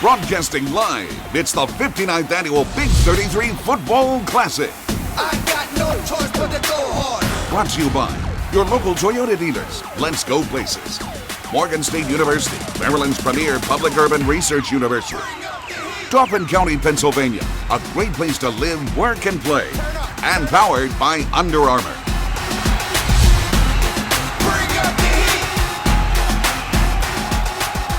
Broadcasting live, it's the 59th annual Big 33 Football Classic. I got no choice but to go hard. Brought to you by your local Toyota dealers. Let's go places. Morgan State University, Maryland's premier public urban research university. Dauphin County, Pennsylvania, a great place to live, work, and play. And powered by Under Armour.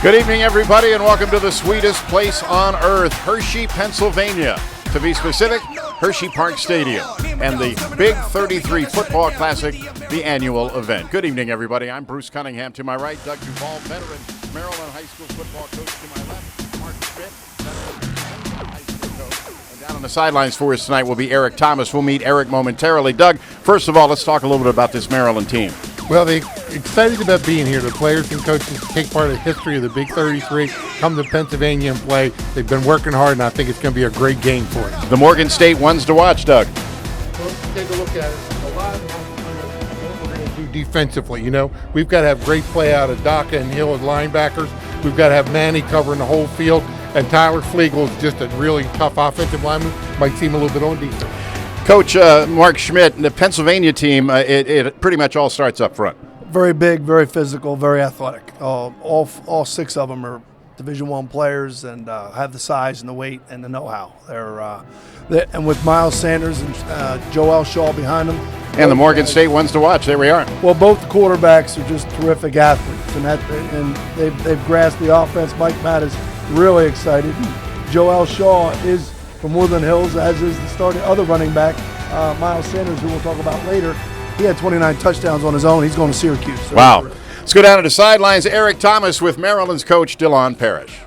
Good evening, everybody, and welcome to the sweetest place on earth, Hershey, Pennsylvania. To be specific, Hershey Park Stadium and the Big 33 Football Classic, the annual event. Good evening, everybody. I'm Bruce Cunningham. To my right, Doug Duval, veteran Maryland high school football coach. To my left, Mark Schmidt, veteran high school coach. And down on the sidelines for us tonight will be Eric Thomas. We'll meet Eric momentarily. Doug, first of all, let's talk a little bit about this Maryland team. Well, they're excited about being here. The players and coaches take part of the history of the Big 33, come to Pennsylvania and play. They've been working hard, and I think it's going to be a great game for us. The Morgan State ones to watch, Doug. Well, take a look at it. A lot of what we're going to do defensively. You know, we've got to have great play out of Daka and Hill as linebackers. We've got to have Manny covering the whole field, and Tyler Flegel is just a really tough offensive lineman. Might seem a little bit on defense. Coach Mark Schmidt, the Pennsylvania team, it pretty much all starts up front. Very big, very physical, very athletic. All six of them are Division I players and have the size and the weight and the know-how. And with Miles Sanders and Joel Shaw behind them. And the Morgan State ones to watch. There we are. Well, both quarterbacks are just terrific athletes, and they've grasped the offense. Mike Matt is really excited. Joel Shaw is from Woodland Hills, as is the starting other running back, Miles Sanders, who we'll talk about later. He had 29 touchdowns on his own. He's going to Syracuse. So wow. Let's go down to the sidelines. Eric Thomas with Maryland's coach, DeLon Parrish.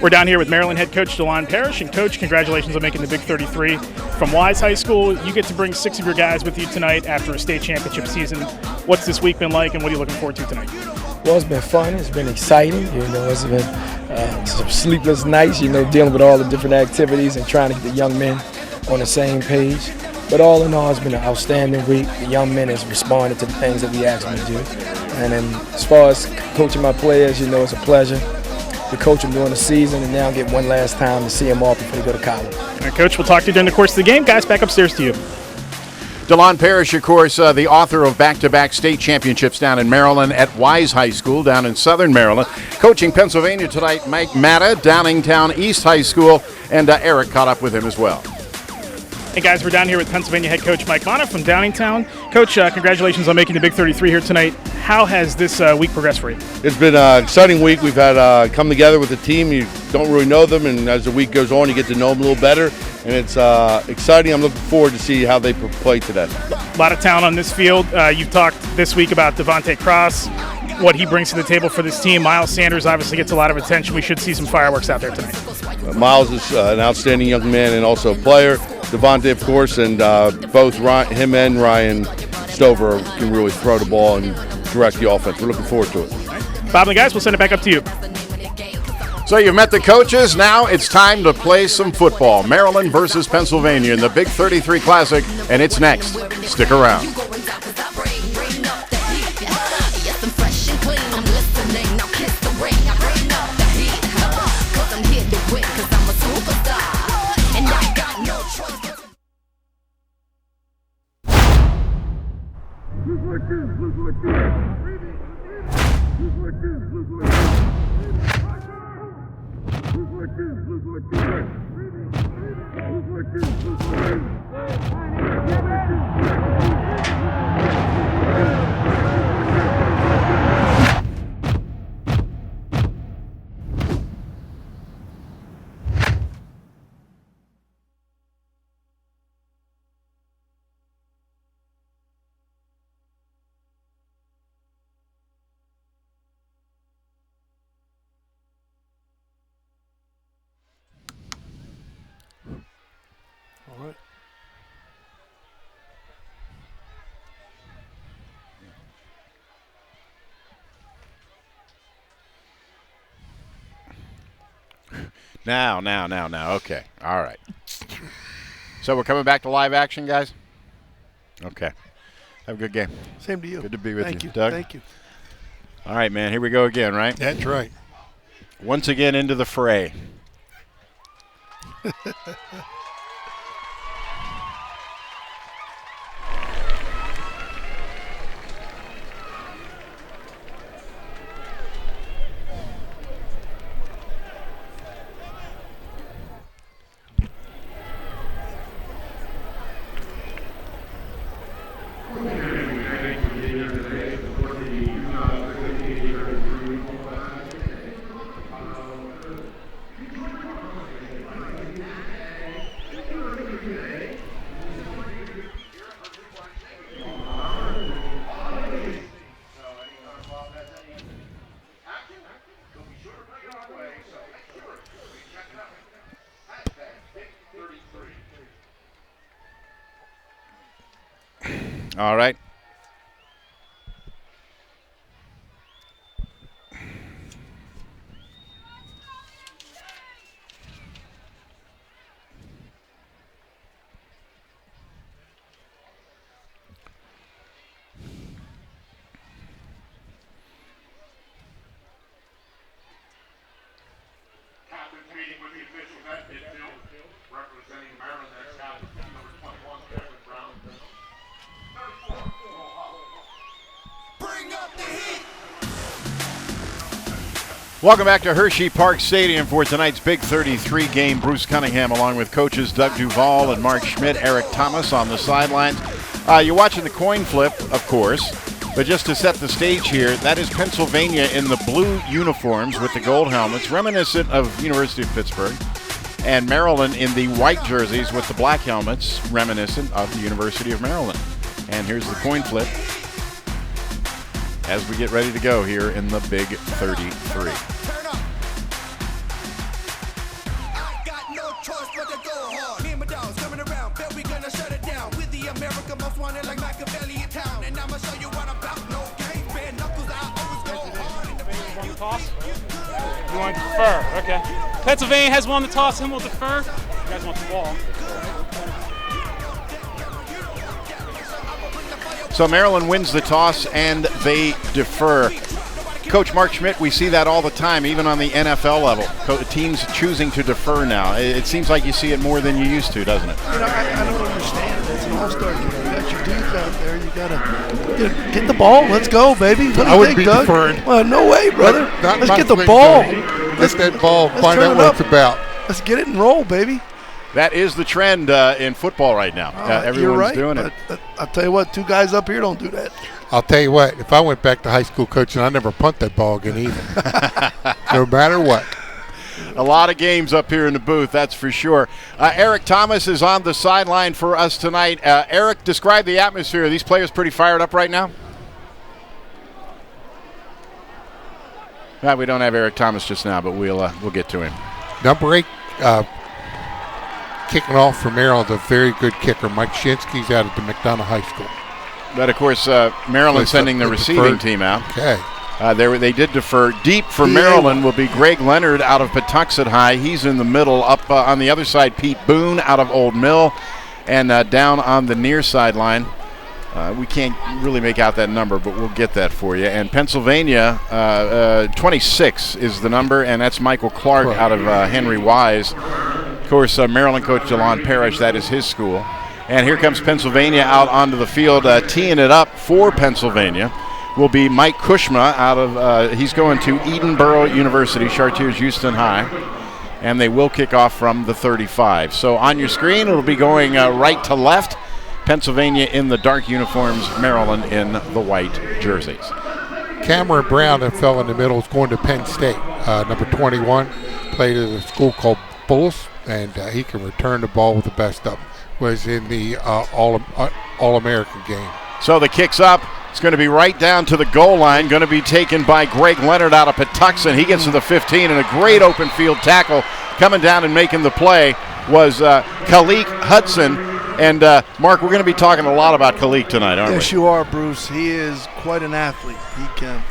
We're down here with Maryland head coach DeLon Parrish. And, Coach, congratulations on making the Big 33. From Wise High School, you get to bring 6 of your guys with you tonight after a state championship season. What's this week been like, and what are you looking forward to tonight? Well, it's been fun. It's been exciting. You know, it's been some sleepless nights, you know, dealing with all the different activities and trying to get the young men on the same page. But all in all, it's been an outstanding week. The young men has responded to the things that we asked them to do. And then as far as coaching my players, you know, it's a pleasure to coach them during the season and now get one last time to see them off before they go to college. All right, Coach, we'll talk to you during the course of the game. Guys, back upstairs to you. DeLon Parrish, of course, the author of back-to-back state championships down in Maryland at Wise High School down in southern Maryland. Coaching Pennsylvania tonight, Mike Matta, Downingtown East High School, and Eric caught up with him as well. Hey, guys, we're down here with Pennsylvania head coach Mike Matta from Downingtown. Coach, congratulations on making the Big 33 here tonight. How has this week progressed for you? It's been an exciting week. We've had come together with the team. You don't really know them, and as the week goes on, you get to know them a little better. And it's exciting. I'm looking forward to see how they play today. A lot of talent on this field. You've talked this week about Devontae Cross, what he brings to the table for this team. Miles Sanders obviously gets a lot of attention. We should see some fireworks out there tonight. Miles is an outstanding young man and also a player. Devontae, of course, and both him and Ryan Stover can really throw the ball and direct the offense. We're looking forward to it. Bob and the guys, we'll send it back up to you. So you've met the coaches. Now it's time to play some football. Maryland versus Pennsylvania in the Big 33 Classic, and it's next. Stick around. All right. Now. Okay. All right. So we're coming back to live action, guys? Okay. Have a good game. Same to you. Good to be with Thank you. you. Doug? Thank you. All right, man. Here we go again, right? That's right. once again into the fray. All right. Welcome back to Hershey Park Stadium for tonight's Big 33 game. Bruce Cunningham along with coaches Doug Duval and Mark Schmidt, Eric Thomas on the sidelines. You're watching the coin flip, of course, but just to set the stage here, that is Pennsylvania in the blue uniforms with the gold helmets, reminiscent of University of Pittsburgh, and Maryland in the white jerseys with the black helmets, reminiscent of the University of Maryland. And here's the coin flip as we get ready to go here in the Big 33. You want to defer? Okay. Pennsylvania has won the toss and will defer. You guys want the ball. So Maryland wins the toss and they defer. Coach Mark Schmidt, we see that all the time, even on the NFL level. Teams choosing to defer now. It seems like you see it more than you used to, doesn't it? You know, I don't understand. It's an all-star game. You got your dudes out there. You got to get the ball. Let's go, baby. What do you think, Doug? Deferring. Well, no way, brother. Let's get the ball. Let's that ball. Find out what it's about. Let's get it and roll, baby. That is the trend in football right now. Everyone's doing it. I'll tell you what, two guys up here don't do that. I'll tell you what, if I went back to high school coaching, I'd never punt that ball again either. No matter what. A lot of games up here in the booth, that's for sure. Eric Thomas is on the sideline for us tonight. Eric, describe the atmosphere. Are these players pretty fired up right now? We don't have Eric Thomas just now, but we'll get to him. Number 8, kicking off for Maryland, a very good kicker. Mike Shinsky's out of the McDonough High School. But, of course, Maryland sending the receiving team out. Okay. They did defer. Deep for Maryland will be Greg Leonard out of Patuxent High. He's in the middle. Up on the other side, Pete Boone out of Old Mill. And down on the near sideline, we can't really make out that number, but we'll get that for you. And Pennsylvania, 26 is the number, and that's Michael Clark out of Henry Wise. Of course, Maryland coach DeLon Parrish, that is his school. And here comes Pennsylvania out onto the field. Teeing it up for Pennsylvania will be Mike Kushma out of, he's going to Edinburgh University, Chartiers Houston High. And they will kick off from the 35. So on your screen, it'll be going right to left. Pennsylvania in the dark uniforms, Maryland in the white jerseys. Cameron Brown, that fell in the middle, is going to Penn State. Number 21, played at a school called Bullis, and he can return the ball with the best of them. Was in the All-American game. So the kick's up. It's going to be right down to the goal line. Going to be taken by Greg Leonard out of Patuxent. He gets to the 15, and a great open field tackle coming down and making the play was Khalik Hudson. And, Mark, we're going to be talking a lot about Khalik tonight, aren't we? Yes, you are, Bruce. He is quite an athlete.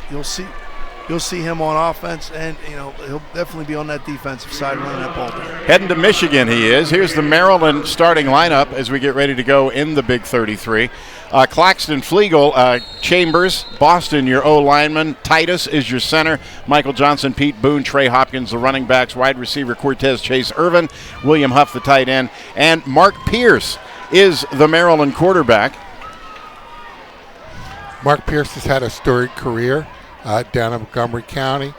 You'll see. you'll see him on offense, and he'll definitely be on that defensive side running that ball down. Heading to Michigan, he is. Here's the Maryland starting lineup as we get ready to go in the Big 33. Claxton, Flegel, Chambers, Boston, your O-lineman. Titus is your center. Michael Johnson, Pete Boone, Trey Hopkins, the running backs. Wide receiver, Cortez Chase Irvin. William Huff, the tight end. And Mark Pierce is the Maryland quarterback. Mark Pierce has had a storied career down in Montgomery County.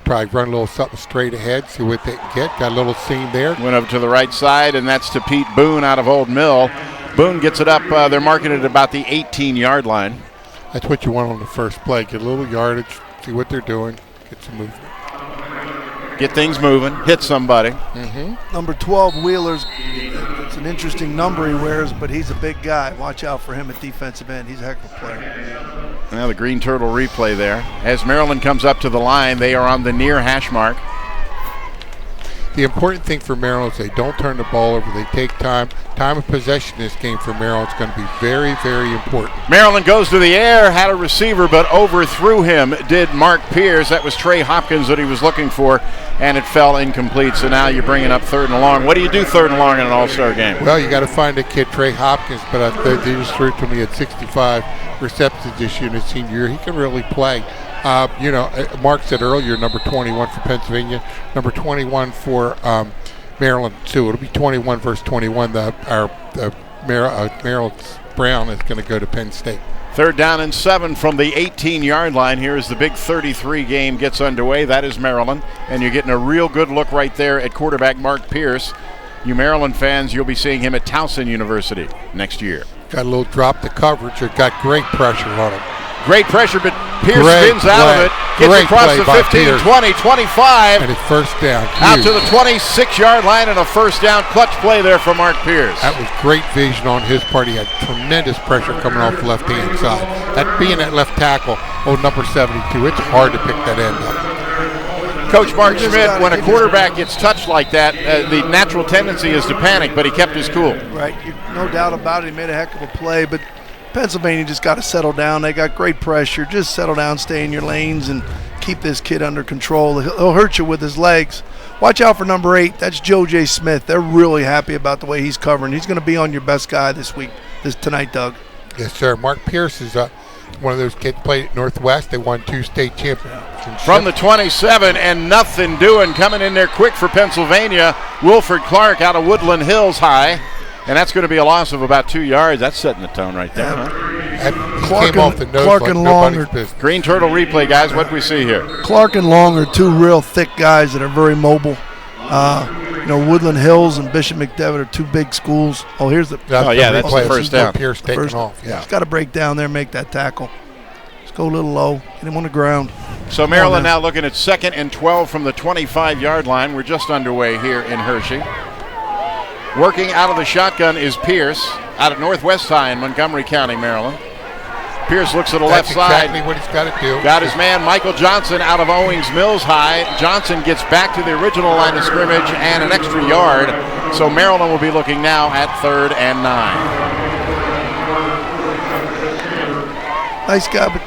Probably run a little something straight ahead, see what they can get. Got a little seam there. Went over to the right side, and that's to Pete Boone out of Old Mill. Boone gets it up. They're marking it about the 18-yard line. That's what you want on the first play. Get a little yardage, see what they're doing, get some movement. Get things moving, hit somebody. Number 12, Wheeler's, it's an interesting number he wears, but he's a big guy. Watch out for him at defensive end. He's a heck of a player. Now the Green Turtle replay there. As Maryland comes up to the line, they are on the near hash mark. The important thing for Maryland is they don't turn the ball over. They take time. Time of possession in this game for Maryland is going to be very, very important. Maryland goes to the air, had a receiver, but overthrew him, did Mark Pierce. That was Trey Hopkins that he was looking for, and it fell incomplete. So now you're bringing up 3rd and long. What do you do 3rd and long in an all-star game? Well, you got to find a kid, Trey Hopkins, but they just threw it to me at 65 receptions this year in his senior year. He can really play. Mark said earlier, number 21 for Pennsylvania, number 21 for Maryland too. It'll be 21 versus 21. Maryland Brown is going to go to Penn State. 3rd down and 7 from the 18-yard line. Here as the Big 33 game gets underway. That is Maryland, and you're getting a real good look right there at quarterback Mark Pierce. You Maryland fans, you'll be seeing him at Towson University next year. Got a little drop to coverage. It got great pressure on him. Great pressure, but Pierce spins out of it. Gets across the 15, 20, 25. And it's first down. Out to the 26-yard line and a first down. Clutch play there for Mark Pierce. That was great vision on his part. He had tremendous pressure coming off the left-hand side. That being at left tackle, number 72, it's hard to pick that end up. Coach Mark Schmidt, when a quarterback gets touched like that, the natural tendency is to panic, but he kept his cool. Right, no doubt about it. He made a heck of a play, but Pennsylvania just got to settle down. They got great pressure. Just settle down, stay in your lanes, and keep this kid under control. He'll hurt you with his legs. Watch out for number 8. That's Joe J. Smith. They're really happy about the way he's covering. He's going to be on your best guy tonight, Doug. Yes, sir. Mark Pierce is one of those kids played at Northwest. They won 2 state championships. From the 27, and nothing doing. Coming in there quick for Pennsylvania. Wilford Clark out of Woodland Hills High. And that's going to be a loss of about 2 yards. That's setting the tone right there. Clark and Long Green Turtle replay, guys. What do we see here? Clark and Long are 2 real thick guys that are very mobile. Woodland Hills and Bishop McDevitt are 2 big schools. Oh, here's the. That's the first down. Pierce taking off. Yeah, he's got to break down there, and make that tackle. Let's go a little low, get him on the ground. So Maryland now looking at 2nd and 12 from the 25-yard line. We're just underway here in Hershey. Working out of the shotgun is Pierce out of Northwest High in Montgomery County, Maryland. Pierce looks to the left side. That's exactly what he's got to do. Got his man Michael Johnson out of Owings Mills High. Johnson gets back to the original line of scrimmage and an extra yard. So Maryland will be looking now at 3rd and 9.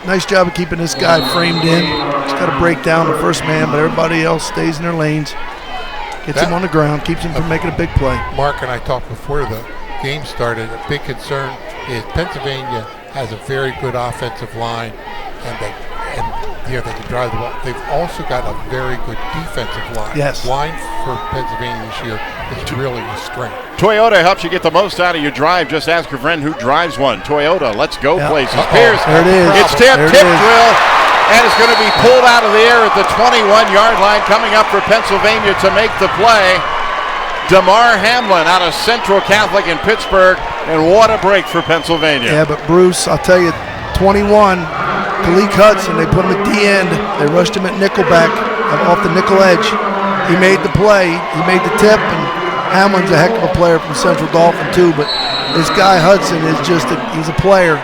Nice job of keeping this guy framed in. He's got to break down the first man, but everybody else stays in their lanes. Gets him on the ground, keeps him from making a big play. Mark and I talked before the game started. A big concern is Pennsylvania has a very good offensive line, and they can drive the ball. They've also got a very good defensive line. Yes. Line for Pennsylvania this year is really a strength. Toyota helps you get the most out of your drive. Just ask your friend who drives one. Toyota, let's go places. Pierce, there it is. It's tip drill. And it's going to be pulled out of the air at the 21-yard line. Coming up for Pennsylvania to make the play, Damar Hamlin out of Central Catholic in Pittsburgh. And what a break for Pennsylvania. Yeah, but Bruce, I'll tell you, 21, Kalik Hudson, they put him at the end. They rushed him at nickelback, off the nickel edge. He made the play. He made the tip, and Hamlin's a heck of a player from Central Dauphin too. But this guy Hudson is he's a player.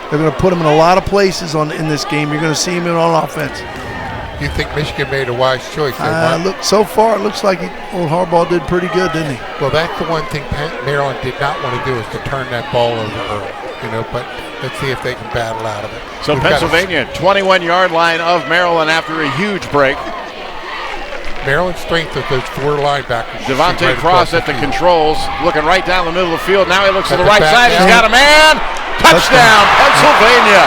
They're going to put him in a lot of places in this game. You're going to see him on offense. You think Michigan made a wise choice there, Mark? So far, it looks like old Harbaugh did pretty good, didn't he? Well, that's the one thing Maryland did not want to do is to turn that ball over early, but let's see if they can battle out of it. So Pennsylvania, 21-yard line of Maryland after a huge break. Maryland's strength of those 4 linebackers. Devontae Cross at the controls, looking right down the middle of the field. Now he looks to the right side. down. He's got a man. Touchdown, Pennsylvania.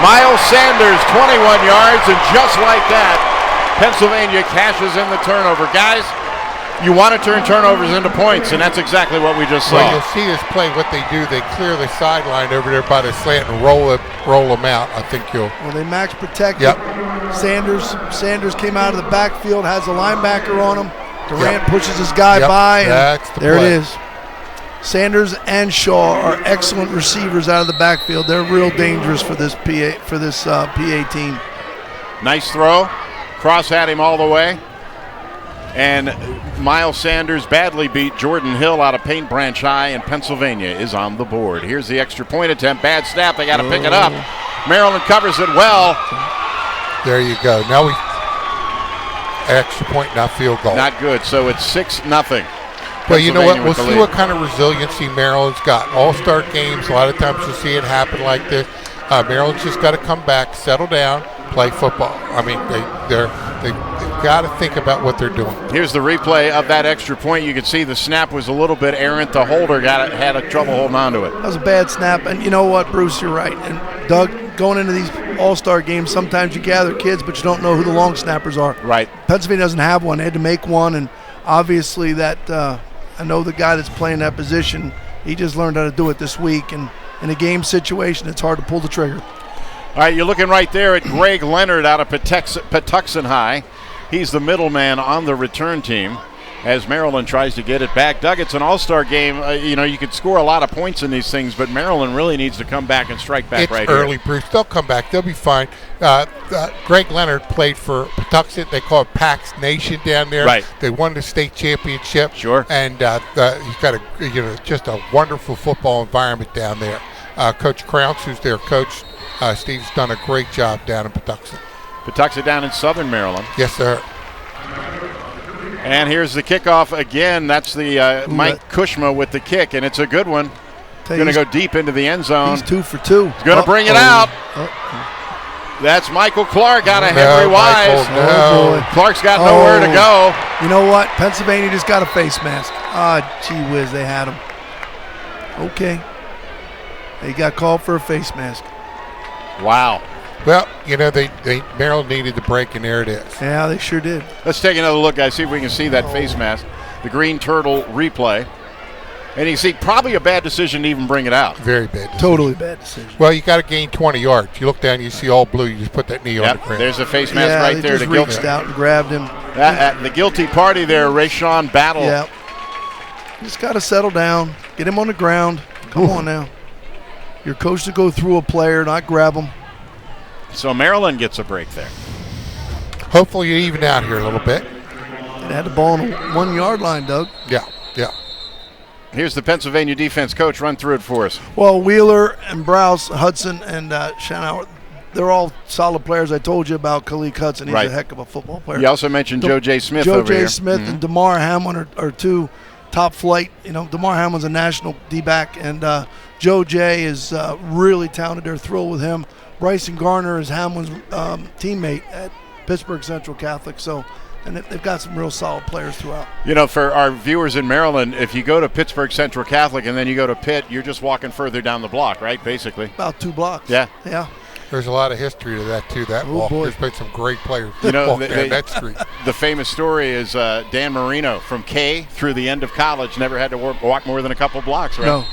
Miles Sanders, 21 yards, and just like that, Pennsylvania cashes in the turnover. Guys, you want to turn turnovers into points, and that's exactly what we just saw. Well, you'll see this play, what they do, they clear the sideline over there by the slant and roll them out. I think you'll. Well, they max protected. Yep. Sanders came out of the backfield, has a linebacker on him. Durant pushes his guy by, and that's the there play. it is. Sanders and Shaw are excellent receivers out of the backfield. They're real dangerous for this PA team. Nice throw. Cross had him all the way. And Miles Sanders badly beat Jordan Hill out of Paint Branch High, and Pennsylvania is on the board. Here's the extra point attempt. Bad snap. They got to pick it up. Maryland covers it well. There you go. Now extra point, not field goal. Not good. So it's 6-0. Well, you know what? We'll see what kind of resiliency Maryland's got. All-star games, a lot of times you'll see it happen like this. Maryland's just got to come back, settle down, play football. I mean, they've got to think about what they're doing. Here's the replay of that extra point. You can see the snap was a little bit errant. The holder had a trouble holding on to it. That was a bad snap. And you know what, Bruce, you're right. And Doug, going into these all-star games, sometimes you gather kids, but you don't know who the long snappers are. Right. Pennsylvania doesn't have one. They had to make one, and obviously that I know the guy that's playing that position, he just learned how to do it this week. And in a game situation, it's hard to pull the trigger. All right, you're looking right there at Greg Leonard out of Patuxent High. He's the middleman on the return team as Maryland tries to get it back. Doug, it's an all-star game. You could score a lot of points in these things, but Maryland really needs to come back and strike back right here. It's early, Bruce. They'll come back. They'll be fine. Greg Leonard played for Patuxent. They call it Pax Nation down there. Right. They won the state championship. Sure. And he's got just a wonderful football environment down there. Coach Crounce, who's their coach, Steve's done a great job down in Patuxent. Patuxent down in southern Maryland. Yes, sir. And here's the kickoff again. That's the Mike Kushma with the kick, and it's a good one. Going to go deep into the end zone. He's 2 for 2. He's going to bring it out. That's Michael Clark out of Henry Wise. No. Clark's got nowhere to go. You know what? Pennsylvania just got a face mask. Gee whiz, they had him. Okay. They got called for a face mask. Wow. Well, Maryland needed the break, and there it is. Yeah, they sure did. Let's take another look, guys, see if we can see that face mask. The green turtle replay. And you see, probably a bad decision to even bring it out. Very bad decision. Totally bad decision. Well, you got to gain 20 yards. You look down, you see all blue. You just put that knee on the ground. There's a face mask right there. They just reached out and grabbed him. The guilty party there, Rayshawn Battle. Yeah. Just got to settle down. Get him on the ground. Come on now. You're coached to go through a player, not grab him. So Maryland gets a break there. Hopefully you even out here a little bit. They had the ball on the 1 yard line, Doug. Yeah. Here's the Pennsylvania defense coach. Run through it for us. Well, Wheeler and Browse, Hudson, and Shanauer, they're all solid players. I told you about Khalid Hudson. He's a heck of a football player. You also mentioned Joe J. Smith over here. Joe J. Smith and DeMar Hamlin are two top flight. DeMar Hamlin's a national D-back, and Joe J. is really talented. They're thrilled with him. Bryson Garner is Hamlin's teammate at Pittsburgh Central Catholic. And they've got some real solid players throughout. For our viewers in Maryland, if you go to Pittsburgh Central Catholic and then you go to Pitt, you're just walking further down the block, right, basically? About 2 blocks. Yeah. There's a lot of history to that, too, that walk. There's been some great players walk down that street. The famous story is Dan Marino from K through the end of college never had to walk more than a couple blocks, right? No.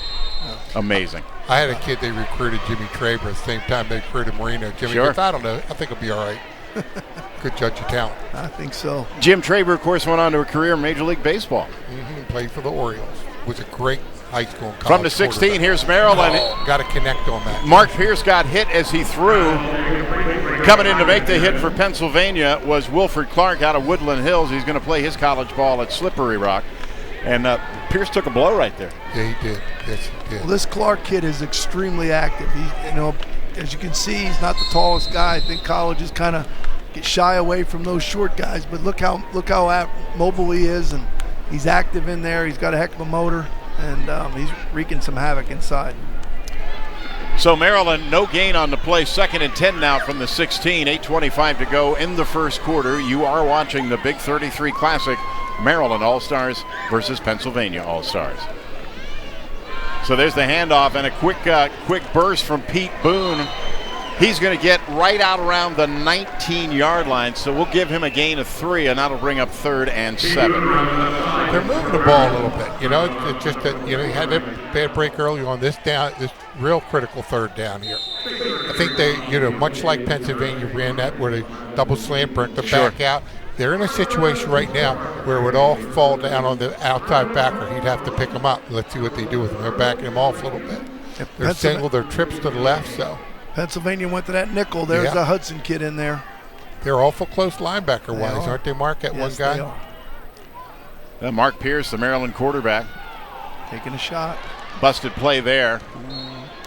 Amazing. I had a kid, they recruited Jimmy Traber at the same time they recruited Marino. Jimmy goes, I don't know. I think it'll be all right. Good judge of talent. I think so. Jim Traber, of course, went on to a career in Major League Baseball. Played for the Orioles. Was a great high school and college From the 16, here's Maryland. Got to connect on that. Mark Pierce got hit as he threw. Coming in to make the hit for Pennsylvania was Wilford Clark out of Woodland Hills. He's going to play his college ball at Slippery Rock. And Pierce took a blow right there. Yeah, he did. Yes, he did. Well, this Clark kid is extremely active. He, as you can see, he's not the tallest guy. I think college has kind of shy away from those short guys. But look how mobile he is, and he's active in there. He's got a heck of a motor, and he's wreaking some havoc inside. So Maryland, no gain on the play. 2nd and 10 now from the 16. 8:25 to go in the first quarter. You are watching the Big 33 Classic, Maryland All-Stars versus Pennsylvania All-Stars. So there's the handoff and a quick burst from Pete Boone. He's going to get right out around the 19-yard line, so we'll give him a gain of 3, and that'll bring up 3rd and 7. They're moving the ball a little bit. It's just that you had a bad break early on this real critical 3rd down here. I think they, much like Pennsylvania ran that where they double slant, burnt the back out. They're in a situation right now where it would all fall down on the outside backer. He'd have to pick him up. Let's see what they do with him. They're backing him off a little bit. They're single their trips to the left, so. Pennsylvania went to that nickel. There's a Hudson kid in there. They're awful close linebacker-wise, aren't they, Mark, at one guy? They are. Mark Pierce, the Maryland quarterback. Taking a shot. Busted play there.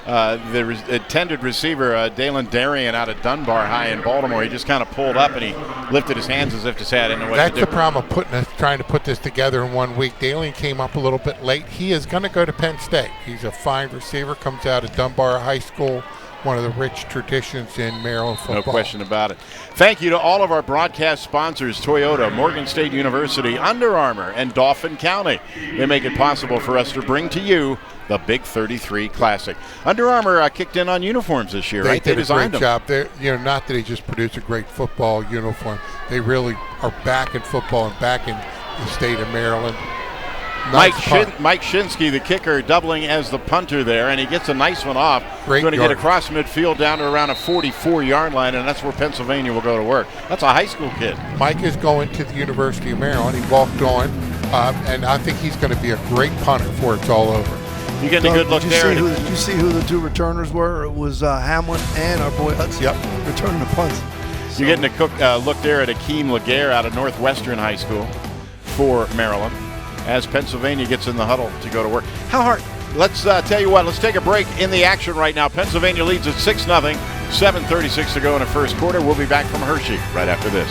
The intended receiver, Dalen Darien out of Dunbar High in Baltimore, he just kind of pulled up and he lifted his hands as if to say, I didn't know what to do. That's the problem of trying to put this together in 1 week. Dalen came up a little bit late. He is going to go to Penn State. He's a fine receiver, comes out of Dunbar High School. One of the rich traditions in Maryland football. No question about it. Thank you to all of our broadcast sponsors, Toyota, Morgan State University, Under Armour, and Dauphin County. They make it possible for us to bring to you the Big 33 Classic. Under Armour kicked in on uniforms this year, right? They designed a great job. Not that they just produced a great football uniform. They really are back in football and back in the state of Maryland. Mike Shinsky, the kicker, doubling as the punter there, and he gets a nice one off. Going to get across midfield down to around a 44-yard line, and that's where Pennsylvania will go to work. That's a high school kid. Mike is going to the University of Maryland. He walked on, and I think he's going to be a great punter before it's all over. You getting a good look there. Did you see who the 2 returners were? It was Hamlin and our boy Hudson. Yep. Returning the punts. You're getting a look there at Akeem Laguerre out of Northwestern High School for Maryland, as Pennsylvania gets in the huddle to go to work. How hard? Let's tell you what, let's take a break in the action right now. Pennsylvania leads at 6-0, 7:36 to go in the first quarter. We'll be back from Hershey right after this.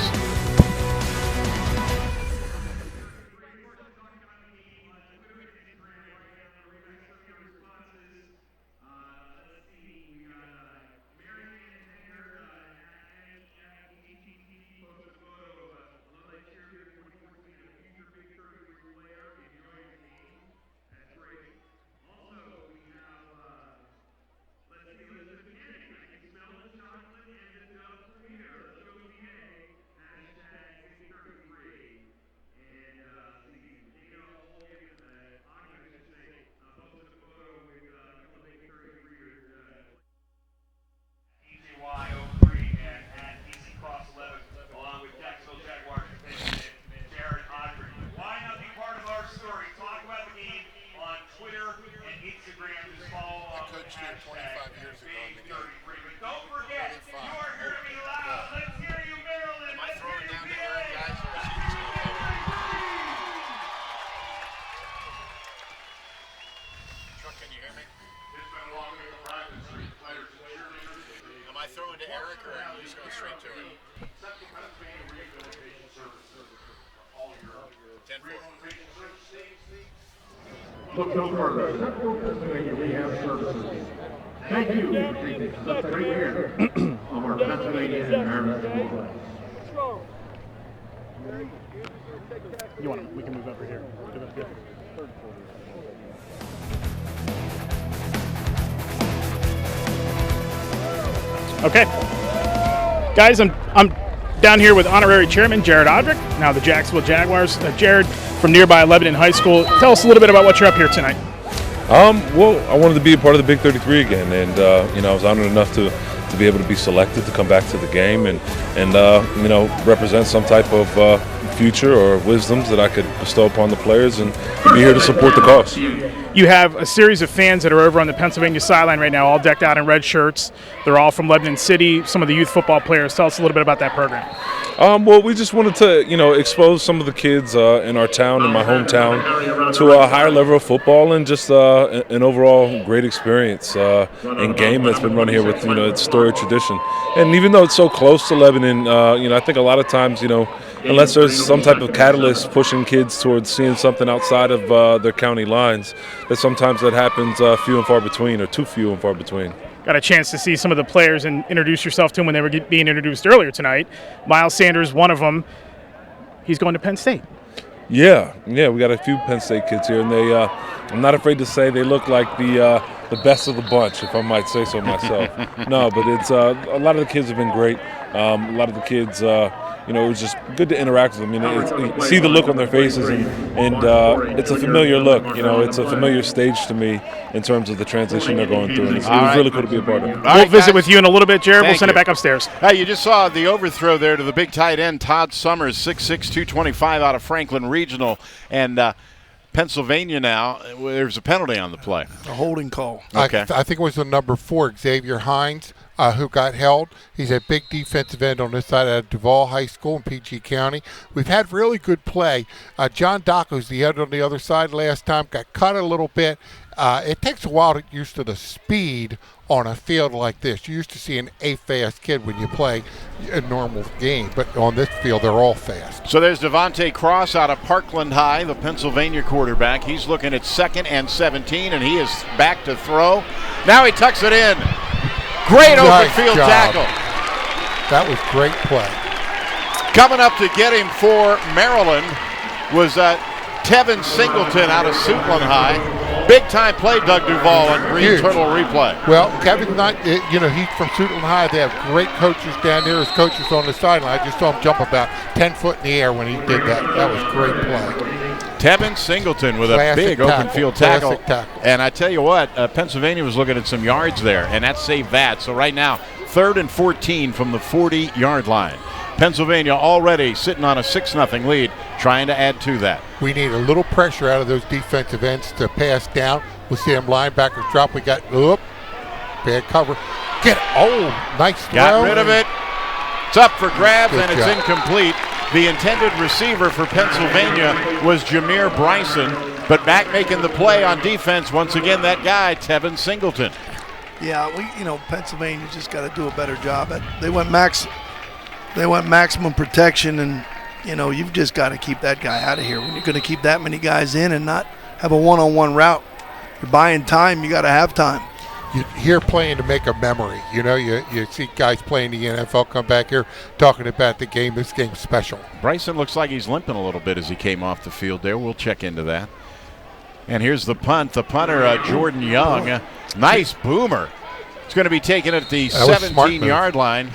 Look no further. Pennsylvania Rehab Services. Thank you for taking such great care of our Pennsylvania and Maryland school. We can move over here. Okay. Guys, I'm down here with honorary chairman Jared Odrick, now the Jacksonville Jaguars. Jared, from nearby Lebanon High School, tell us a little bit about what you're up here tonight. Well, I wanted to be a part of the Big 33 again, and I was honored enough to be able to be selected to come back to the game and represent some type of future or wisdoms that I could bestow upon the players and be here to support the cause. You have a series of fans that are over on the Pennsylvania sideline right now, all decked out in red shirts. They're all from Lebanon City, some of the youth football players. Tell us a little bit about that program. Well, we just wanted to, expose some of the kids in our town, in my hometown, to a higher level of football and just an overall great experience and game that's been run here with, its storied tradition. And even though it's so close to Lebanon, I think a lot of times, unless there's some type of catalyst pushing kids towards seeing something outside of their county lines, that sometimes that happens few and far between, or too few and far between. Got a chance to see some of the players and introduce yourself to them when they were being introduced earlier tonight. Miles Sanders, one of them. He's going to Penn State. Yeah, we got a few Penn State kids here, and they I'm not afraid to say they look like the best of the bunch, if I might say so myself. No, but it's a lot of the kids have been great. A lot of the kids, it was just good to interact with them. You see the look on their faces, and it's a familiar look. It's a familiar stage to me in terms of the transition they're going through. And it was really cool to be a part of it. We'll visit with you in a little bit, Jared. We'll send it back upstairs. Hey, you just saw the overthrow there to the big tight end, Todd Summers, 6'6", 225 out of Franklin Regional. And Pennsylvania now, there's a penalty on the play. A holding call. Okay. I think it was the number 4, Xavier Hines, who got held. He's a big defensive end on this side of Duval High School in PG County. We've had really good play. John Dock, who's the end on the other side last time, got cut a little bit. It takes a while to get used to the speed on a field like this. You used to see a fast kid when you play a normal game, but on this field, they're all fast. So there's Devontae Cross out of Parkland High, the Pennsylvania quarterback. He's looking at 2nd and 17, and he is back to throw. Now he tucks it in. Great open field tackle. That was great play. Coming up to get him for Maryland was Tevin Singleton out of Suitland High. Big time play, Doug Duval on Green Turtle replay. Well, Kevin's not, he's from Suitland High. They have great coaches down there as coaches on the sideline. I just saw him jump about 10 foot in the air when he did that. That was great play. Tevin Singleton with a big open field tackle. And I tell you what, Pennsylvania was looking at some yards there, and that saved that. So right now, 3rd and 14 from the 40-yard line. Pennsylvania already sitting on a 6-0 lead, trying to add to that. We need a little pressure out of those defensive ends to pass down. We'll see them linebackers drop. We got, bad cover. Nice throw. Got rid of it. It's up for grabs, and it's incomplete. The intended receiver for Pennsylvania was Jameer Bryson, but back making the play on defense, once again, that guy, Tevin Singleton. Yeah, Pennsylvania just got to do a better job. They went maximum protection, and you've just got to keep that guy out of here. When you're going to keep that many guys in and not have a one-on-one route, you're buying time. You got to have time. You're here playing to make a memory. You see guys playing the NFL come back here talking about the game. This game's special. Bryson looks like he's limping a little bit as he came off the field there. We'll check into that. And here's the punt. The punter, Jordan Young. Nice boomer. It's going to be taken at the 17-yard line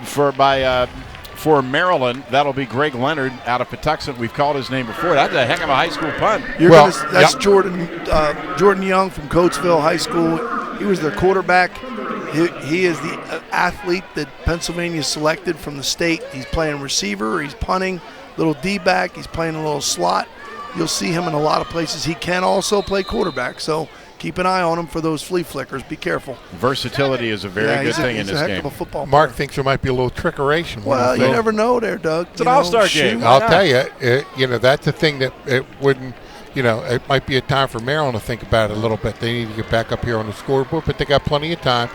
for Maryland. That'll be Greg Leonard out of Patuxent. We've called his name before. That's a heck of a high school punt. That's Jordan Young from Coatesville High School. He was their quarterback. He is the athlete that Pennsylvania selected from the state. He's playing receiver. He's punting, little D-back. He's playing a little slot. You'll see him in a lot of places. He can also play quarterback, so keep an eye on him for those flea flickers. Be careful. Versatility is a very good thing in this game. He's a heck of a football player. Mark thinks there might be a little trickeration. Well, you never know there, Doug. It's an all-star game. I'll tell you, that's the thing that it wouldn't, it might be a time for Maryland to think about it a little bit. They need to get back up here on the scoreboard, but they got plenty of time.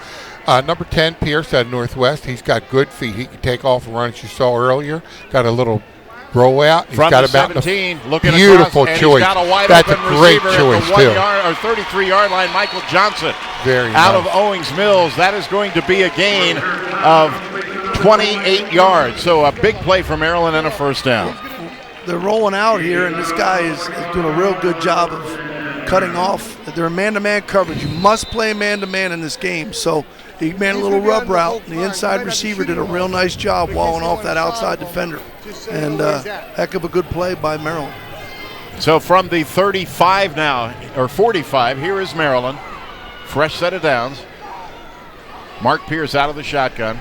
Number 10, Pierce out of Northwest. He's got good feet. He can take off and run, as you saw earlier. Got a little roll out. He's from got the 17, looking beautiful across, choice. That's a great choice, too. 33-yard line, Michael Johnson Very out nice. of Owings Mills. That is going to be a gain of 28 yards. So a big play for Maryland and a first down. They're rolling out here, and this guy is doing a real good job of cutting off. They're man-to-man coverage. You must play man-to-man in this game. So he made a little rub route, and the inside receiver did a real nice job walling off that outside defender. And heck of a good play by Maryland. So from the 35 now, or 45, here is Maryland. Fresh set of downs. Mark Pierce out of the shotgun.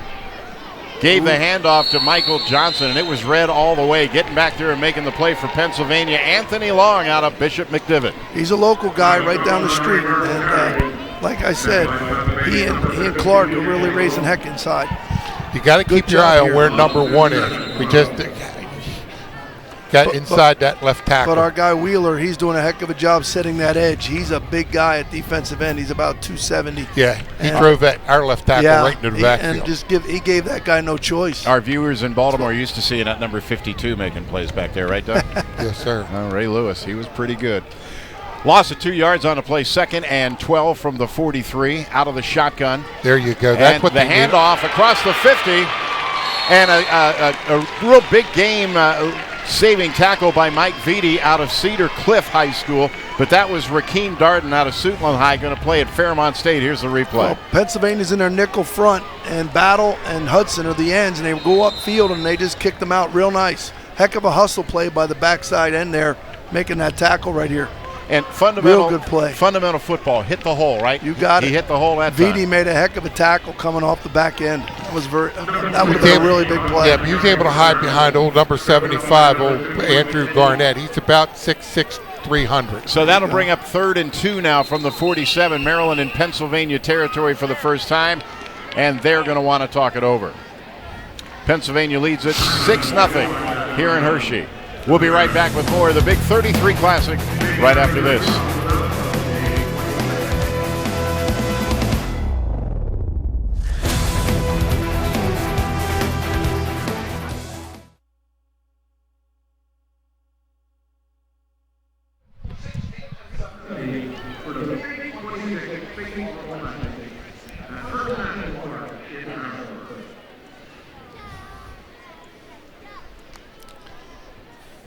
Gave the handoff to Michael Johnson, and it was read all the way. Getting back there and making the play for Pennsylvania, Anthony Long out of Bishop McDivitt. He's a local guy right down the street, and like I said, he and Clark are really raising heck inside. You got to keep your eye on where number 1 is. We just got inside that left tackle. But our guy Wheeler, he's doing a heck of a job setting that edge. He's a big guy at defensive end. He's about 270. Yeah, he drove our left tackle right into the backfield. And he gave that guy no choice. Our viewers in Baltimore used to seeing that number 52 making plays back there, right, Doug? Yes, sir. Ray Lewis, he was pretty good. Loss of 2 yards on a play, 2nd and 12 from the 43, out of the shotgun. There you go. That's and what the handoff across the 50, and a real big game saving tackle by Mike Vitti out of Cedar Cliff High School, but that was Rakeem Darden out of Suitland High going to play at Fairmont State. Here's the replay. Well, Pennsylvania's in their nickel front, and Battle and Hudson are the ends, and they go upfield, and they just kick them out real nice. Heck of a hustle play by the backside end there, making that tackle right here. And fundamental, real good play. Fundamental football. Hit the hole, right? You got it. He hit the hole that Vitti time. made a heck of a tackle coming off the back end. That would have been a really big play. Yeah, but he was able to hide behind old number 75, old Andrew Garnett. He's about 6'6", 300. So that'll bring up 3rd and 2 now from the 47. Maryland in Pennsylvania territory for the first time, and they're going to want to talk it over. Pennsylvania leads it 6-0 here in Hershey. We'll be right back with more of the Big 33 Classic right after this.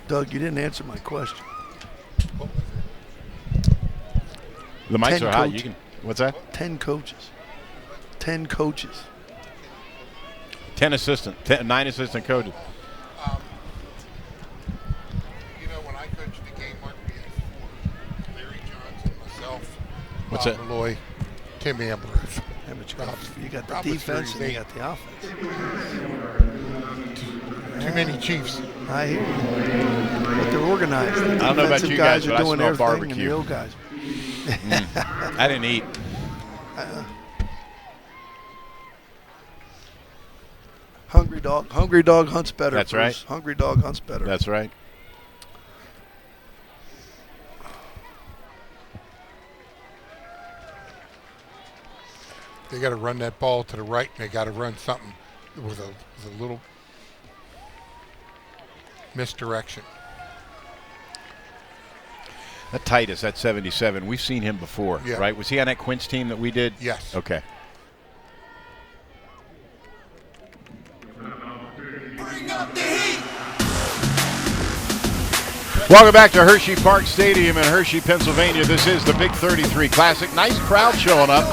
Doug, you didn't answer my question. The mics are hot. You can. What's that? 10 coaches. 10 coaches. 9 assistant coaches. You know, when I coached the game, Mark, we had 4. Larry Johnson, myself, What's Bob that? Malloy, Tim Ambrose. Yeah, but you got the defense and you got the offense. Too many Chiefs. I hear you. But they're organized. The I don't know about you guys, are but I doing smell everything, barbecue. and the old guys. I didn't eat. Hungry dog hunts better. That's right. Hungry dog hunts better. That's right. They got to run that ball to the right, and they got to run something with a little misdirection. That Titus, that 77, we've seen him before, Yeah. right? Was he on that Quince team that we did? Yes. Okay. Welcome back to Hershey Park Stadium in Hershey, Pennsylvania. This is the Big 33 Classic. Nice crowd showing up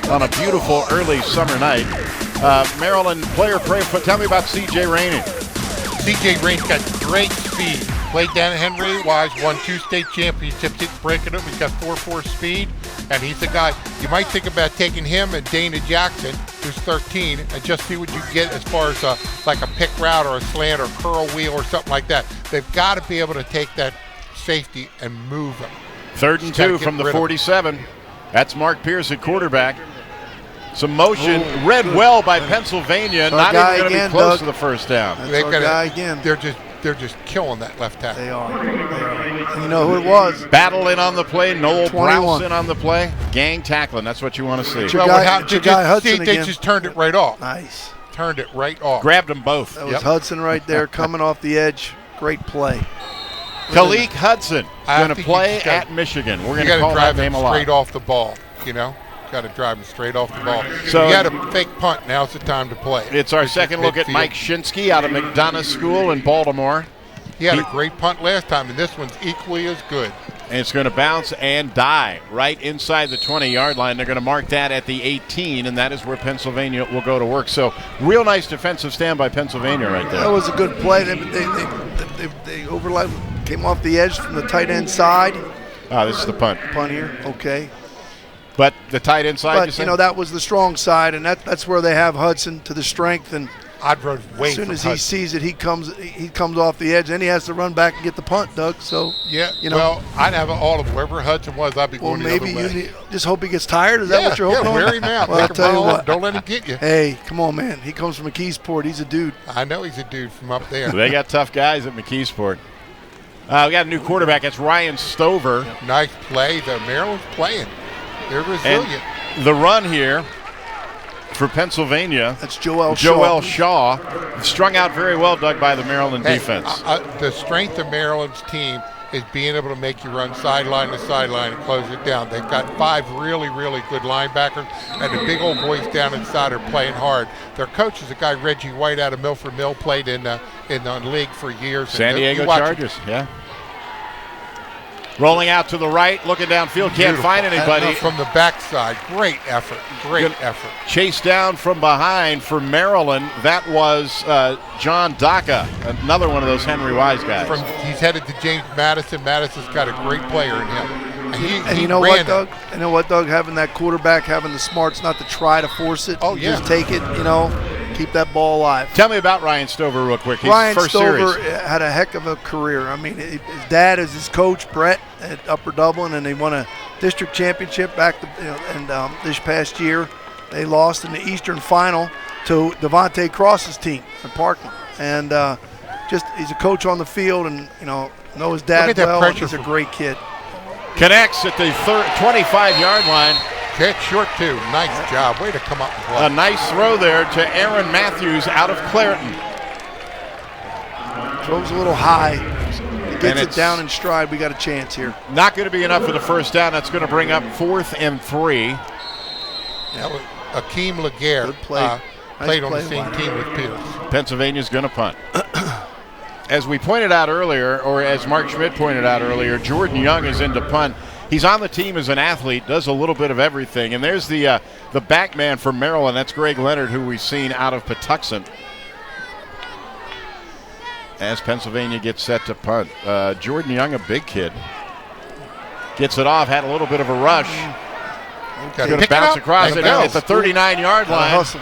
on a beautiful early summer night. Maryland player, tell me about C.J. Rainey. C.J. Rainey's got great speed. Played down at Henry Wise, won 2 state championships, breaking it. He's got 4.4 speed, and he's the guy. You might think about taking him and Dana Jackson, who's 13, and just see what you get as far as like a pick route or a slant or curl wheel or something like that. They've got to be able to take that safety and move him. 3rd and 2 from the 47. That's Mark Pierce at quarterback. Some motion read well by Pennsylvania. Not even going to be close to the first down. That's our guy again. They're just killing that left tackle. They are. And you know who it was? Battle in on the play. Noel 21. Browse in on the play. Gang tackling. That's what you want to see. It's your guy Hudson They again. just turned it right off. Nice. Turned it right off. Grabbed them both. That was Hudson right there coming off the edge. Great play. Khalik Hudson going to play at Michigan. We're going to call that name a lot. Straight off the ball, you know. Got to drive him straight off the ball. So you got a fake punt. Now's the time to play. It's our second look at Mike Shinsky out of McDonough School in Baltimore. He had a great punt last time, and this one's equally as good. And it's going to bounce and die right inside the 20-yard line. They're going to mark that at the 18, and that is where Pennsylvania will go to work. So real nice defensive stand by Pennsylvania right there. That was a good play. They overlapped, came off the edge from the tight end side. This is the punt. Punt here, okay. But the tight end side, But, you know, that was the strong side, and that's where they have Hudson to the strength, and I'd run way As soon from as he Hudson. sees it, he comes off the edge, and he has to run back and get the punt, Doug. So Yeah, you know, well, I'd have all of them. Wherever Hudson was, I'd be well, going the maybe other way. just hope he gets tired. Is that what you're hoping Yeah, on? wear him out. Well, Make I'll him tell you run. what. Don't let him get you. Hey, come on, man. He comes from McKeesport. He's a dude. I know he's a dude from up there. So they got tough guys at McKeesport. We got a new quarterback. It's Ryan Stover. Nice play. The Maryland's playing. They're resilient. And the run here for Pennsylvania. That's Joel Shaw. Strung out very well, Doug, by the Maryland Hey, defense. The strength of Maryland's team is being able to make you run sideline to sideline and close it down. They've got 5 really, really good linebackers, and the big old boys down inside are playing hard. Their coach is a guy, Reggie White, out of Milford Mill, played in the league for years. San Diego Chargers, yeah. Rolling out to the right, looking downfield, can't find anybody. From the backside, great effort, great effort. Chased down from behind for Maryland. That was John Daka, another one of those Henry Wise guys. He's headed to James Madison. Madison's got a great player in him. And you know what, Doug? You know what, Doug? Having that quarterback, having the smarts not to try to force it. Oh, yeah. Just take it, keep that ball alive. Tell me about Ryan Stover real quick. He's Ryan first Stover series. had a heck of a career. I mean, his dad is his coach, Brett, at Upper Dublin, and they won a district championship this past year. They lost in the Eastern Final to Devontae Cross's team at Parkland. And he's a coach on the field, and, know his dad well. He's a great kid. Connects at the 25-yard line. Catch short, too. Nice job. Way to come up and play. A nice throw there to Aaron Matthews out of Clareton. Throws a little high. He gets it down in stride. We got a chance here. Not going to be enough for the first down. That's going to bring up 4th and 3. That was Akeem Laguerre. Good play. Played on the same team with Pierce. Pennsylvania's going to punt. As we pointed out earlier, or as Mark Schmidt pointed out earlier, Jordan Young is into punt. He's on the team as an athlete, does a little bit of everything. And there's the back man for Maryland. That's Greg Leonard, who we've seen out of Patuxent. As Pennsylvania gets set to punt. Jordan Young, a big kid. Gets it off, had a little bit of a rush. Going to bounce across it at the 39-yard line. Hustle.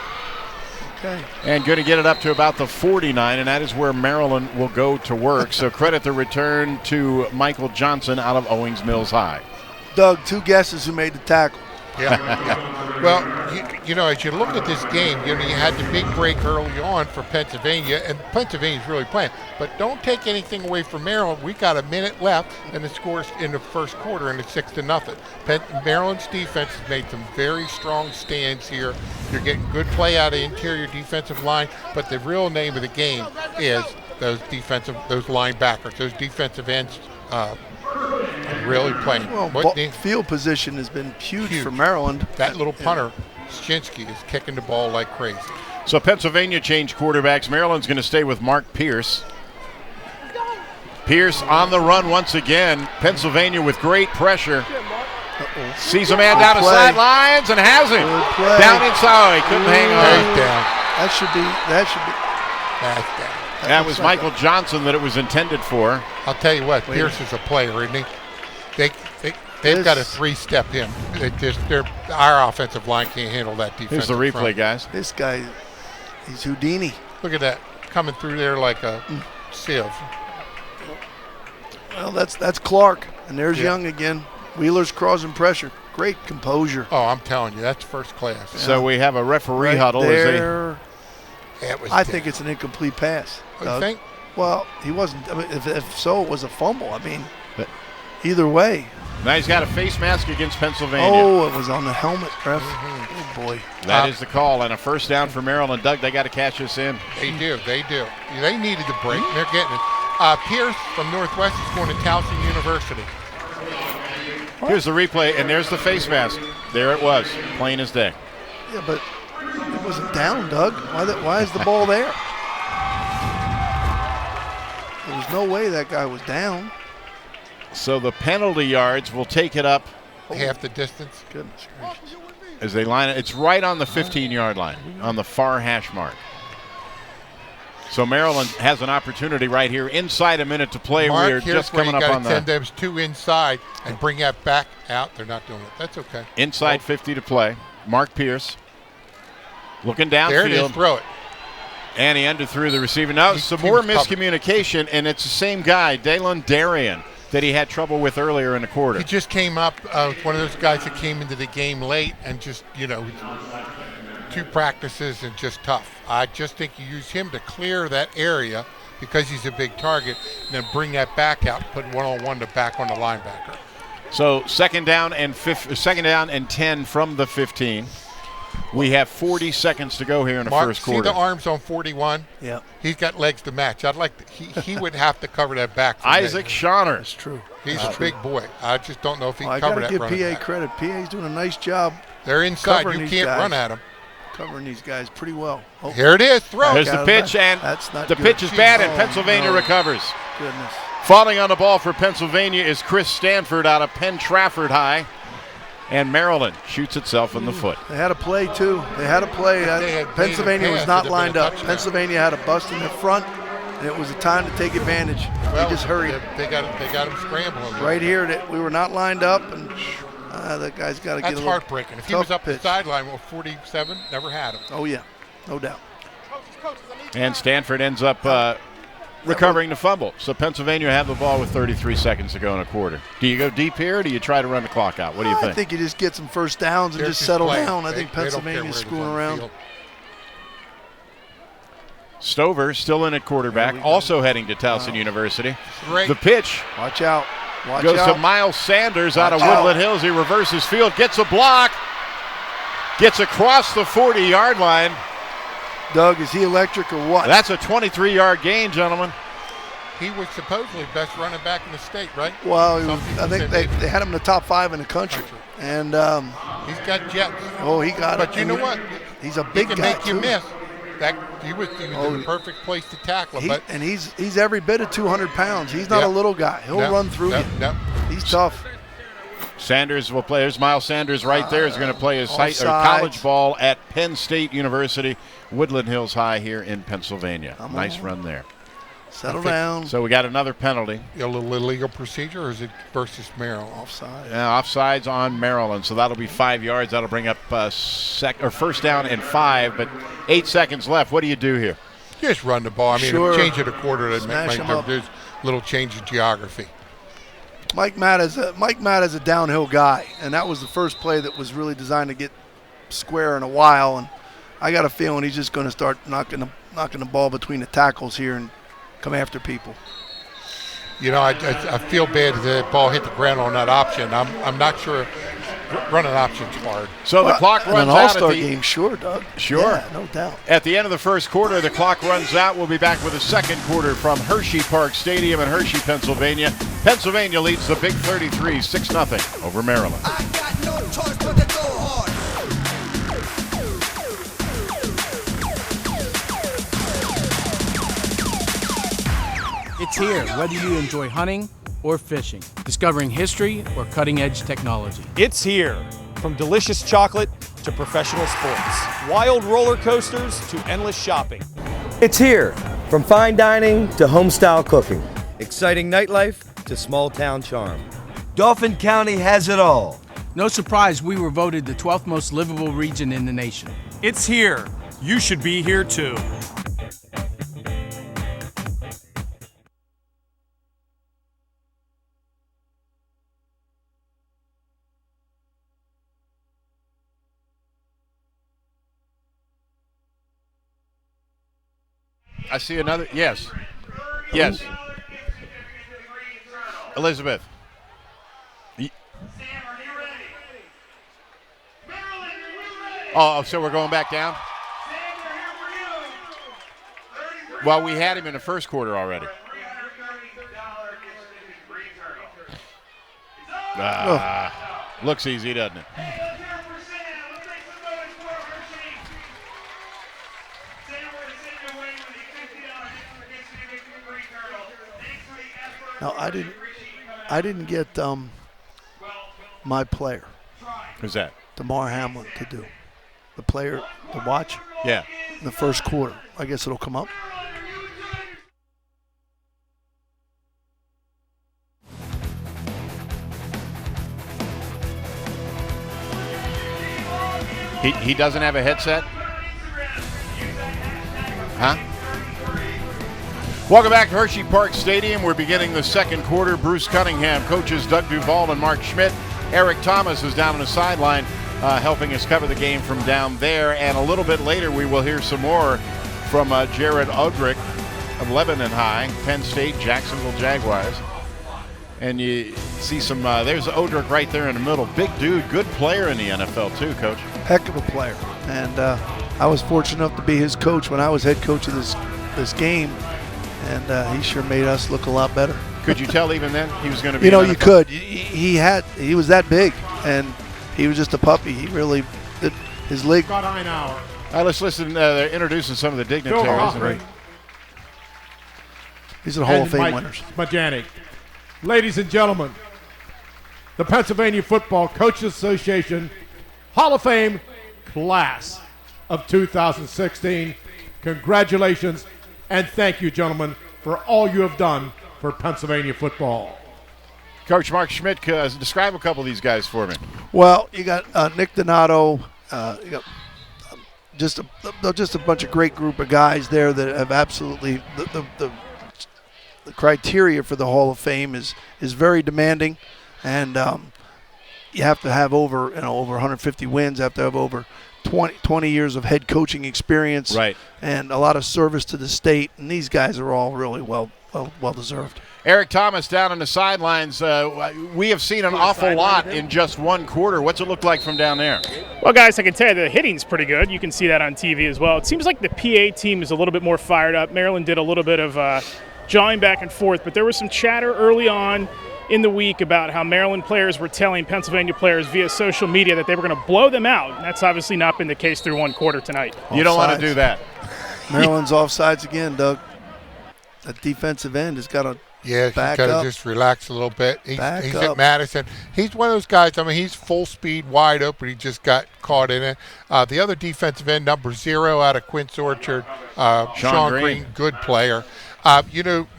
Okay. And going to get it up to about the 49, and that is where Maryland will go to work. So credit the return to Michael Johnson out of Owings Mills High. Doug, 2 guesses who made the tackle. Yeah. Well, as you look at this game, you had the big break early on for Pennsylvania, and Pennsylvania's really playing. But don't take anything away from Maryland. We got a minute left, and the score's in the first quarter, and it's 6-0. Maryland's defense has made some very strong stands here. You're getting good play out of the interior defensive line, but the real name of the game is those linebackers, those defensive ends. Really playing. Well, field position has been huge for Maryland. That little punter, Shinsky, is kicking the ball like crazy. So Pennsylvania changed quarterbacks. Maryland's going to stay with Mark Pierce. Pierce on the run once again. Pennsylvania with great pressure. Sees a man down the sidelines and has him. Down inside. He couldn't hang on. Down. That's down. That was Michael Johnson that it was intended for. I'll tell you what, Pierce is a player, isn't he? They've got a 3-step him. Our offensive line can't handle that defense. Here's the replay, guys. This guy, he's Houdini. Look at that, coming through there like a sieve. Well, that's Clark, and there's Young again. Wheeler's causing pressure. Great composure. Oh, I'm telling you, that's first class. So we have a referee huddle. There. I think it's an incomplete pass. You think? Well, he wasn't. I mean, if so, it was a fumble. I mean, either way. Now he's got a face mask against Pennsylvania. Oh, it was on the helmet, ref. Oh, boy. That is the call, and a first down for Maryland. Doug, they got to cash this in. They do. They needed the break. They're getting it. Pierce from Northwest is going to Towson University. Here's the replay, and there's the face mask. There it was, plain as day. Yeah, but it wasn't down, Doug. Why is the ball there? There's no way that guy was down. So the penalty yards will take it up. Half the distance. Goodness gracious. As they line it. It's right on the 15-yard line, on the far hash mark. So Maryland has an opportunity right here inside a minute to play. Mark, We're just coming up on the. Send those 2 inside and bring that back out. They're not doing it. That's okay. Inside 50 to play. Mark Pierce looking downfield. There it is. Throw it. And he underthrew the receiver. Now some more miscommunication, and it's the same guy, Dalen Darien, that he had trouble with earlier in the quarter. He just came up, one of those guys that came into the game late and just, 2 practices and just tough. I just think you use him to clear that area because he's a big target, and then bring that back out, put one-on-one to back on the linebacker. So second down and 10 from the 15. We have 40 seconds to go here in the first quarter. See the arms on 41? Yeah. He's got legs to match. He would have to cover that back. Isaac Schauner. That's true. He's a big boy. I just don't know if he can I cover got that. to give PA credit. PA's doing a nice job. They're inside. You can't run at them. Covering these guys pretty well. Oh. Here it is. Throw. There's the pitch, and the pitch is bad, and Pennsylvania recovers. Goodness. Falling on the ball for Pennsylvania is Chris Stanford out of Penn Trafford High. And Maryland shoots itself in the foot. They had a play, too. They had a play. Pennsylvania was not lined up. Pennsylvania had a bust in the front, and it was a time to take advantage. They just hurried. They got him scrambling. Right here, we were not lined up, and that guy's got to get a little. That's heartbreaking. If he was up the sideline with 47, never had him. Oh, yeah. No doubt. And Stanford ends up recovering the fumble. So Pennsylvania have the ball with 33 seconds to go in a quarter. Do you go deep here, or do you try to run the clock out? What do you think? I think you just get some first downs and just settle down. I think Pennsylvania's screwing around. Stover still in at quarterback, also heading to Towson University. Great. The pitch. Watch out. Goes to Miles Sanders out of Woodland Hills. He reverses field, gets a block, gets across the 40-yard line. Doug, is he electric or what? That's a 23-yard gain, gentlemen. He was supposedly best running back in the state, right? Well, I think they had him in the top 5 in the country. And he's got jets. Oh, he got it. But you know what? He's a big guy, he can make you miss. He was in the perfect place to tackle. And he's every bit of 200 pounds. He's not a little guy. He'll run through you. He's tough. Sanders will play. There's Miles Sanders right there. Is going to play his college ball at Penn State University, Woodland Hills High here in Pennsylvania. Nice run there. Settle down. So we got another penalty. A little illegal procedure, or is it versus Maryland? Offside. Yeah, offsides on Maryland. So that'll be 5 yards. That'll bring up first down and 5, but 8 seconds left. What do you do here? Just run the ball. I mean, change it a quarter to make a little change in geography. Mike Matt is a downhill guy, and that was the first play that was really designed to get square in a while. And I got a feeling he's just going to start knocking the ball between the tackles here and come after people. I feel bad that the ball hit the ground on that option. I'm not sure. Running option's hard. So the clock runs out. An all-star game, sure, Doug. Sure. Yeah, no doubt. At the end of the first quarter, the clock runs out. We'll be back with the second quarter from Hershey Park Stadium in Hershey, Pennsylvania. Pennsylvania leads the Big 33 6-0 over Maryland. I got no choice but to go hard. It's here, whether you enjoy hunting or fishing, discovering history or cutting-edge technology. It's here, from delicious chocolate to professional sports, wild roller coasters to endless shopping. It's here, from fine dining to home-style cooking, exciting nightlife to small-town charm. Dauphin County has it all. No surprise we were voted the 12th most livable region in the nation. It's here. You should be here too. I see another. Yes. Yes. Elizabeth. Oh, so we're going back down? Well, we had him in the first quarter already. Looks easy, doesn't it? No, I didn't get my player. Who's that? DeMar Hamlin to do. The player to watch? Yeah. In the first quarter. I guess it'll come up. He doesn't have a headset? Huh? Welcome back to Hershey Park Stadium. We're beginning the second quarter. Bruce Cunningham, coaches Doug Duval and Mark Schmidt. Eric Thomas is down on the sideline helping us cover the game from down there. And a little bit later, we will hear some more from Jared Odrick of Lebanon High, Penn State, Jacksonville Jaguars. And you see some, there's Odrick right there in the middle. Big dude, good player in the NFL too, Coach. Heck of a player. And I was fortunate enough to be his coach when I was head coach of this game. And he sure made us look a lot better. Could you tell even then he was going to be? You know, you could. He was that big, and he was just a puppy. He really did his leg. All right, let's listen. They're introducing some of the dignitaries. These are the Hall of Fame winners. Majanic. Ladies and gentlemen, the Pennsylvania Football Coaches Association Hall of Fame class of 2016. Congratulations. And thank you, gentlemen, for all you have done for Pennsylvania football. Coach Mark Schmidt, describe a couple of these guys for me. Well, you got Nick Donato. You got just a bunch of great group of guys there that have absolutely the criteria for the Hall of Fame is very demanding, and you have to have over 150 wins. You have to have over 20 years of head coaching experience, right, and a lot of service to the state. And these guys are all really well deserved. Eric Thomas down on the sidelines. We have seen an awful lot in just one quarter. What's it look like from down there? Well, guys, I can tell you the hitting's pretty good. You can see that on TV as well. It seems like the PA team is a little bit more fired up. Maryland did a little bit of jawing back and forth, but there was some chatter early on in the week about how Maryland players were telling Pennsylvania players via social media that they were going to blow them out. And that's obviously not been the case through one quarter tonight. You don't want to do that. Maryland's offsides again, Doug. That defensive end has got to he's got to just relax a little bit. He's at Madison. He's one of those guys, I mean, he's full speed, wide open. He just got caught in it. The other defensive end, number 0 out of Quince Orchard, Sean Green, good player.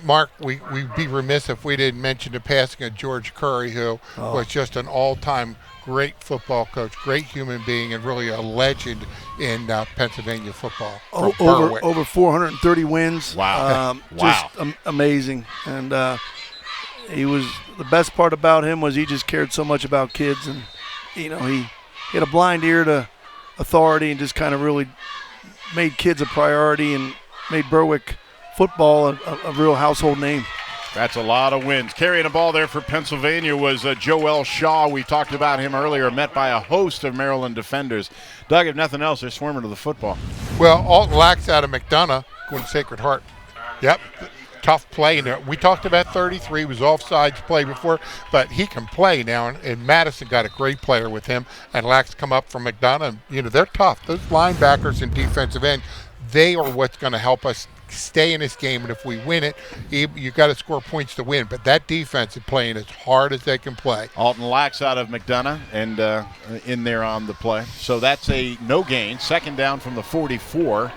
Mark, we'd be remiss if we didn't mention the passing of George Curry, who was just an all-time great football coach, great human being, and really a legend in Pennsylvania football. Over 430 wins. Wow. Just amazing. And he was, the best part about him was he just cared so much about kids. And, he had a blind ear to authority and just kind of really made kids a priority and made Berwick football a real household name. That's a lot of wins. Carrying the ball there for Pennsylvania was Joel Shaw. We talked about him earlier, met by a host of Maryland defenders. Doug, if nothing else, they're swarming to the football. Well, Alton Lax out of McDonough going to Sacred Heart. Yep, tough play. We talked about 33, was offsides play before, but he can play now, and Madison got a great player with him, and Lax come up from McDonough, and, they're tough. Those linebackers and defensive end, they are what's going to help us stay in this game, and if we win it, you got to score points to win. But that defense is playing as hard as they can play. Alton Lax out of McDonough and in there on the play. So that's a no gain. Second down from the 44.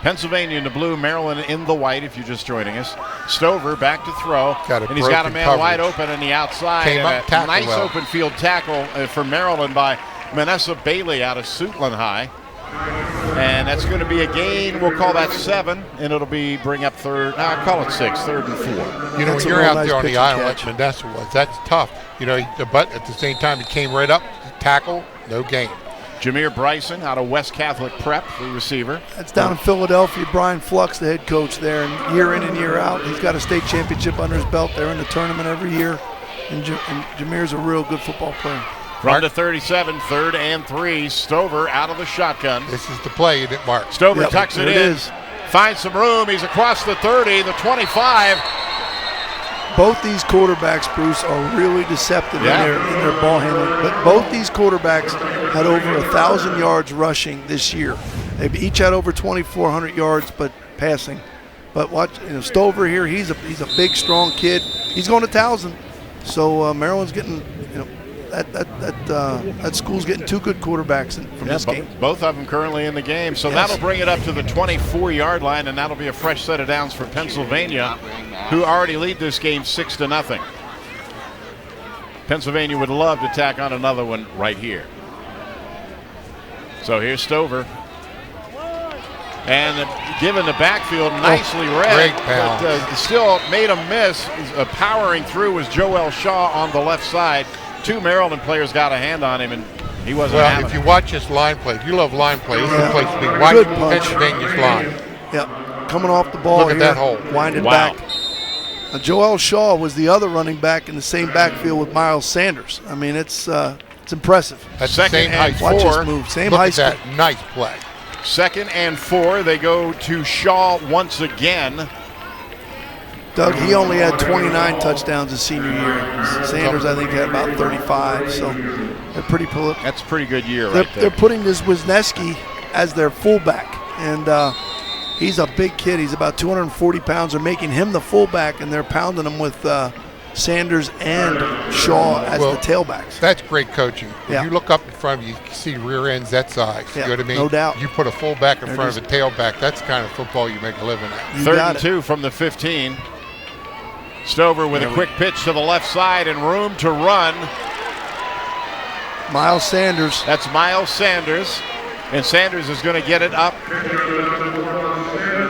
Pennsylvania in the blue, Maryland in the white, if you're just joining us. Stover back to throw, and he's got a man wide open on the outside. Nice open field tackle for Maryland by Manessa Bailey out of Suitland High. And that's going to be a gain. We'll call that 7, and it'll be bring up third. Call it 6, 3rd and 4. When you're out there on the island like Manessa was, that's tough. But at the same time, he came right up, tackle, no gain. Jameer Bryson out of West Catholic Prep, the receiver. That's down in Philadelphia. Brian Flux, the head coach there, and year in and year out, he's got a state championship under his belt. They're in the tournament every year, and Jameer's a real good football player. From the 37, 3rd and 3, Stover out of the shotgun. This is the play, isn't it, Mark? Stover tucks it in, finds some room. He's across the 30, the 25. Both these quarterbacks, Bruce, are really deceptive in their ball handling. But both these quarterbacks had over 1,000 yards rushing this year. They've each had over 2,400 yards, but passing. But watch, Stover here. He's a big, strong kid. He's going to Towson. So Maryland's getting, that school's getting 2 good quarterbacks from this game. Both of them currently in the game. So that'll bring it up to the 24-yard line, and that'll be a fresh set of downs for Pennsylvania, who already lead this game 6-0. Pennsylvania would love to tack on another one right here. So here's Stover. And given the backfield, nicely read. Great pass. But still made a miss. Powering through was Joel Shaw on the left side. 2 Maryland players got a hand on him, and he wasn't having Well, if you it. watch this line play, if you love line play, this is the place to be. Watch Pennsylvania's line. Yep, coming off the ball. Look at here, that hole. Winded Wow. back. Joel Shaw was the other running back in the same backfield with Miles Sanders. I mean, it's impressive. That's Second same and height. Watch four. this move. Same Look high at school. that. Nice play. 2nd and 4. They go to Shaw once again. Doug, he only had 29 touchdowns his senior year. Sanders, I think, had about 35. So they're pretty prolific. That's a pretty good year They're, right there. they're putting this Wisniewski as their fullback, and he's a big kid. He's about 240 pounds. They're making him the fullback, and they're pounding him with Sanders and Shaw as the tailbacks. That's great coaching. Yeah. If you look up in front of you, you can see rear ends that size. Yeah, You know what I mean? no doubt. You put a fullback in They're front of a tailback, that's the kind of football you make a living at. You 3rd got and it. 2 from the 15. Stover with a quick pitch to the left side and room to run. Miles Sanders. That's Miles Sanders. And Sanders is going to get it up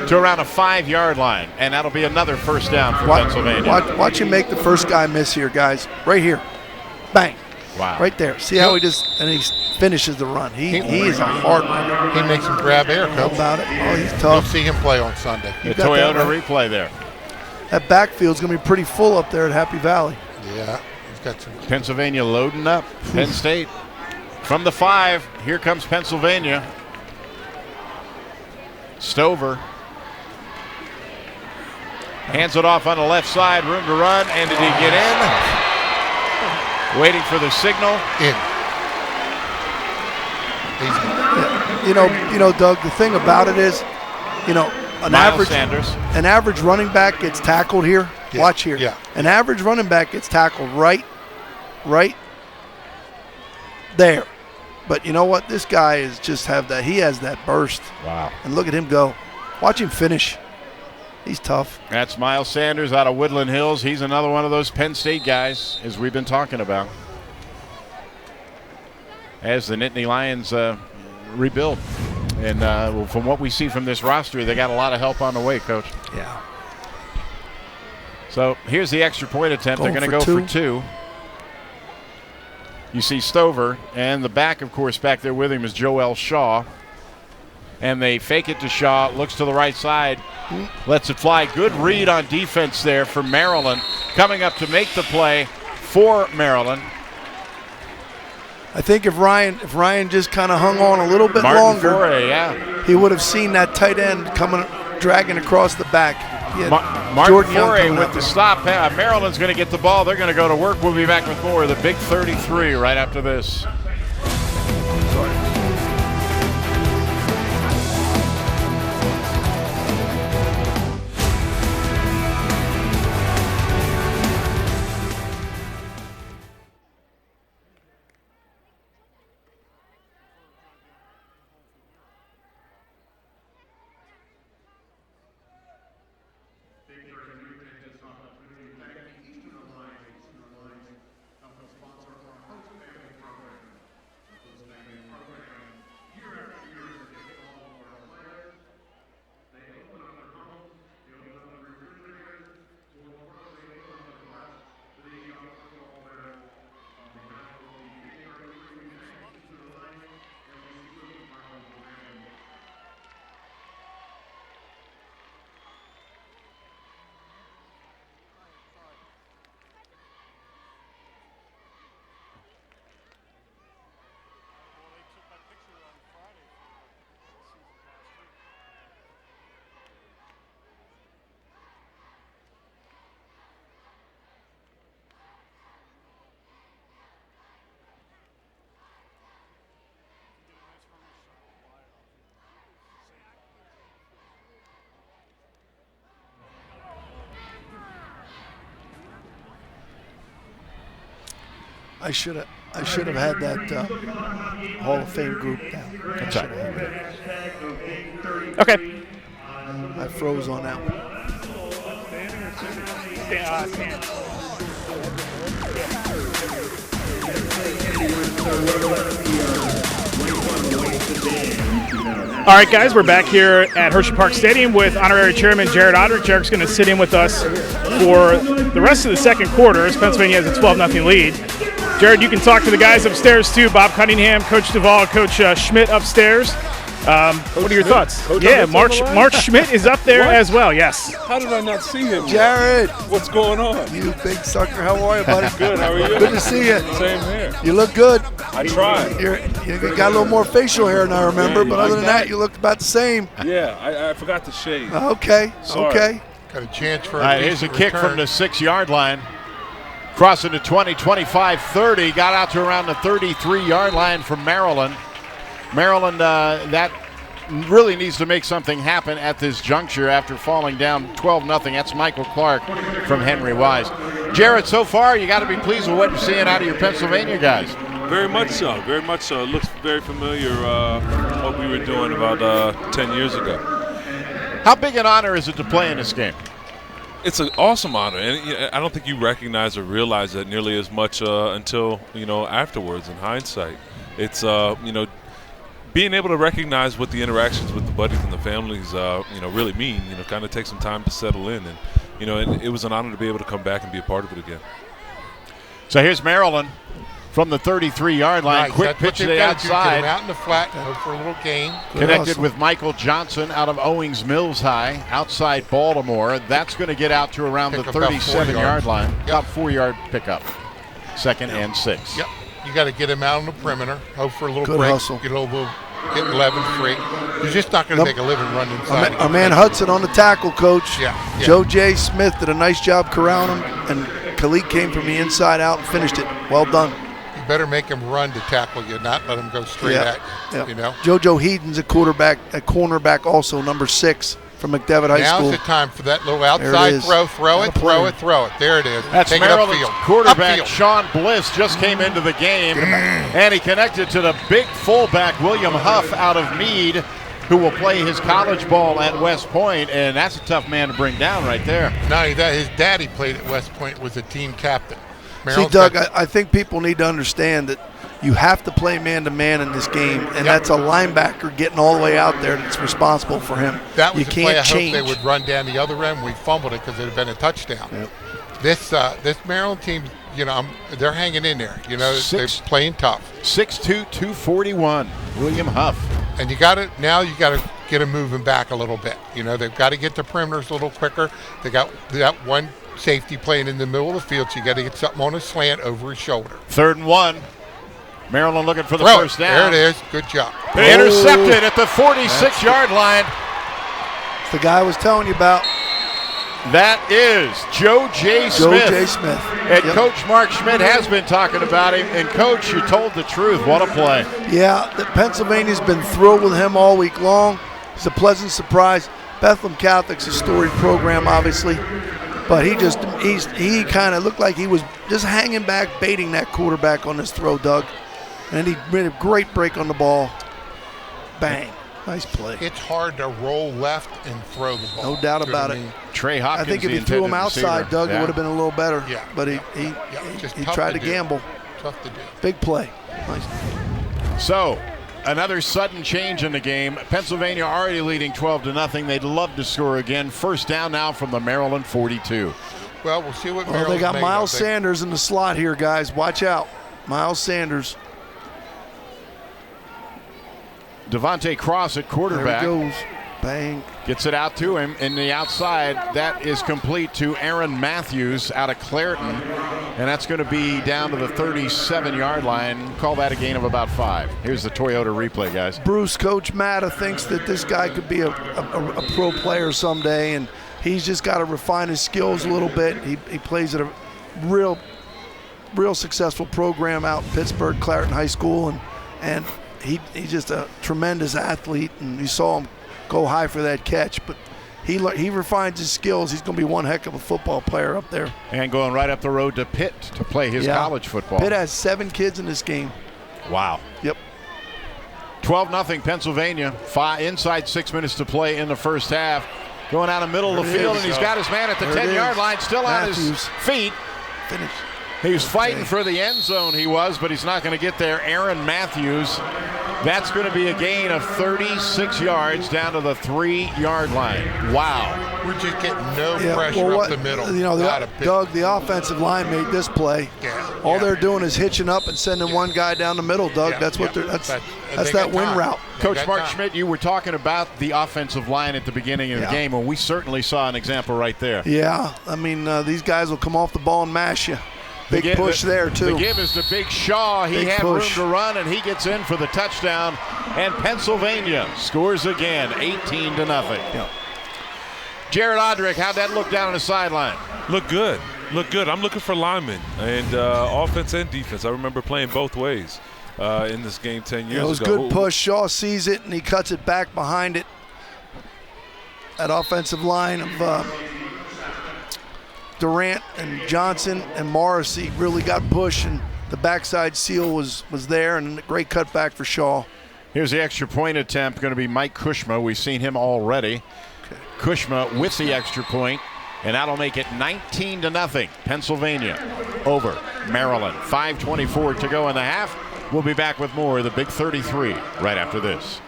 to around a 5-yard line. And that'll be another first down for Pennsylvania. Watch him make the first guy miss here, guys. Right here. Bang. Wow. Right there. See how he finishes the run. He is a hard runner. He makes him grab air, How coach. about it? Oh, he's You'll tough. see him play on Sunday. The got that Toyota right. replay there. That backfield's going to be pretty full up there at Happy Valley. Yeah, he's got some. Pennsylvania loading up. Penn State from the 5. Here comes Pennsylvania. Stover hands it off on the left side. Room to run. And did he get in? Waiting for the signal. In. You know, Doug, the thing about it is, an Miles Sanders. average running back gets tackled here. Yeah, Watch here. yeah. An average running back gets tackled right there. But you know what? This guy is just he has that burst. Wow. And look at him go. Watch him finish. He's tough. That's Miles Sanders out of Woodland Hills. He's another one of those Penn State guys, as we've been talking about, as the Nittany Lions rebuild. And from what we see from this roster, they got a lot of help on the way, Coach. Yeah. So here's the extra point attempt. Going They're going to for go for 2. You see Stover, and the back, of course, back there with him is Joel Shaw. And they fake it to Shaw, looks to the right side, lets it fly. Good read on defense there for Maryland. Coming up to make the play for Maryland. I think if Ryan just kind of hung on a little bit Martin longer, Foray, yeah. he would have seen that tight end dragging across the back. Martin Jordan Young Foray coming with out the there. stop. Maryland's going to get the ball. They're going to go to work. We'll be back with more of the Big 33 right after this. I should have had that Hall of Fame group down. That's right. Okay. I froze on that one. All right, guys, we're back here at Hershey Park Stadium with Honorary Chairman Jared Odrick. Jared's going to sit in with us for the rest of the second quarter as Pennsylvania has a 12-0 lead. Jared, you can talk to the guys upstairs, too. Bob Cunningham, Coach Duvall, Coach Schmidt upstairs. What are your thoughts? Mark Schmidt is up there as well, yes. How did I not see him? Jared. What's going on? You big sucker. How are you, buddy? Good, how are you? Good to see you. Same here. You look good. I tried. You got a little more facial hair than I remember, but other than that, you look about the same. Yeah, I forgot to shave. Okay, Sorry. okay. Got a chance for here's a kick from the 6-yard line. Crossing to 20, 25, 30. Got out to around the 33-yard line from Maryland. Maryland, that really needs to make something happen at this juncture after falling down 12-0. That's Michael Clark from Henry Wise. Jared, so far, you got to be pleased with what you're seeing out of your Pennsylvania guys. Very much so, very much so. It looks very familiar what we were doing about 10 years ago. How big an honor is it to play in this game? It's an awesome honor, and I don't think you recognize or realize that nearly as much until, afterwards in hindsight. It's, being able to recognize what the interactions with the buddies and the families, really mean, kind of take some time to settle in. And, it was an honor to be able to come back and be a part of it again. So here's Maryland from the 33-yard line. Nice. Quick pitch to the outside. Get him out in the flat, go for a little gain. Connected with Michael Johnson out of Owings Mills High, outside Baltimore. That's going to get out to around the 37-yard line. Yep. About 4-yard pickup. Second and 6. Yep. You got to get him out on the perimeter. Hope for a little Good break. hustle. Get 11 free. You're just not going to make a living running inside. Our man Hudson on the tackle, Coach. Yeah. Joe J. Smith did a nice job corralling him, and Khalid came from the inside out and finished it. Well done. You better make him run to tackle you, not let him go straight at you. JoJo Heaton's a cornerback also, number 6 from McDevitt High School. Now's the time for that little outside throw. Throw it. There it is. That's Take Maryland's it upfield. quarterback, Upfield. Sean Bliss, just came into the game, and he connected to the big fullback, William Huff, out of Meade, who will play his college ball at West Point, and that's a tough man to bring down right there. Not only that, his daddy played at West Point, was a team captain. See, Doug, I think people need to understand that you have to play man-to-man in this game, and that's a linebacker getting all the way out there that's responsible for him. That was you the can't play I change. hoped they would run down the other end. We fumbled it because it had been a touchdown. Yep. This Maryland team, they're hanging in there. They're playing tough. 6'2", 241, William Huff. And you got to get them moving back a little bit. They've got to get the perimeters a little quicker. They got that one safety playing in the middle of the field, so you got to get something on a slant over his shoulder. 3rd and 1. Maryland looking for the first down. There it is. Good job. Intercepted at the 46-yard line. It's the guy I was telling you about. That is Joe J. Smith. Joe J. Smith. And Coach Mark Schmidt has been talking about him. And, Coach, you told the truth. What a play. Yeah, Pennsylvania's been thrilled with him all week long. It's a pleasant surprise. Bethlehem Catholic's a storied program, obviously. But he kind of looked like he was just hanging back, baiting that quarterback on this throw, Doug. And he made a great break on the ball. Bang. Nice play. It's hard to roll left and throw the ball. No doubt about it. Trey Hopkins, I think if he threw him outside, Doug, it would have been a little better. Yeah. But he tried to gamble. Tough to do. Big play. Nice. So, another sudden change in the game. Pennsylvania already leading 12-0. They'd love to score again. First down now from the Maryland 42. Well, we'll see what Maryland's they got made Miles of. Sanders in the slot here, guys. Watch out. Miles Sanders. Devontae Cross at quarterback. There he goes. Bang. Gets it out to him in the outside. That is complete to Aaron Matthews out of Clairton. And that's going to be down to the 37-yard line. Call that a gain of about 5. Here's the Toyota replay, guys. Bruce, Coach Matta thinks that this guy could be a pro player someday, and he's just got to refine his skills a little bit. He plays at a real successful program out in Pittsburgh, Clairton High School, and he's just a tremendous athlete, and you saw him go high for that catch, but he refines his skills. He's going to be one heck of a football player up there. And going right up the road to Pitt to play his college football. Pitt has 7 kids in this game. Wow. Yep. 12-0 Pennsylvania. Inside 6 minutes to play in the first half. Going out the middle of the field, and he's got his man at the 10-yard line, still on his feet. Finish. He was fighting for the end zone, but he's not going to get there. Aaron Matthews, That's going to be a gain of 36 yards down to the 3-yard line. Wow. We're just getting no pressure up the middle. You know, Doug, the offensive line made this play. Yeah. All they're doing is hitching up and sending one guy down the middle, Doug. That's what they're. That's that win route. Coach Mark Schmidt, you were talking about the offensive line at the beginning of the game, and we certainly saw an example right there. Yeah, I mean, these guys will come off the ball and mash you. Big push there, too. The give is to Big Shaw. He had room to run, and he gets in for the touchdown. And Pennsylvania scores again, 18-0. Yeah. Jared Odrick, how'd that look down on the sideline? Look good. Look good. I'm looking for linemen and offense and defense. I remember playing both ways in this game 10 years ago. It was good push. Shaw sees it, and he cuts it back behind it. That offensive line of Durant and Johnson and Morrissey really got pushed, and the backside seal was there, and a great cutback for Shaw. Here's the extra point attempt, going to be Mike Kushma. We've seen him already. Okay. Kushma with the extra point, and that'll make it 19-0. Pennsylvania over Maryland. 5:24 to go in the half. We'll be back with more of the Big 33 right after this.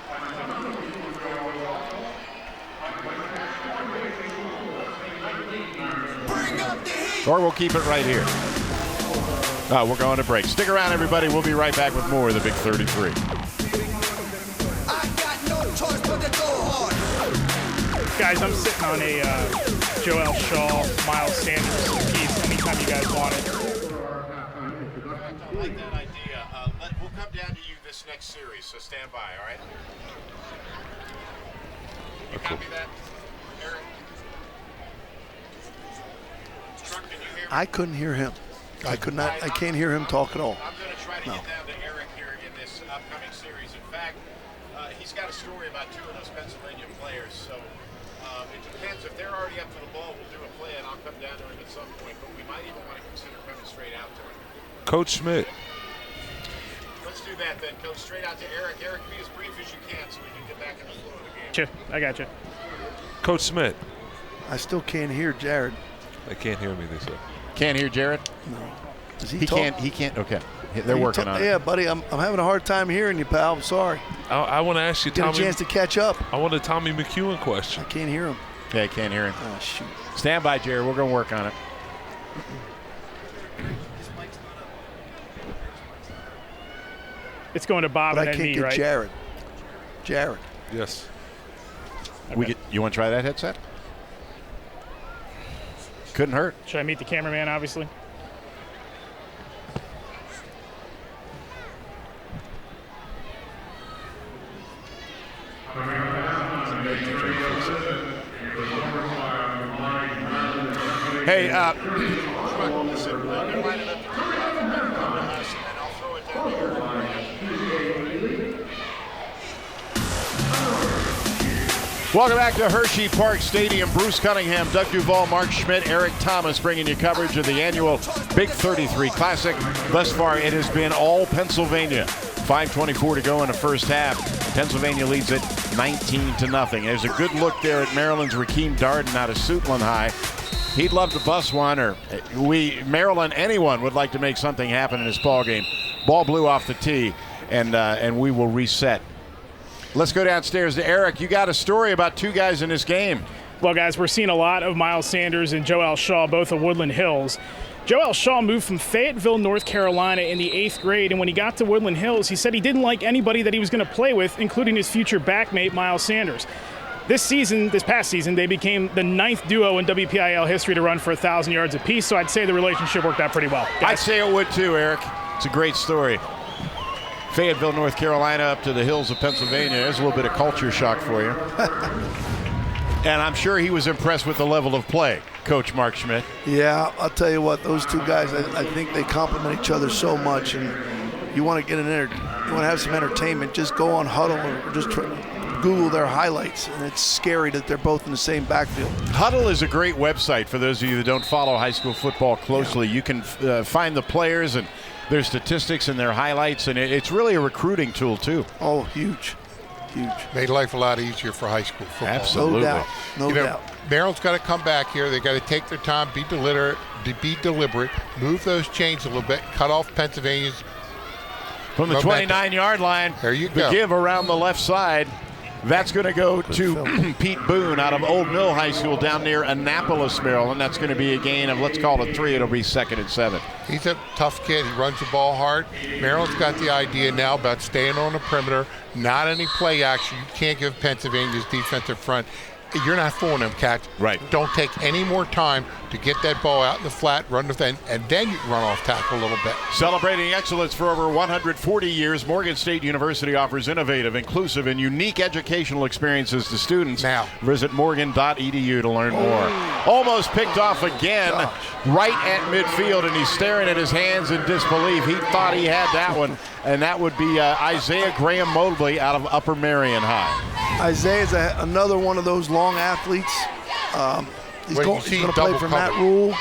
Or we'll keep it right here. We're going to break. Stick around, everybody. We'll be right back with more of the Big 33. Guys, I'm sitting on a Joel Shaw, Miles Sanders piece anytime you guys want it. I like that idea. We'll come down to you this next series, so stand by, all right? You copy that, Eric? I couldn't hear him. I could not. I can't hear him talk at all. I'm going to try to get down to Eric here in this upcoming series. In fact, he's got a story about two of those Pennsylvania players. So it depends. If they're already up to the ball, we'll do a play, and I'll come down to him at some point. But we might even want to consider coming straight out to him. Coach Schmidt. Let's do that then. Go straight out to Eric. Eric, be as brief as you can so we can get back in the flow of the game. I got you. Coach Schmidt. I still can't hear Jared. I can't hear me, they say. Can't hear Jared? No. Does he talk? He can't. Okay. They're working on it. Yeah, buddy, I'm having a hard time hearing you, pal. I'm sorry. I want to ask you, Tommy. Get a chance to catch up. I want a Tommy McEwen question. I can't hear him. Yeah, I can't hear him. Oh, shoot. Stand by, Jared. We're going to work on it. It's going to Bob but and I can't me, get right? Jared. Yes. Okay. You want to try that headset? Couldn't hurt. Should I meet the cameraman, obviously? Hey, welcome back to Hershey Park Stadium. Bruce Cunningham, Doug Duval, Mark Schmidt, Eric Thomas bringing you coverage of the annual Big 33 Classic. Thus far, it has been all Pennsylvania. 5:24 to go in the first half. Pennsylvania leads it 19-0. There's a good look there at Maryland's Rakeem Darden out of Suitland High. He'd love to bust one, or Maryland, anyone would like to make something happen in this ball game. Ball blew off the tee, and we will reset. Let's go downstairs to Eric. You got a story about two guys in this game. Well, guys, we're seeing a lot of Miles Sanders and Joel Shaw, both of Woodland Hills. Joel Shaw moved from Fayetteville, North Carolina in the 8th grade, and when he got to Woodland Hills, he said he didn't like anybody that he was going to play with, including his future backmate, Miles Sanders. This past season, they became the 9th duo in WPIL history to run for 1,000 yards apiece, so I'd say the relationship worked out pretty well. Guys. I'd say it would too, Eric. It's a great story. Fayetteville, North Carolina, up to the hills of Pennsylvania. There's a little bit of culture shock for you. And I'm sure he was impressed with the level of play, Coach Mark Schmidt. Yeah, I'll tell you what, those two guys, I think they complement each other so much, and you want to have some entertainment, just go on Huddle or just Google their highlights, and it's scary that they're both in the same backfield. Huddle is a great website for those of you that don't follow high school football closely. Yeah. You can find the players and their statistics and their highlights, and it's really a recruiting tool too. Oh, huge. Made life a lot easier for high school football. Absolutely. No doubt. Maryland's got to come back here. They got to take their time, be deliberate, move those chains a little bit, cut off Pennsylvania's From the 29-yard line, there you the go. give around the left side. That's going to go to Pete Boone out of Old Mill High School down near Annapolis, Maryland. That's going to be a gain of, let's call it 3. It'll be 2nd and 7. He's a tough kid. He runs the ball hard. Maryland's got the idea now about staying on the perimeter, not any play action. You can't give Pennsylvania's defensive front. You're not fooling them, Cats. Right. Don't take any more time to get that ball out in the flat, run the thing, and then you can run off tackle a little bit. Celebrating excellence for over 140 years, Morgan State University offers innovative, inclusive, and unique educational experiences to students. Now, visit morgan.edu to learn more. Almost picked off again, right at midfield, and he's staring at his hands in disbelief. He thought he had that one, and that would be Isaiah Graham Mobley out of Upper Marion High. Isaiah's another one of those long athletes. He's going to play for Matt Rule.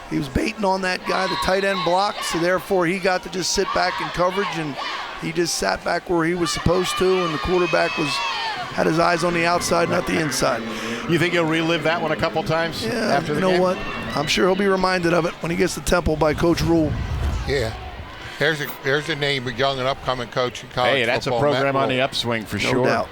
He was baiting on that guy, the tight end blocked, so therefore he got to just sit back in coverage, and he just sat back where he was supposed to, and the quarterback had his eyes on the outside, not the inside. You think he'll relive that one a couple times after the game? You know what? I'm sure he'll be reminded of it when he gets to Temple by Coach Rule. Yeah. There's a name, a young and upcoming coach in college Hey, that's football, a program Matt on the Rule. upswing for No sure. doubt.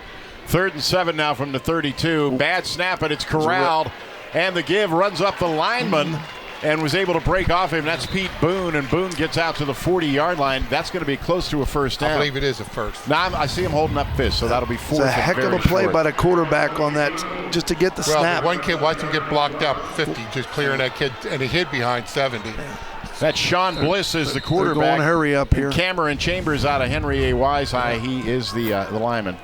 3rd and 7 now from the 32. Bad snap, but it's corralled. And the give runs up the lineman and was able to break off him. That's Pete Boone, and Boone gets out to the 40-yard line. That's going to be close to a first down. I believe it is a first. Now I see him holding up fists, so that'll be 4th. It's a heck of a play by the quarterback on that, just to get the snap. One kid watched him get blocked out 50, just clearing that kid, and he hid behind 70. That's Sean Bliss is the quarterback. They're going hurry up here. Cameron Chambers out of Henry A. Wise High. He is the lineman.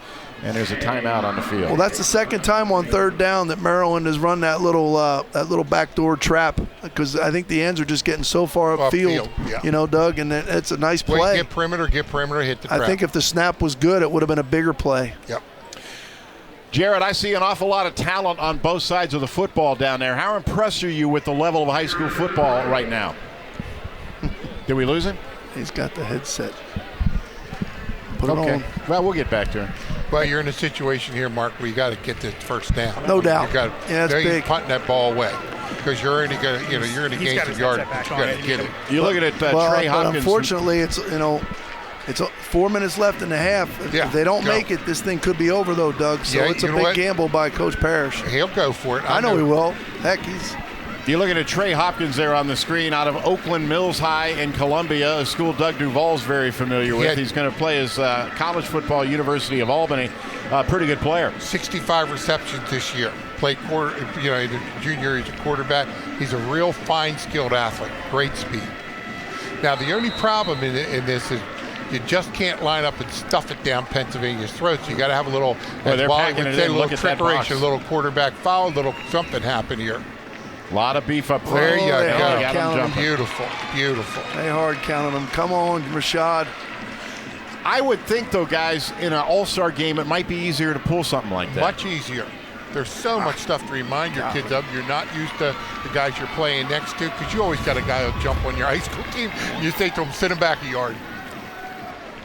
And there's a timeout on the field. Well, that's the second time on 3rd down that Maryland has run that little backdoor trap, because I think the ends are just getting so far upfield, Doug, and it's a nice play. Get perimeter, hit the trap. I think if the snap was good, it would have been a bigger play. Yep. Jared, I see an awful lot of talent on both sides of the football down there. How impressed are you with the level of high school football right now? Did we lose him? He's got the headset. Put it okay. on. Well, we'll get back to him. Well, you're in a situation here, Mark, where you got to get the first down. No doubt. It's big. Punting that ball away because you're only going to, you're going to gain some yardage. You got to get it. You're looking at Trey Hopkins. But unfortunately, it's 4 minutes left in the half. If they don't make it, this thing could be over, though, Doug. So it's a big gamble by Coach Parrish. He'll go for it. I know he will. Heck, You're looking at Trey Hopkins there on the screen out of Oakland Mills High in Columbia, a school Doug Duval's very familiar with. He's going to play his college football, University of Albany. Pretty good player. 65 receptions this year. Played junior, he's a quarterback. He's a real fine, skilled athlete. Great speed. Now, the only problem in this is you just can't line up and stuff it down Pennsylvania's throats. You got to have a little, as Wally would say, a little trickery, a little quarterback foul, a little something happen here. A lot of beef up front. There you go. Beautiful. They hard counting them. Come on, Rashad. I would think, though, guys, in an all-star game, it might be easier to pull something like that. Much easier. There's so much stuff to remind your kids of. You're not used to the guys you're playing next to, because you always got a guy who'll jump on your high school team. You say to him, sit him back a yard.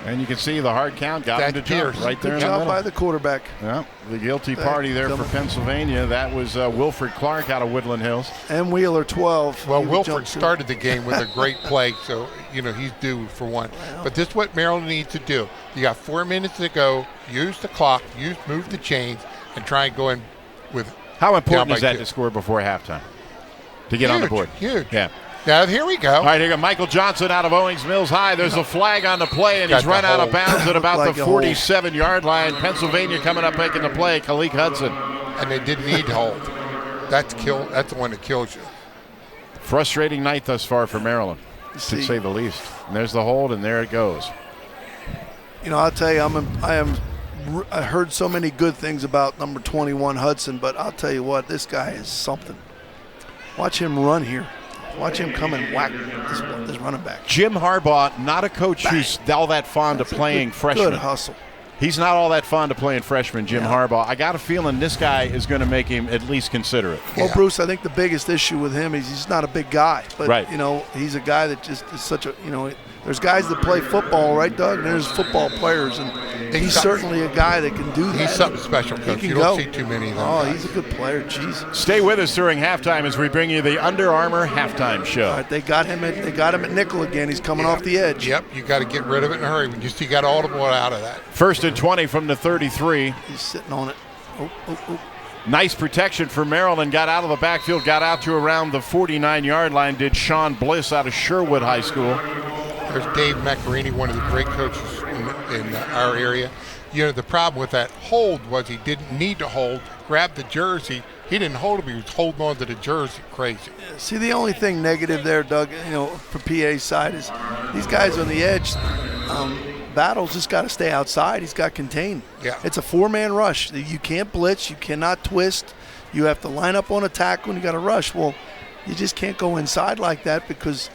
And you can see the hard count got him to jump right there in the middle. By the quarterback. Yeah, the guilty party there for Pennsylvania. That was Wilfred Clark out of Woodland Hills. And Wheeler 12. Well, Wilfred started the game with a great play, so, he's due for one. But this is what Maryland needs to do. You got 4 minutes to go. Use the clock. Move the chains, and try and go in with. How important is that to score before halftime? To get on the board? Huge. Yeah. Now, here we go. All right, here we go. Michael Johnson out of Owings Mills High. There's a flag on the play, and he's run out of bounds at about the 47-yard line. Pennsylvania coming up making the play, Khalid Hudson. And they didn't need to hold. That's the one that kills you. Frustrating night thus far for Maryland, to say the least. And there's the hold, and there it goes. I'll tell you, I heard so many good things about number 21 Hudson, but I'll tell you what, this guy is something. Watch him run here. Watch him come and whack this running back. Jim Harbaugh, not a coach who's all that fond of playing freshmen. Good hustle. He's not all that fond of playing freshmen, Jim Harbaugh. I got a feeling this guy is going to make him at least consider it. Well, Bruce, I think the biggest issue with him is he's not a big guy. But, he's a guy that just is such a, there's guys that play football, right, Doug? And there's football players. And He's certainly a guy that can do that. He's something special, Coach. You don't see too many of them. Oh, he's a good player. Jeez. Stay with us during halftime as we bring you the Under Armour halftime show. All right, they got him at nickel again. He's coming off the edge. Yep, you got to get rid of it in a hurry. You got all the ball out of that. 1st and 20 from the 33. He's sitting on it. Oh. Nice protection for Maryland. Got out of the backfield, got out to around the 49-yard line. Did Sean Bliss out of Sherwood High School. There's Dave Macarini, one of the great coaches in our area. You know, the problem with that hold was he didn't need to hold. Grabbed the jersey. He didn't hold him. He was holding on to the jersey. Crazy. See, the only thing negative there, Doug, for PA's side is these guys on the edge. Battle's just got to stay outside. He's got contained. Yeah. It's a 4-man rush. You can't blitz. You cannot twist. You have to line up on a tackle and you got to rush. Well, you just can't go inside like that because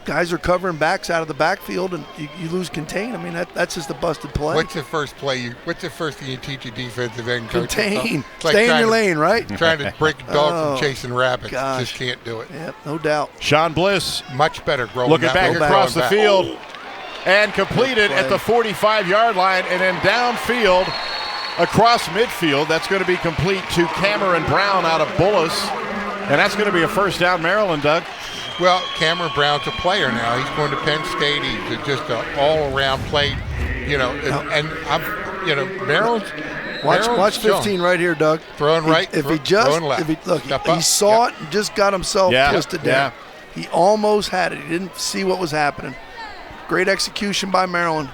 guys are covering backs out of the backfield and you lose contain. I mean, that's just a busted play. What's the first thing you teach your defensive end coach? Contain. Like stay in your lane, right? Trying to break a dog from chasing rabbits. Gosh. Just can't do it. Yep, no doubt. Sean Bliss. Much better growing looking back across the field. And completed at the 45-yard line and then downfield across midfield. That's going to be complete to Cameron Brown out of Bullis. And that's going to be a first down Maryland, Doug. Well, Cameron Brown's a player now. He's going to Penn State. He's just an all-around play, Maryland's Watch 15 right here, Doug. Throwing right, throwing left. He saw it and just got himself twisted down. He almost had it. He didn't see what was happening. Great execution by Maryland.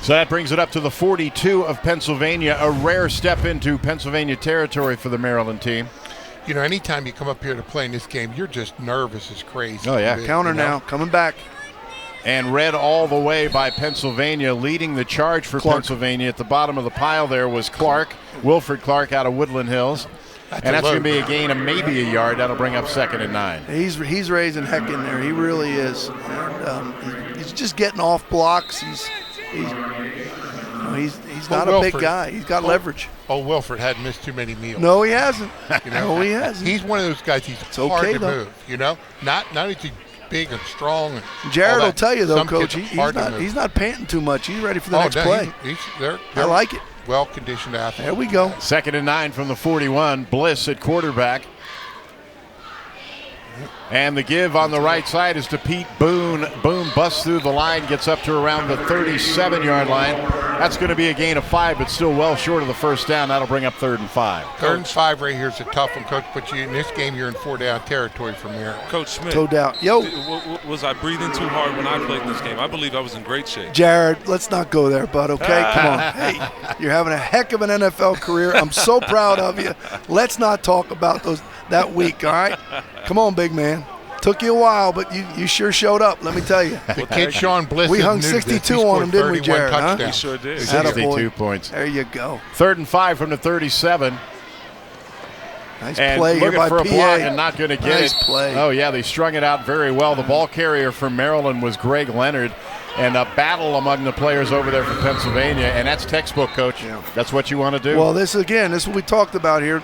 So that brings it up to the 42 of Pennsylvania. A rare step into Pennsylvania territory for the Maryland team. You know, anytime you come up here to play in this game, you're just nervous as crazy. Oh, yeah. Counter now, coming back. And read all the way by Pennsylvania, leading the charge for Pennsylvania. At the bottom of the pile there was Clark, Wilfred Clark out of Woodland Hills. That's going to be a gain of maybe a yard. That'll bring up 2nd and 9. He's raising heck in there. He really is. And he's just getting off blocks. He's not a big guy. He's got leverage. Wilfred hadn't missed too many meals. No, he hasn't. No, he hasn't. He's one of those guys. He's hard to move. Not is he big and strong. And Jared will tell you though, Coach. He's not panting too much. He's ready for the next play. I like it. Well-conditioned athlete. There we go. 2nd and 9 from the 41. Bliss at quarterback. And the give on the right side is to Pete Boone. Boone busts through the line, gets up to around the 37-yard line. That's going to be a gain of 5, but still well short of the first down. That'll bring up 3rd and 5. 3rd and 5 right here is a tough one, Coach. But in this game, you're in 4-down territory from here. Coach Smith. No doubt. Yo. Was I breathing too hard when I played in this game? I believe I was in great shape. Jared, let's not go there, bud, okay? Come on. Hey, you're having a heck of an NFL career. I'm so proud of you. Let's not talk about that week, all right? Come on, big man. Took you a while, but you sure showed up, let me tell you. The kid Sean Bliss. We hung 62 on him, didn't we, Jared? Huh? He sure did. 62 points. There you go. 3rd and 5 from the 37. Nice and play here looking by for a PA. block and not going to get nice it. Play. Oh, yeah, they strung it out very well. The ball carrier from Maryland was Greg Leonard. And a battle among the players over there from Pennsylvania. And that's textbook, Coach. Yeah. That's what you want to do. Well, this is what we talked about here.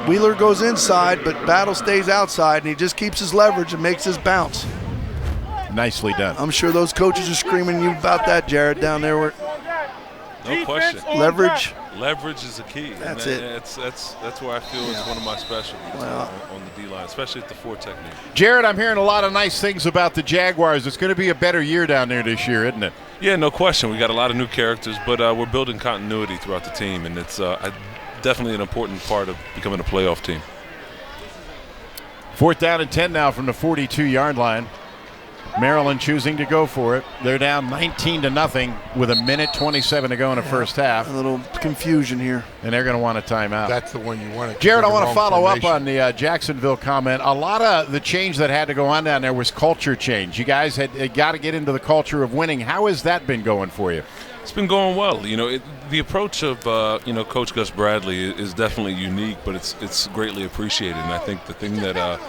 Wheeler goes inside, but Battle stays outside, and he just keeps his leverage and makes his bounce. Nicely done. I'm sure those coaches are screaming you about that, Jared, down there. No question. Leverage. Leverage is a key. That's it. That's where I feel it's one of my specialties on the D-line, especially at the 4 technique. Jared, I'm hearing a lot of nice things about the Jaguars. It's going to be a better year down there this year, isn't it? Yeah, no question. We got a lot of new characters, but we're building continuity throughout the team, and it's definitely an important part of becoming a playoff team. 4th down and 10 now from the 42-yard line. Maryland choosing to go for it. They're down 19-0 with 1:27 to go in the first half. A little confusion here. And they're going to want a timeout. That's the one you want to. Jared, I want to follow up on the Jacksonville comment. A lot of the change that had to go on down there was culture change. You guys had got to get into the culture of winning. How has that been going for you? It's been going well. The approach of Coach Gus Bradley is definitely unique, but it's greatly appreciated. And I think the thing that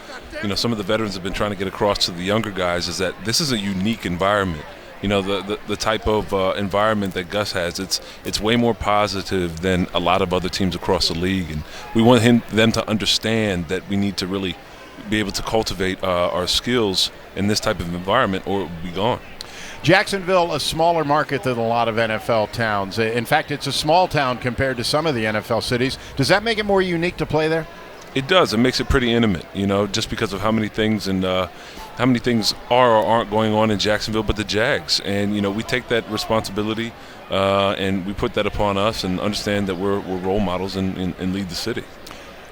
some of the veterans have been trying to get across to the younger guys is that this is a unique environment. The type of environment that Gus has, it's way more positive than a lot of other teams across the league, and we want them to understand that we need to really be able to cultivate our skills in this type of environment, or we'll be gone. Jacksonville, a smaller market than a lot of NFL towns. In fact, it's a small town compared to some of the NFL cities. Does that make it more unique to play there? It does. It makes it pretty intimate, just because of how many things how many things are or aren't going on in Jacksonville, but the Jags. And, we take that responsibility and we put that upon us and understand that we're role models and lead the city.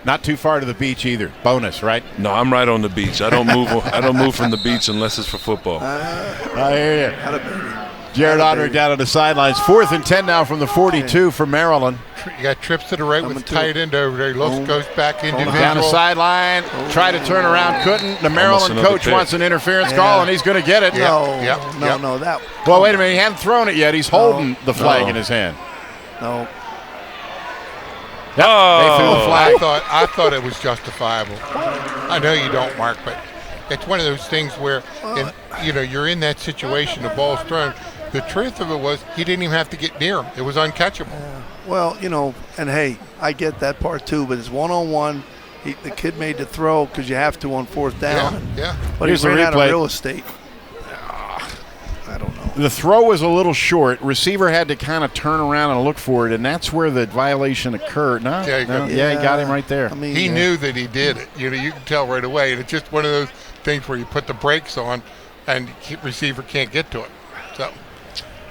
Not too far to the beach either. Bonus, right? No, I'm right on the beach. I don't move. I don't move from the beach unless it's for football. I hear you. Jared Odrick down on the sidelines. 4th and 10 now from the 42 for Maryland. You got trips to the right with tight end over there. Looks goes back individual. Down the sideline. Try to turn around. Couldn't. The Maryland coach wants an interference call, and he's going to get it. No, that. Well, wait a minute. He hadn't thrown it yet. He's holding the flag in his hand. No. Yep, they threw the flag. I thought it was justifiable. I know you don't, Mark, but it's one of those things where, you're in that situation. The ball's thrown. The truth of it was he didn't even have to get near him. It was uncatchable. Well, and hey, I get that part too, but it's one-on-one. The kid made the throw because you have to on 4th down. Yeah. But Here's he ran the out of replay. real estate. I don't know. The throw was a little short. Receiver had to kind of turn around and look for it, and that's where the violation occurred. He got him right there. I mean, he knew that he did it. You can tell right away. And it's just one of those things where you put the brakes on, and the receiver can't get to it.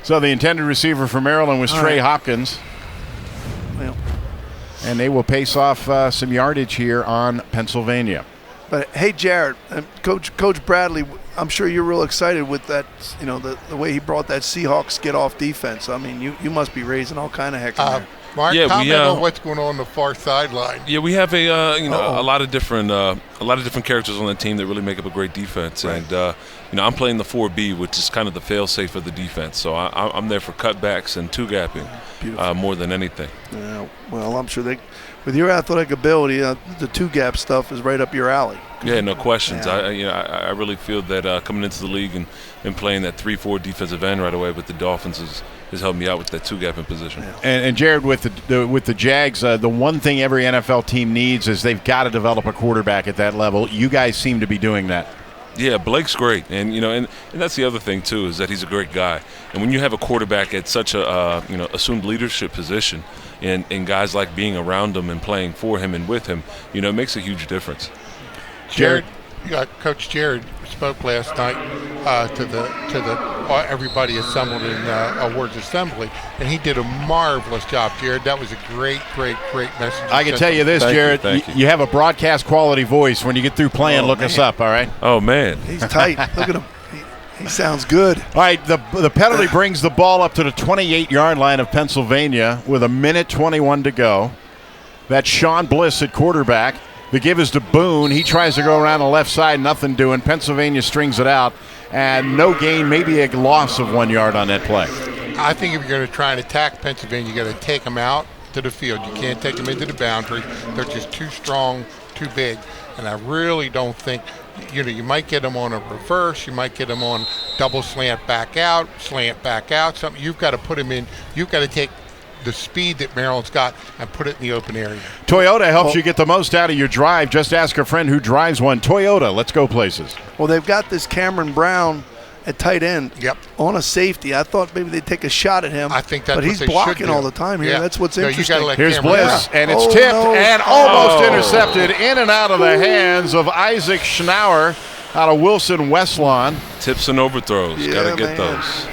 So the intended receiver for Maryland was Trey Hopkins. Well, and they will pace off some yardage here on Pennsylvania. But hey, Jared, Coach Bradley, I'm sure you're real excited with that. The way he brought that Seahawks get off defense. I mean, you must be raising all kind of heck in there. Mark, comment on what's going on the far sideline. Yeah, we have a lot of different characters on the team that really make up a great defense, right. And I'm playing the 4B, which is kind of the fail-safe of the defense. So I'm there for cutbacks and two-gapping more than anything. Yeah, well, I'm sure with your athletic ability, the two-gap stuff is right up your alley. Yeah, no questions. Yeah. I really feel that coming into the league and playing that 3-4 defensive end right away with the Dolphins has helped me out with that two-gapping position. Yeah. And Jared, with the Jags, the one thing every NFL team needs is they've got to develop a quarterback at that level. You guys seem to be doing that. Yeah, Blake's great, and and that's the other thing too, is that he's a great guy. And when you have a quarterback at such a assumed leadership position, and guys like being around him and playing for him and with him, it makes a huge difference. Jared, Coach Jared spoke last night to everybody assembled in Awards Assembly, and he did a marvelous job, Jared. That was a great message. I can tell you this, Jared, you have a broadcast quality voice. When you get through playing, look us up, all right? Oh, man. He's tight. Look at him. He sounds good. All right, the penalty brings the ball up to the 28-yard line of Pennsylvania with 1:21 to go. That's Sean Bliss at quarterback. The give is to Boone. He tries to go around the left side, nothing doing. Pennsylvania strings it out, and no gain, maybe a loss of 1 yard on that play. I think if you're going to try and attack Pennsylvania, you got to take them out to the field. You can't take them into the boundary. They're just too strong, too big, and I really don't think you might get them on a reverse. You might get them on double slant back out, something. You've got to put them in. You've got to take the speed that Maryland's got and put it in the open area. Toyota helps you get the most out of your drive. Just ask a friend who drives one. Toyota, let's go places. Well, they've got this Cameron Brown at tight end on a safety. I thought maybe they'd take a shot at him. I think that's but he's blocking all the time here. Yeah. That's what's interesting. Here's Bliss, and it's tipped and almost intercepted in and out of the hands of Isaac Schnauer out of Wilson Westlawn. Tips and overthrows. Got to get those.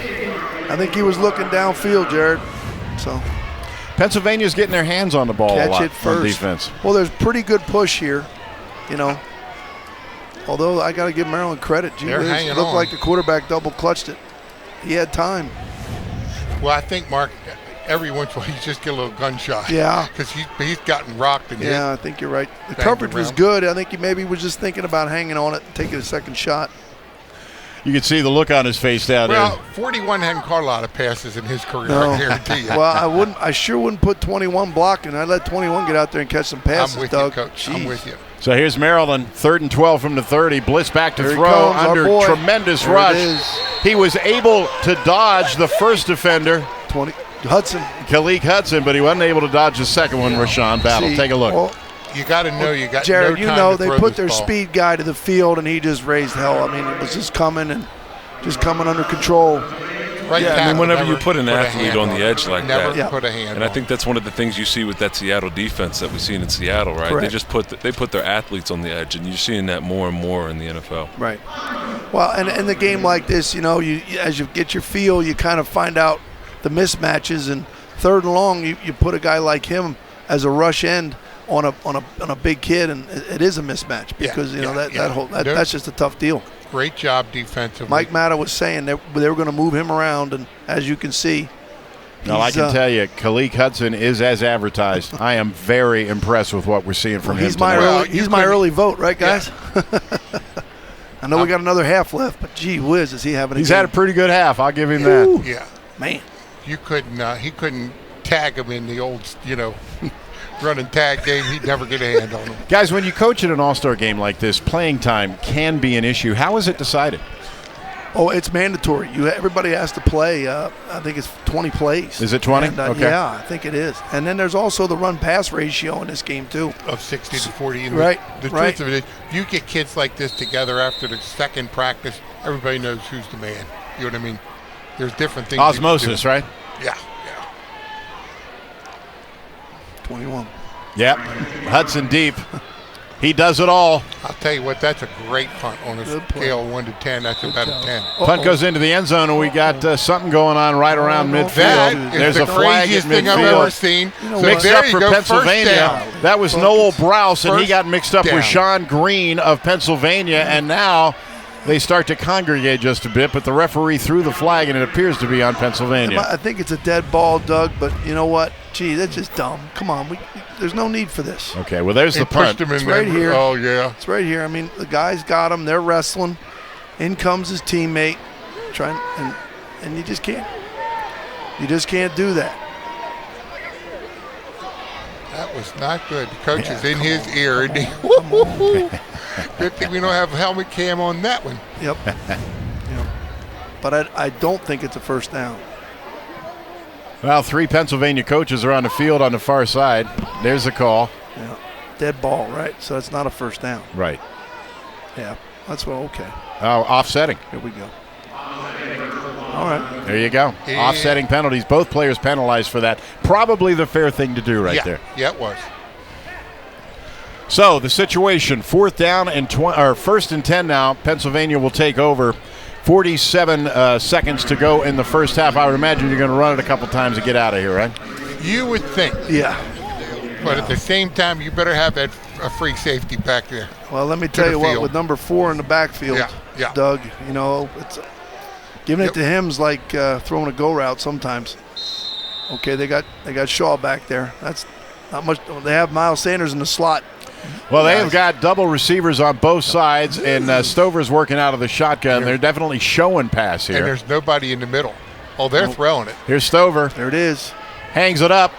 I think he was looking downfield, Jared. So Pennsylvania's getting their hands on the ball a lot it first. on defense. Well, there's pretty good push here, Although I got to give Maryland credit. They're hanging on. It looked on. like the quarterback double clutched it. He had time. Well, I think, Mark, every once in a while you just get a little gunshot. Yeah. Because he's gotten rocked and hit. Yeah, I think you're right. The coverage was good. I think he maybe was just thinking about hanging on it and taking a second shot. You can see the look on his face down there. Well, 41 hadn't caught a lot of passes in his career, I guarantee you. Well, I sure wouldn't put 21 blocking. I'd let 21 get out there and catch some passes, I'm with Doug. you, Coach. I'm with you. So here's Maryland, 3rd and 12 from the 30. Bliss back to Here he throw comes, under our boy. tremendous There it rush. is. He was able to dodge the first defender, Hudson. Khaleke Hudson, but he wasn't able to dodge the second one, Rashawn Battle. See, Take a look. well, You got to know you got Jared, no time to they throw put this their ball. speed guy to the field, and he just raised hell. I mean, it was just coming, and just coming under control. Right. Yeah, I mean, whenever you put an put a athlete hand on the on edge like that, Never put a hand and I on think that's one of the things you see with that Seattle defense that we've seen in Seattle, right? Correct. They just put their athletes on the edge, and you're seeing that more and more in the NFL. Right. Well, and in a game like this, you as you get your feel, you kind of find out the mismatches. And third and long, you put a guy like him as a rush end on a big kid, and it is a mismatch because that's just a tough deal. Great job defensively. Mike Matta was saying that they were going to move him around, and as you can see, no, I can tell you, Khaleke Hudson is as advertised. I am very impressed with what we're seeing from him tonight. He's my early vote, right, guys? Yeah. I know we got another half left, but gee whiz, is he having a He's game. had a pretty good half. I'll give him that. Yeah. Man. He couldn't tag him in the old, run and tag game. He'd never get a hand on him. Guys, when you coach at an all-star game like this, playing time can be an issue. How is it decided? Oh, it's mandatory. Everybody has to play. I think it's 20 plays. Is it 20? And, okay. Yeah, I think it is. And then there's also the run-pass ratio in this game, too. Of 60 to 40. And right. The truth of it is, you get kids like this together after the second practice, everybody knows who's the man. You know what I mean? There's different things. Osmosis, right? Yeah. 21. Yep. Hudson deep. He does it all. I'll tell you what, that's a great punt on a scale of 1 to 10. That's about a 10. Punt goes into the end zone, and we got something going on right around midfield. There's a flag at midfield. Thing I've ever seen. Mixed up for Pennsylvania. That was Noel Browse, and he got mixed up with Sean Green of Pennsylvania, and now they start to congregate just a bit, but the referee threw the flag, and it appears to be on Pennsylvania. I think it's a dead ball, Doug, but you know what? Gee, that's just dumb. Come on, there's no need for this. Okay, well, there's the punt. It's right here. Oh, yeah. It's right here. I mean, the guy's got him. They're wrestling. In comes his teammate, and you just can't. You just can't do that. That was not good. The coach is in his ear. And good thing we don't have a helmet cam on that one. Yep. But I don't think it's a first down. Well, 3 Pennsylvania coaches are on the field on the far side. There's the call. Yeah. Dead ball, right? So it's not a first down. Right. Yeah. That's well, okay. Oh, offsetting. Here we go. All right. There you go. Yeah. Offsetting penalties. Both players penalized for that. Probably the fair thing to do right there. Yeah, it was. So the situation, 4th down and 1st and 10 now. Pennsylvania will take over. 47 seconds to go in the first half. I would imagine you're going to run it a couple times to get out of here, right? You would think. Yeah. But at the same time, you better have a free safety back there. Well, let me tell you what, with number 4 in the backfield, Doug, it's giving it to him's like throwing a go route sometimes. Okay, they got Shaw back there. That's not much. They have Miles Sanders in the slot. Well, they have got double receivers on both sides, and Stover's working out of the shotgun. They're definitely showing pass here. And there's nobody in the middle. Oh, they're throwing it. Here's Stover. There it is. Hangs it up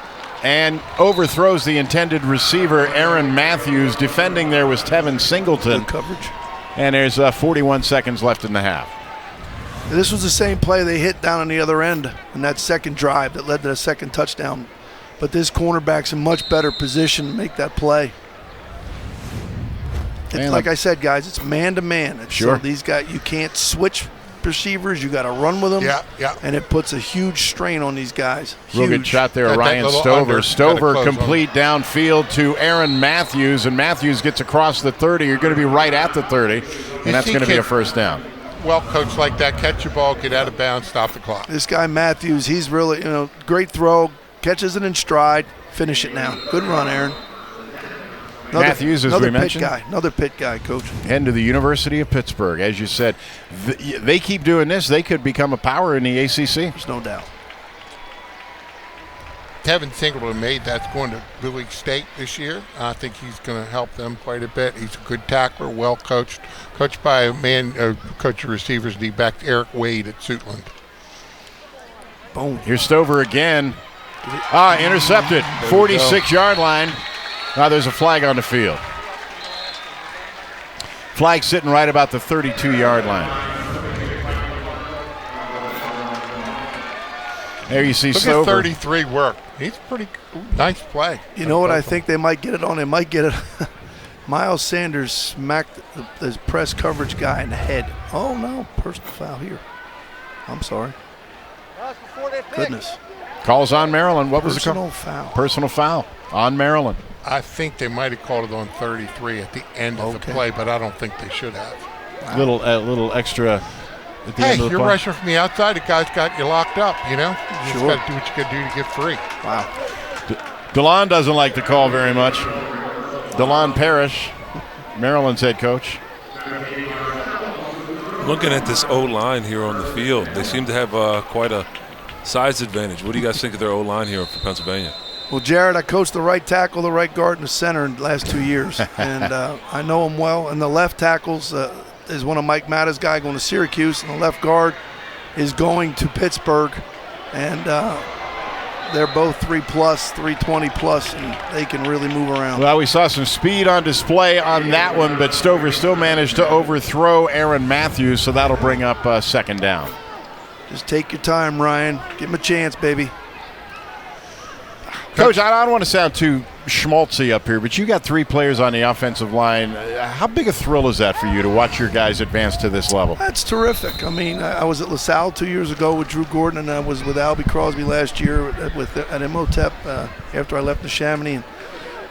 and overthrows the intended receiver, Aaron Matthews. Defending there was Tevin Singleton. Good coverage. And there's 41 seconds left in the half. This was the same play they hit down on the other end in that second drive that led to the second touchdown. But this cornerback's in much better position to make that play. It's like I said, guys, it's man-to-man. Sure. So these guys, you can't switch receivers. You got to run with them. Yeah. And it puts a huge strain on these guys. Real good shot there, Ryan Stover. Stover complete downfield to Aaron Matthews, and Matthews gets across the 30. You're going to be right at the 30, and that's going to be a first down. Well, coach, like that, catch your ball, get out of bounds, stop the clock. This guy Matthews, he's really, great throw, catches it in stride, finish it now. Good run, Aaron. Matthews, as we mentioned. Another Pitt guy, coach. Heading to the University of Pittsburgh. As you said, they keep doing this, they could become a power in the ACC. There's no doubt. Tevin Singleton made that's going to Bowie State this year. I think he's going to help them quite a bit. He's a good tackler, well coached. Coached by a man, coach of receivers, D-back Eric Wade at Suitland. Boom. Here's Stover again. Intercepted. 46-yard line. Now there's a flag on the field. Flag sitting right about the 32-yard line. There you see Stover. Look at 33 work. He's pretty nice play. You know what I think they might get it on? They might get it Miles Sanders smacked the press coverage guy in the head. Oh, no, personal foul here. I'm sorry. Goodness. Calls on Maryland. What was the Personal foul. Personal foul on Maryland. I think they might have called it on 33 at the end of the play, but I don't think they should have. Wow. Little extra at the end of the you're play. rushing from the outside. The guy's got you locked up, you know? You just Sure. got to do what you got to do to get free. Wow. DeLon doesn't like the call very much. DeLon Parrish, Maryland's head coach. Looking at this O-line here on the field, they seem to have quite a size advantage. What do you guys think of their O-line here for Pennsylvania? Well, Jared, I coached the right tackle, the right guard, and the center in the last 2 years, and I know them well. And the left tackles is one of Mike Matta's guy going to Syracuse, and the left guard is going to Pittsburgh, and they're both 3+, 320+, and they can really move around. Well, we saw some speed on display on that one, but Stover still managed to overthrow Aaron Matthews, so that'll bring up second down. Just take your time, Ryan. Give him a chance, baby. Coach, I don't want to sound too schmaltzy up here, but you got 3 players on the offensive line. How big a thrill is that for you to watch your guys advance to this level? That's terrific. I mean, I was at LaSalle 2 years ago with Drew Gordon, and I was with Albie Crosby last year at Imhotep after I left the Chamonix. And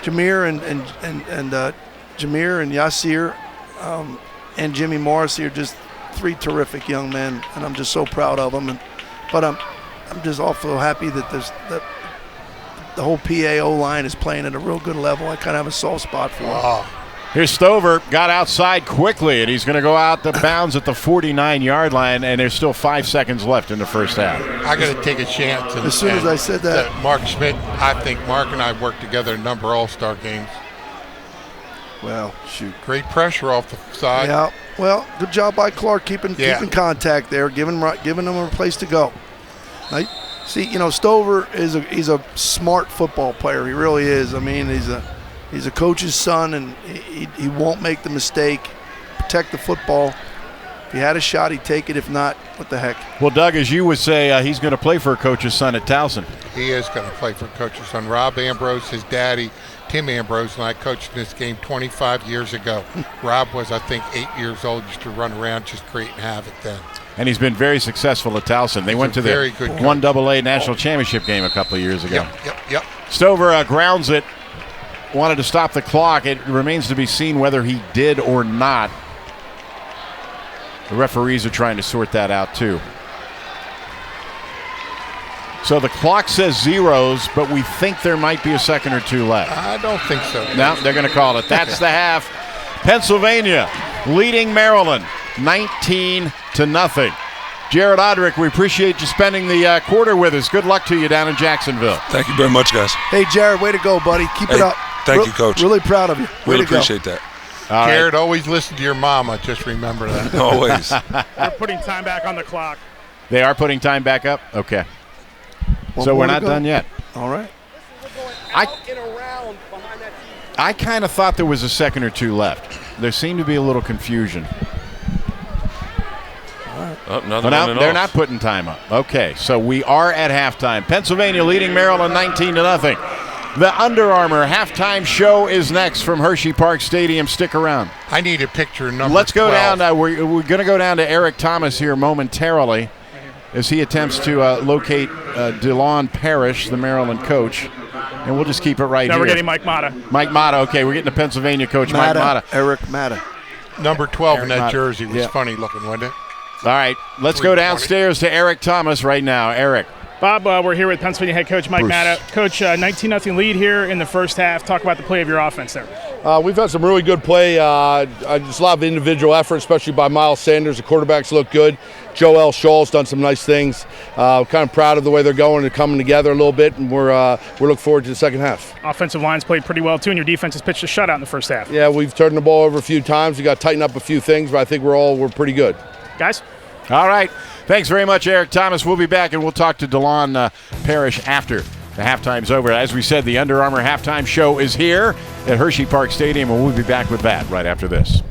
Jameer and Jameer and Yasir and Jimmy Morrissey are just 3 terrific young men, and I'm just so proud of them. But I'm just also happy that the whole PAO line is playing at a real good level. I kind of have a soft spot for them. Here's Stover, got outside quickly, and he's going to go out the bounds at the 49-yard line, and there's still 5 seconds left in the first half. I got to take a chance. As soon as I said that. Mark Schmidt, I think Mark and I worked together in a number of All-Star games. Well, shoot. Great pressure off the side. Yeah. Well, good job by Clark keeping contact there, giving them a place to go. Right? See, Stover he's a smart football player. He really is. I mean, he's a coach's son, and he won't make the mistake. Protect the football. If he had a shot, he'd take it. If not, what the heck? Well, Doug, as you would say, he's going to play for a coach's son at Towson. He is going to play for coach's son. Rob Ambrose, his daddy, Tim Ambrose, and I coached in this game 25 years ago. Rob was, I think, 8 years old, used to run around just creating havoc then. And he's been very successful at Towson. They went to the 1AA national championship game a couple of years ago. Yep. Stover grounds it, wanted to stop the clock. It remains to be seen whether he did or not. The referees are trying to sort that out too. So the clock says zeros, but we think there might be a second or 2 left. I don't think so. No, they're going to call it. That's the half. Pennsylvania leading Maryland 19-0. Jared Odrick, we appreciate you spending the quarter with us. Good luck to you down in Jacksonville. Thank you very much, guys. Hey, Jared, way to go, buddy. Keep it up. Thank you, Coach. Really proud of you. Really appreciate that. Jared, always listen to your mama. Just remember that. Always. They're putting time back on the clock. They are putting time back up? Okay. So we're not done yet. All right. I kind of thought there was a second or 2 left. There seemed to be a little confusion. They're not putting time up. Okay, so we are at halftime. Pennsylvania leading Maryland 19-0. The Under Armour halftime show is next from Hershey Park Stadium. Stick around. I need a picture number Let's go 12. down. We're going to go down to Eric Thomas here momentarily as he attempts to locate DeLon Parrish, the Maryland coach. And we'll just keep it right here. Now we're getting Mike Matta. Mike Matta. Okay, we're getting the Pennsylvania coach, Mike Matta. Eric Matta. Number 12 in that Matta. jersey was funny looking, wasn't it? All right, let's go downstairs to Eric Thomas right now. Eric. Bob, we're here with Pennsylvania head coach Mike Matta. Coach, 19-0 lead here in the first half. Talk about the play of your offense there. We've had some really good play. Just a lot of individual effort, especially by Miles Sanders. The quarterbacks look good. Joel Shaw's done some nice things. Kind of proud of the way they're going and coming together a little bit, and we're looking forward to the second half. Offensive line's played pretty well, too, and your defense has pitched a shutout in the first half. Yeah, we've turned the ball over a few times. We got to tighten up a few things, but I think we're pretty good. Guys? All right. Thanks very much, Eric Thomas. We'll be back, and we'll talk to DeLon Parrish after the halftime's over. As we said, the Under Armour halftime show is here at Hershey Park Stadium, and we'll be back with that right after this.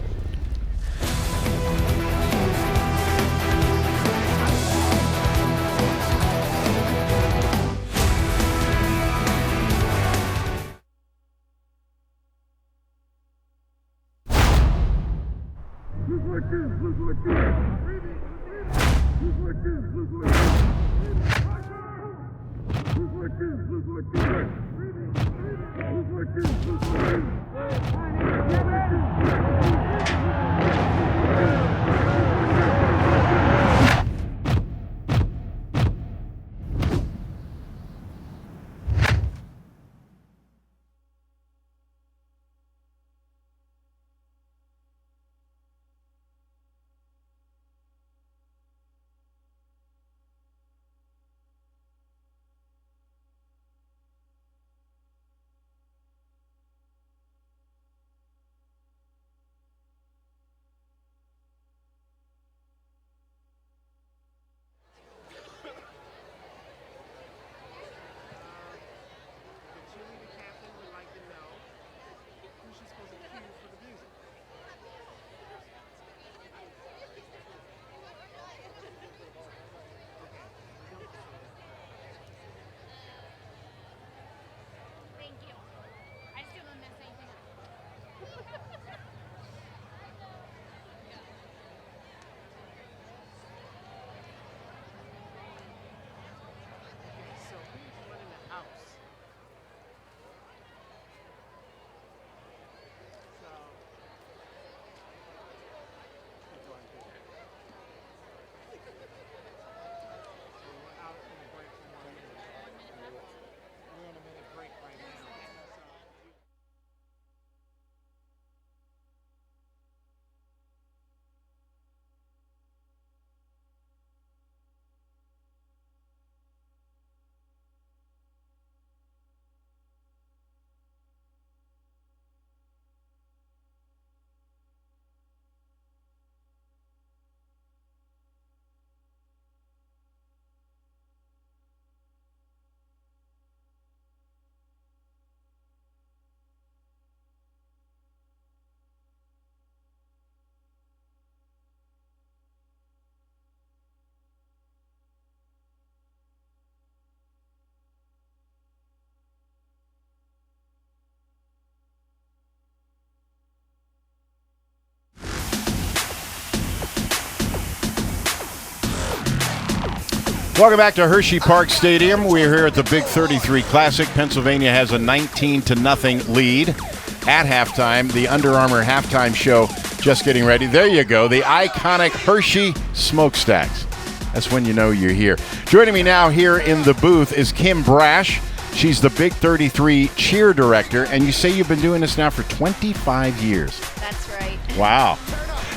Welcome back to Hershey Park Stadium. We're here at the Big 33 Classic. Pennsylvania has a 19-0 lead at halftime. The Under Armour halftime show just getting ready. There you go, the iconic Hershey smokestacks. That's when you know you're here. Joining me now here in the booth is Kim Brash. She's the Big 33 cheer director, and you say you've been doing this now for 25 years. That's right. Wow.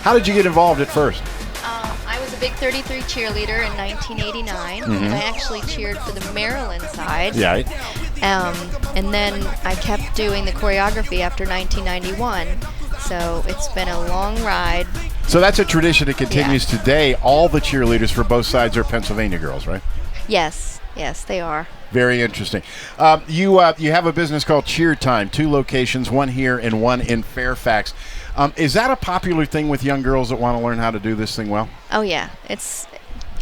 How did you get involved at first? I was a Big 33 cheerleader in 1989. Mhm. I actually cheered for the Maryland side. Yeah. And then I kept doing the choreography after 1991. So it's been a long ride. So that's a tradition that continues today. All the cheerleaders for both sides are Pennsylvania girls, right? Yes, they are. Very interesting. You have a business called Cheer Time, 2 locations, one here and one in Fairfax. Is that a popular thing with young girls that want to learn how to do this thing well? Oh yeah,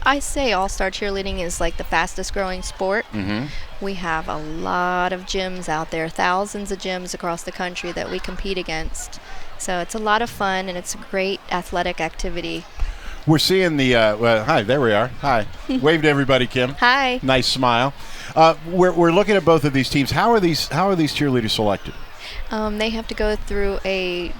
I say all-star cheerleading is like the fastest growing sport. Mm-hmm. We have a lot of gyms out there, thousands of gyms across the country that we compete against. So it's a lot of fun and it's a great athletic activity. We're seeing the hi, there we are. Hi. Wave to everybody, Kim. Hi. Nice smile. We're looking at both of these teams. How are these cheerleaders selected? They have to go through a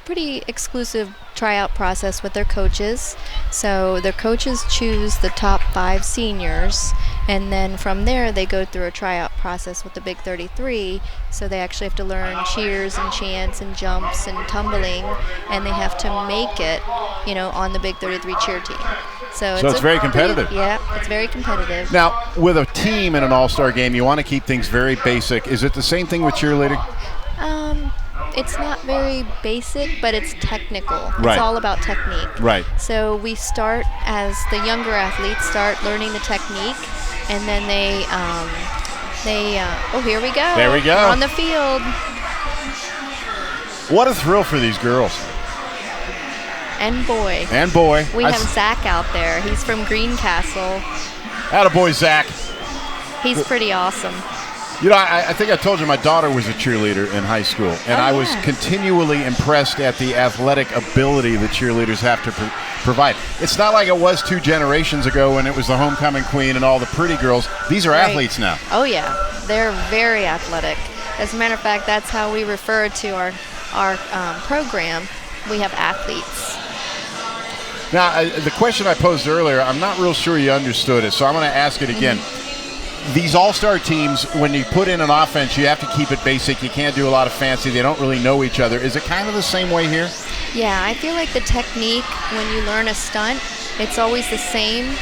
pretty exclusive tryout process with their coaches. So their coaches choose the top 5 seniors, and then from there they go through a tryout process with the Big 33. So they actually have to learn cheers and chants and jumps and tumbling, and they have to make it, on the Big 33 cheer team. So it's very competitive. It's very competitive. Now, with a team in an all-star game, you want to keep things very basic. Is it the same thing with cheerleading? It's not very basic, but it's technical. Right. It's all about technique. Right. So we start as the younger athletes start learning the technique, and then they oh, here we go. There we go. We're on the field. What a thrill for these girls. And boy. I We have Zach out there. He's from Greencastle. Attaboy, Zach. He's pretty awesome. You know, I think I told you my daughter was a cheerleader in high school, and I was continually impressed at the athletic ability the cheerleaders have to provide. It's not like it was 2 generations ago when it was the homecoming queen and all the pretty girls. These are athletes now. Oh, yeah. They're very athletic. As a matter of fact, that's how we refer to our program. We have athletes. Now, the question I posed earlier, I'm not real sure you understood it, so I'm going to ask it again. These all-star teams, when you put in an offense, you have to keep it basic. You can't do a lot of fancy. They don't really know each other. Is it kind of the same way here? Yeah, I feel like the technique, when you learn a stunt, it's always the same,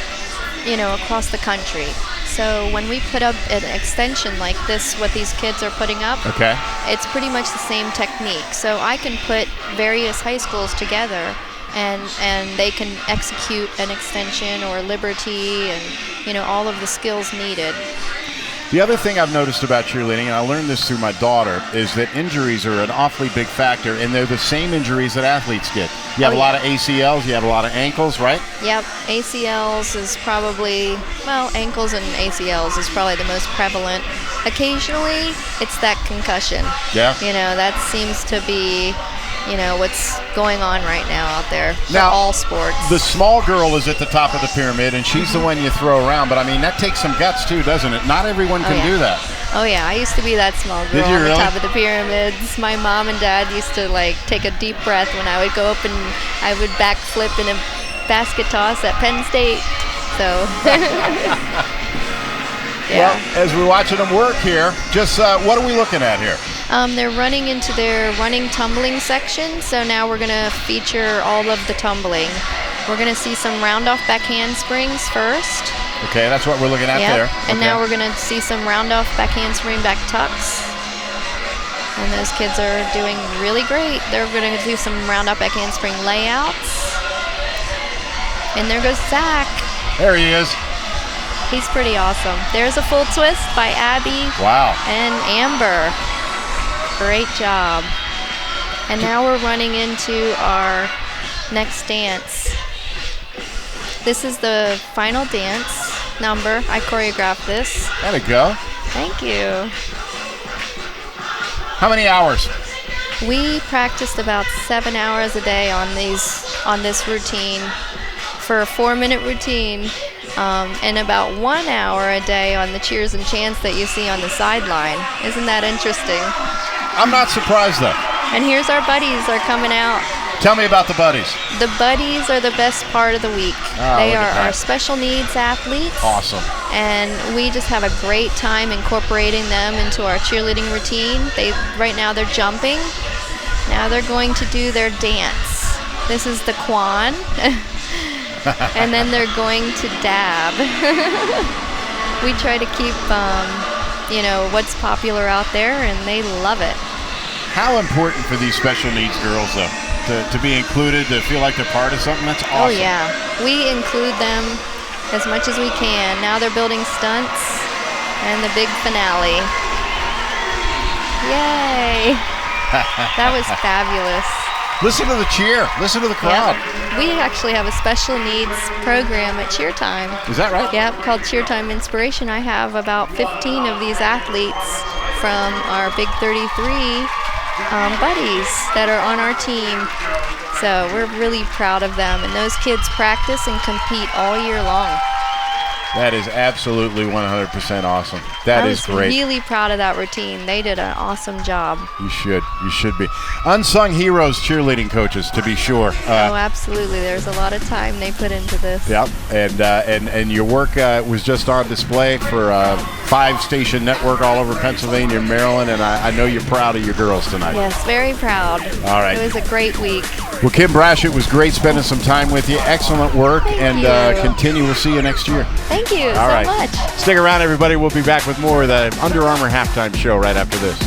across the country. So when we put up an extension like this, what these kids are putting up, it's pretty much the same technique. So I can put various high schools together, and they can execute an extension or liberty and, all of the skills needed. The other thing I've noticed about cheerleading, and I learned this through my daughter, is that injuries are an awfully big factor, and they're the same injuries that athletes get. You have a lot of ACLs, you have a lot of ankles, right? Yep, ACLs is probably, ankles and ACLs is probably the most prevalent. Occasionally, it's that concussion. Yeah. That seems to be, what's going on right now out there for all sports. The small girl is at the top of the pyramid, and she's the one you throw around. But, I mean, that takes some guts, too, doesn't it? Not everyone can do that. Oh, yeah. I used to be that small girl on the top of the pyramids. My mom and dad used to, take a deep breath when I would go up and I would backflip in a basket toss at Penn State. So, Well, as we're watching them work here, just what are we looking at here? They're running into their running tumbling section, so now we're going to feature all of the tumbling. We're going to see some round-off back handsprings first. Okay, that's what we're looking at there. And now we're going to see some round-off back handspring back tucks. And those kids are doing really great. They're going to do some round-off back handspring layouts. And there goes Zach. There he is. He's pretty awesome. There's a full twist by Abby. Wow. And Amber. Great job. And now we're running into our next dance. This is the final dance number. I choreographed this. There we go. Thank you. How many hours? We practiced about 7 hours a day on this routine for a 4-minute routine, and about 1 hour a day on the cheers and chants that you see on the sideline. Isn't that interesting? I'm not surprised, though. And here's our buddies are coming out. Tell me about the buddies. The buddies are the best part of the week. They are our special needs athletes. Awesome. And we just have a great time incorporating them into our cheerleading routine. Right now they're jumping. Now they're going to do their dance. This is the Quan. And then they're going to dab. We try to keep, what's popular out there, and they love it. How important for these special needs girls, though, to be included, to feel like they're part of something? That's awesome. Oh, yeah. We include them as much as we can. Now they're building stunts and the big finale. Yay! That was fabulous. Listen to the cheer. Listen to the crowd. Yep. We actually have a special needs program at Cheer Time. Is that right? Yep, called Cheer Time Inspiration. I have about 15 of these athletes from our Big 33 buddies that are on our team. So we're really proud of them. And those kids practice and compete all year long. That is absolutely 100% awesome. That is great. I was really proud of that routine. They did an awesome job. You should. You should be. Unsung heroes cheerleading coaches, to be sure. Oh, absolutely. There's a lot of time they put into this. Yep. And your work was just on display for 5-station network all over Pennsylvania and Maryland, and I know you're proud of your girls tonight. Yes, very proud. All right. It was a great week. Well, Kim Brash, it was great spending some time with you. Excellent work. Thank you. Continue. We'll see you next year. Thank you All right. much. Stick around, everybody. We'll be back with more of the Under Armour halftime show right after this.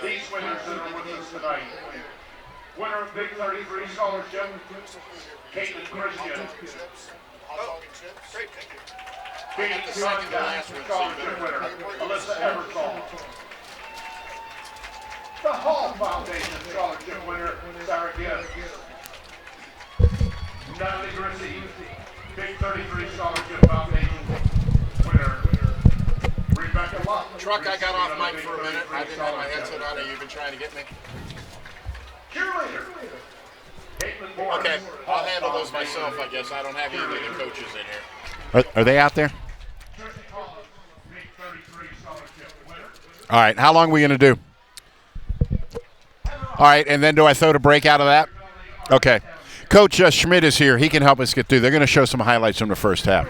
These winners that are with us tonight. Winner of Big 33 Scholarship, Caitlin Christian. Great, thank you. I got the second to last one, so you better. Alyssa Eversole. The Hall Foundation Scholarship winner, Sarah Gibbs. Natalie Grissi, Big 33 Scholarship Foundation winner, Rebecca Luck. Truck, I got off mic for a minute. I didn't have my headset on. Are you even trying to get me? Cheerleader. Okay, I'll handle those myself, I guess. I don't have either of the coaches in here. Are they out there? All right, how long are we going to do? All right, and then do I throw the break out of that? Okay. Coach Schmidt is here. He can help us get through. They're going to show some highlights from the first half.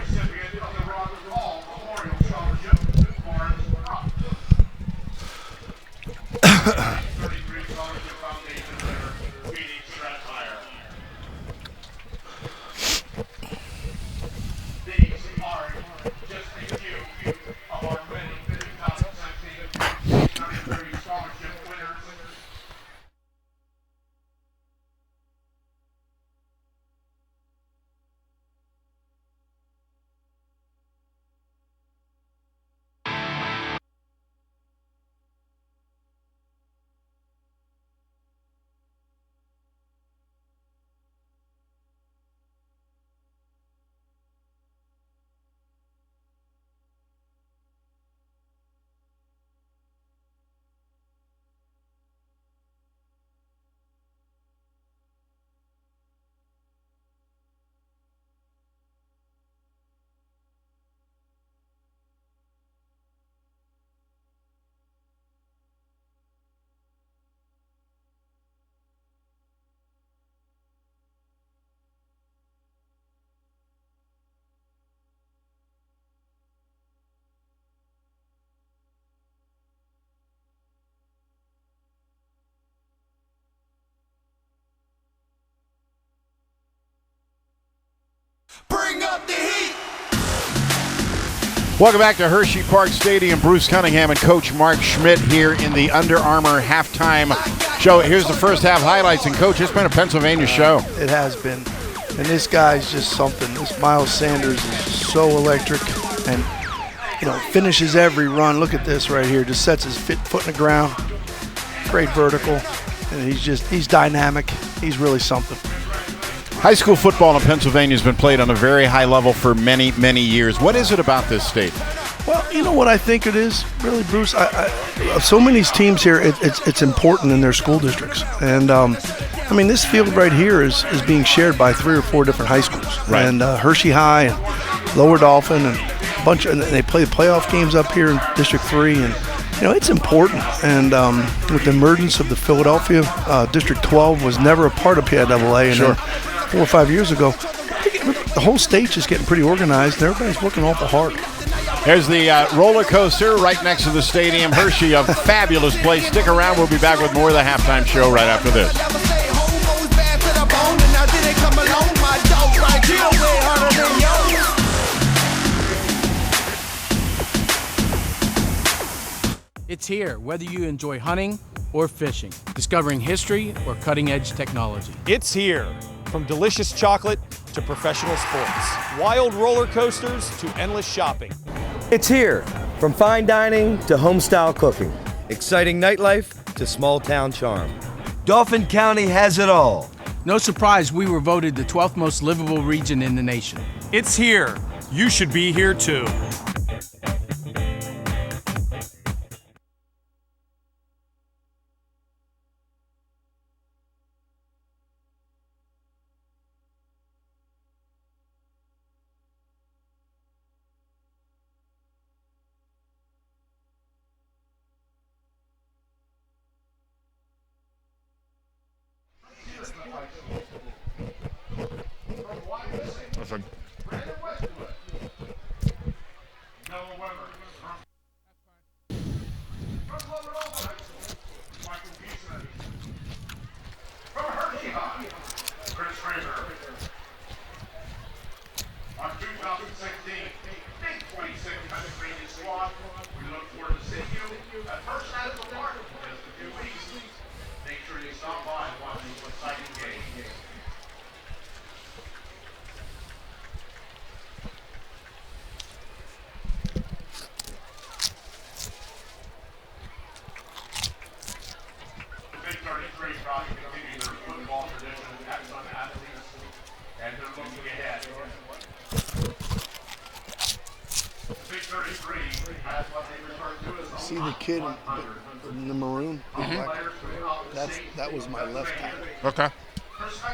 Bring up the heat. Welcome back to Hershey Park Stadium. Bruce Cunningham and Coach Mark Schmidt here in the Under Armour halftime show. Here's the first half highlights. And, Coach, it's been a Pennsylvania show. It has been. And this guy's just something. This Miles Sanders is so electric and, finishes every run. Look at this right here. Just sets his foot in the ground. Great vertical. And he's dynamic. He's really something. High school football in Pennsylvania has been played on a very high level for many, many years. What is it about this state? Well, you know what I think it is, really, Bruce? So many teams here, it's important in their school districts. And, this field right here is being shared by 3 or 4 different high schools. Right. And Hershey High and Lower Dauphin and a bunch and they play the playoff games up here in District 3. And, it's important. And with the emergence of the Philadelphia, District 12 was never a part of PIAA. And Sure. then 4 or 5 years ago, the whole state's just getting pretty organized, and everybody's working awful hard. There's the roller coaster right next to the stadium. Hershey, a fabulous place. Stick around. We'll be back with more of the halftime show right after this. It's here, whether you enjoy hunting or fishing, discovering history or cutting-edge technology. It's here. From delicious chocolate to professional sports, wild roller coasters to endless shopping. It's here. From fine dining to home-style cooking, exciting nightlife to small-town charm. Dauphin County has it all. No surprise we were voted the 12th most livable region in the nation. It's here. You should be here too. See the kid in the maroon? That was my left tackle. Okay.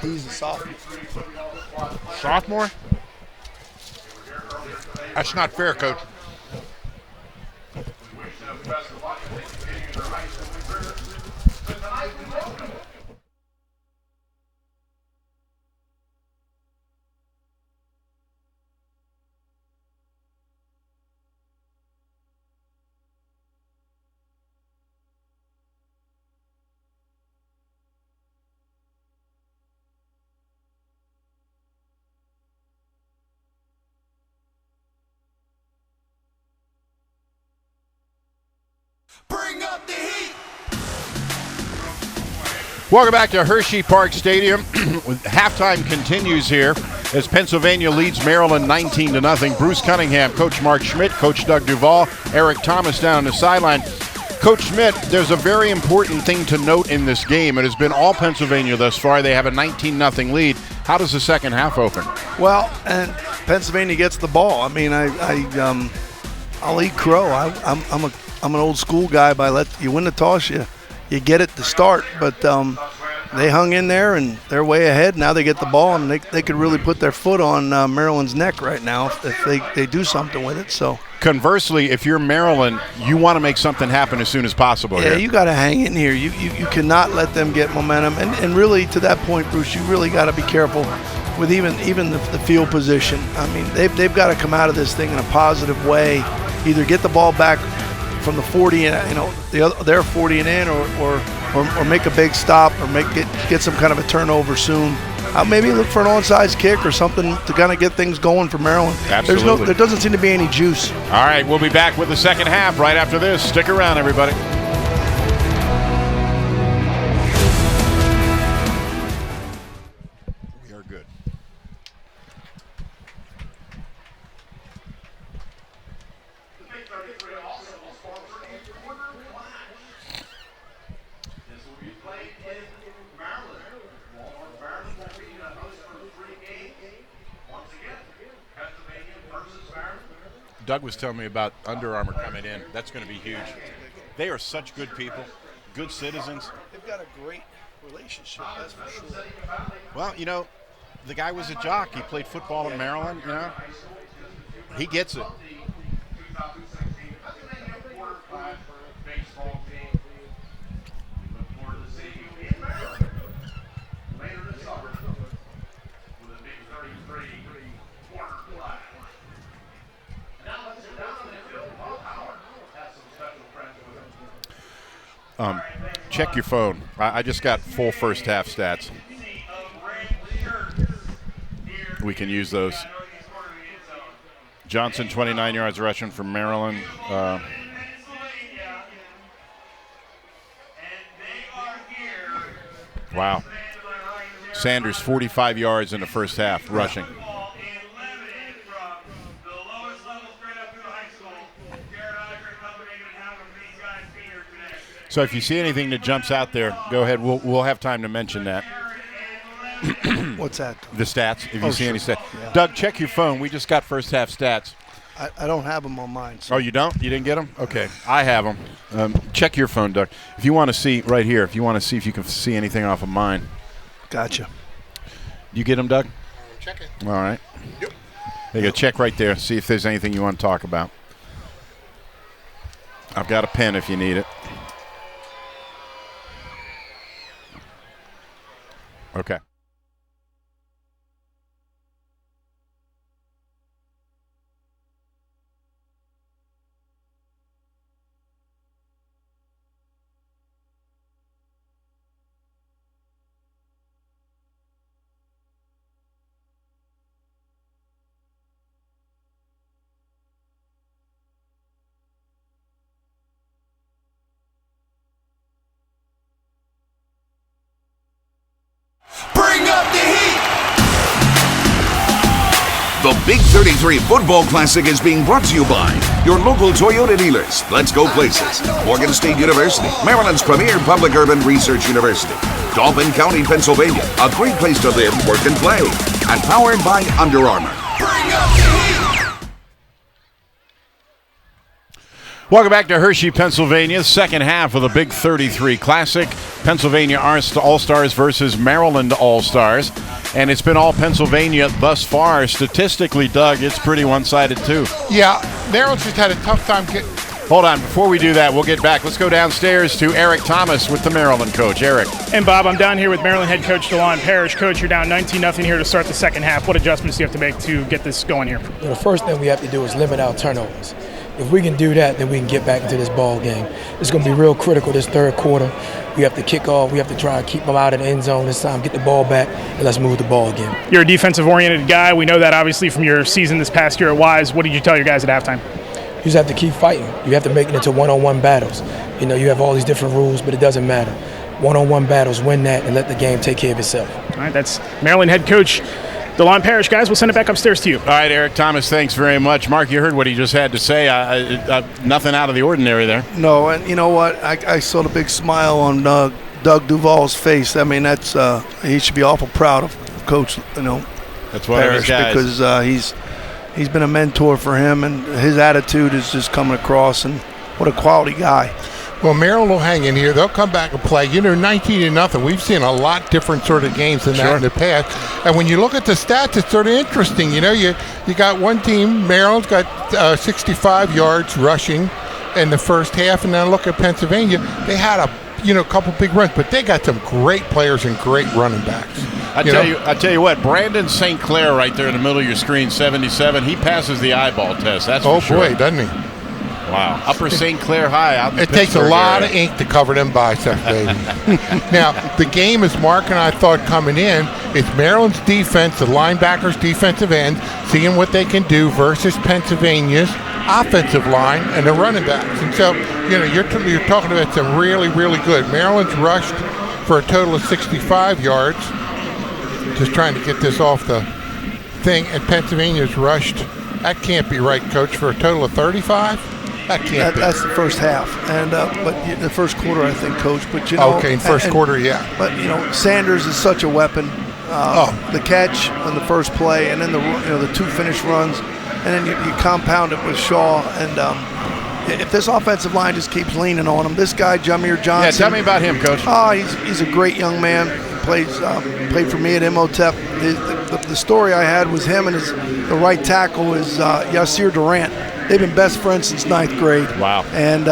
He's a sophomore. Sophomore? That's not fair, Coach. Bring up the heat. Welcome back to Hershey Park Stadium. Halftime continues here as Pennsylvania leads Maryland 19-0. Bruce Cunningham, Coach Mark Schmidt, Coach Doug Duval, Eric Thomas down on the sideline. Coach Schmidt, there's a very important thing to note in this game. It has been all Pennsylvania thus far. They have a 19-0 lead. How does the second half open? Well, and Pennsylvania gets the ball. I mean, I'll eat crow. I'm an old school guy. You win the toss, you get it to start. But they hung in there and they're way ahead. Now they get the ball and they could really put their foot on Maryland's neck right now if they do something with it. So conversely, if you're Maryland, you want to make something happen as soon as possible. Yeah, here. You got to hang in here. You cannot let them get momentum. And really, to that point, Bruce, you really got to be careful with even the field position. I mean, they've got to come out of this thing in a positive way. Either get the ball back from the 40 and their 40 and in, or make a big stop, or get some kind of a turnover soon. Maybe look for an onside kick or something to kind of get things going for Maryland. Absolutely. There doesn't seem to be any juice. All right, we'll be back with the second half right after this. Stick around, everybody. We are good. Doug was telling me about Under Armour coming in. That's going to be huge. They are such good people, good citizens. They've got a great relationship, that's for sure. Well, the guy was a jock. He played football in Maryland, He gets it. Check your phone. I just got full first half stats. We can use those. Johnson, 29 yards rushing from Maryland. Wow. Sanders, 45 yards in the first half rushing. So if you see anything that jumps out there, go ahead. We'll have time to mention that. What's that? The stats, if you see any stats. Yeah. Doug, check your phone. We just got first half stats. I don't have them on mine. So. Oh, you don't? You didn't get them? Okay. I have them. Check your phone, Doug. If you want to see right here, if you you can see anything off of mine. Gotcha. You get them, Doug? Check it. All right. Yep. There you go. Check right there. See if there's anything you want to talk about. I've got a pen if you need it. Okay. Bring Big 33 Football Classic is being brought to you by your local Toyota dealers. Let's Go Places. Morgan State University, Maryland's premier public urban research university. Dauphin County, Pennsylvania, a great place to live, work, and play. And powered by Under Armour. Welcome back to Hershey, Pennsylvania. Second half of the Big 33 Classic. Pennsylvania All-Stars versus Maryland All-Stars. And it's been all Pennsylvania thus far. Statistically, Doug, it's pretty one-sided too. Yeah, Maryland's just had a tough time getting... Hold on, before we do that, we'll get back. Let's go downstairs to Eric Thomas with the Maryland coach. Eric. And Bob, I'm down here with Maryland head coach DeLon Parrish. Coach, you're down 19-0 here to start the second half. What adjustments do you have to make to get this going here? Well, the first thing we have to do is limit our turnovers. If we can do that, then we can get back into this ball game. It's going to be real critical this third quarter. We have to kick off. We have to try and keep them out of the end zone this time, get the ball back, and let's move the ball again. You're a defensive-oriented guy. We know that, obviously, from your season this past year at Wise. What did you tell your guys at halftime? You just have to keep fighting. You have to make it into one-on-one battles. You know, you have all these different rules, but it doesn't matter. One-on-one battles, win that, and let the game take care of itself. All right, that's Maryland head coach DeLon Parrish. Guys, we'll send it back upstairs to you. All right, Eric Thomas, thanks very much. Mark, you heard what he just had to say. Nothing out of the ordinary there. No, and you know what? I saw the big smile on Doug Duval's face. I mean, that's he should be awful proud of Coach, that's one of his guys. Because he's been a mentor for him, and his attitude is just coming across, and what a quality guy. Well, Maryland will hang in here. They'll come back and play. 19-0. We've seen a lot different sort of games than that in the past. And when you look at the stats, it's sort of interesting. You got one team, Maryland's got 65 yards rushing in the first half, and then look at Pennsylvania. They had a couple big runs, but they got some great players and great running backs. I tell you what, Brandon St. Clair right there in the middle of your screen, 77. He passes the eyeball test. That's for sure. Oh boy, doesn't he? Wow. Upper St. Clair High out in It takes a lot of ink to cover them biceps, baby. Now, the game, as Mark and I thought coming in, is Maryland's defense, the linebackers, defensive ends, seeing what they can do versus Pennsylvania's offensive line and the running backs. And so, you're talking about some really, really good. Maryland's rushed for a total of 65 yards. Just trying to get this off the thing. And Pennsylvania's rushed, that can't be right, Coach, for a total of 35? That can't be. That's the first half, and but the first quarter, I think, Coach. But okay, in first quarter, yeah. But Sanders is such a weapon. The catch on the first play, and then the two finish runs, and then you compound it with Shaw. And if this offensive line just keeps leaning on him, this guy Jameer Johnson. Yeah, tell me about him, Coach. He's a great young man. Played for me at Imhotep. The story I had was him and the right tackle is Yasir Durant. They've been best friends since 9th grade. Wow. And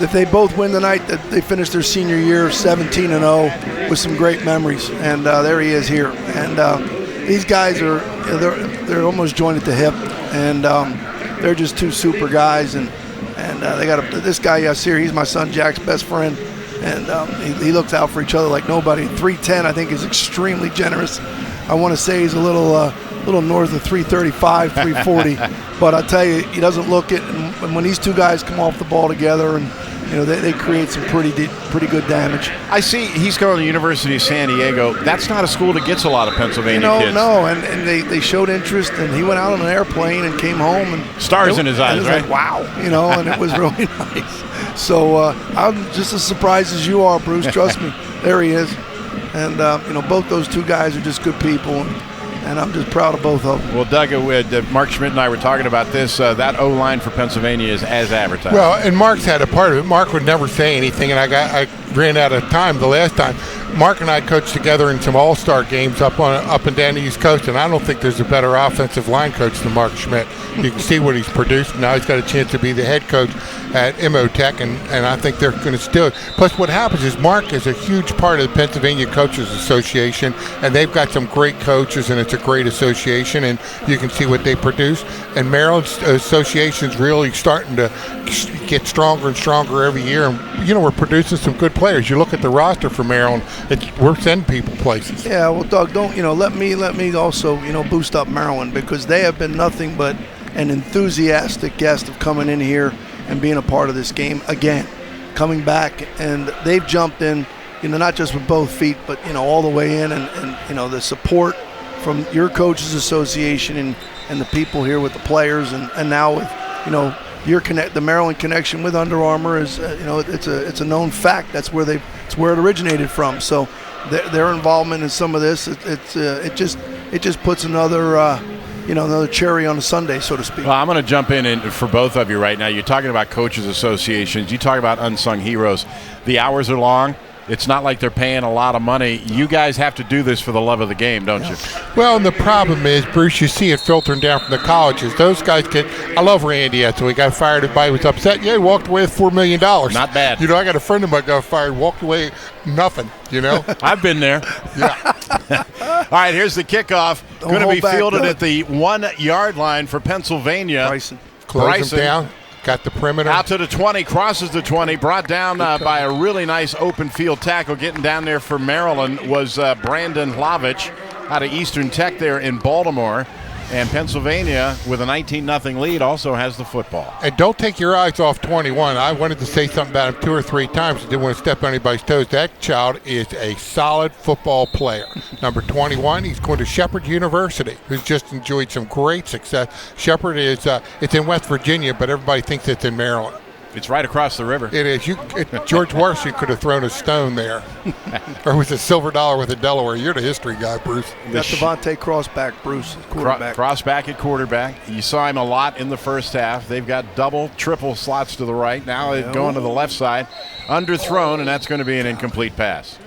if they both win tonight, they finish their senior year 17-0 with some great memories. And there he is here. And these guys they're almost joined at the hip, and they're just two super guys. And they got this guy Yasir. He's my son Jack's best friend. And he looks out for each other like nobody. 310, I think, is extremely generous. I want to say he's a little north of 335, 340. But I tell you, he doesn't look it. And when these two guys come off the ball together, and they create some pretty good damage. I see he's going to the University of San Diego. That's not a school that gets a lot of Pennsylvania kids. No, and they showed interest, and he went out on an airplane and came home. And stars in his eyes, and right? Like, wow, and it was really nice. So I'm just as surprised as you are, Bruce. Trust me. There he is. And, both those two guys are just good people. And I'm just proud of both of them. Well, Doug, Mark Schmidt and I were talking about this. That O-line for Pennsylvania is as advertised. Well, and Mark's had a part of it. Mark would never say anything, and I ran out of time the last time. Mark and I coached together in some all-star games up and down the East Coast, and I don't think there's a better offensive line coach than Mark Schmidt. You can see what he's produced. Now he's got a chance to be the head coach at Imhotep, and I think they're going to still. Plus, what happens is Mark is a huge part of the Pennsylvania Coaches Association, and they've got some great coaches, and it's a great association, and you can see what they produce. And Maryland's association's really starting to get stronger and stronger every year, and we're producing some good players. You look at the roster for Maryland; we're sending people places. Yeah, well, Doug, don't let me also boost up Maryland, because they have been nothing but an enthusiastic guest of coming in here and being a part of this game again, coming back, and they've jumped in, not just with both feet, but all the way in, and the support from your coaches association and the people here with the players, and now with the Maryland connection with Under Armour is it's a known fact. It's where it originated from. So their involvement in some of this, it just puts another cherry on a sundae, so to speak. Well, I'm going to jump in for both of you right now. You're talking about coaches associations. You talk about unsung heroes. The hours are long. It's not like they're paying a lot of money. You guys have to do this for the love of the game, don't you? Well, and the problem is, Bruce, you see it filtering down from the colleges. Those guys I love Randy. So he got fired. Everybody was upset. Yeah, he walked away with $4 million. Not bad. I got a friend of mine got fired, walked away, nothing, I've been there. Yeah. All right, here's the kickoff. Going to be fielded at the 1 yard line for Pennsylvania. Close him down. Got the perimeter. Out to the 20, crosses the 20, brought down by a really nice open field tackle. Getting down there for Maryland was Brandon Hlavich out of Eastern Tech there in Baltimore. And Pennsylvania, with a 19-0 lead, also has the football. And don't take your eyes off 21. I wanted to say something about him 2 or 3 times. I didn't want to step on anybody's toes. That child is a solid football player. Number 21, he's going to Shepherd University, who's just enjoyed some great success. Shepherd is it's in West Virginia, but everybody thinks it's in Maryland. It's right across the river. It is. George Washington could have thrown a stone there. Or was a silver dollar with a Delaware. You're the history guy, Bruce. Got Devontae Crossback, Bruce, quarterback. Crossback at quarterback. You saw him a lot in the first half. They've got double, triple slots to the right. Now they're going to the left side. Underthrown, and that's going to be an incomplete pass.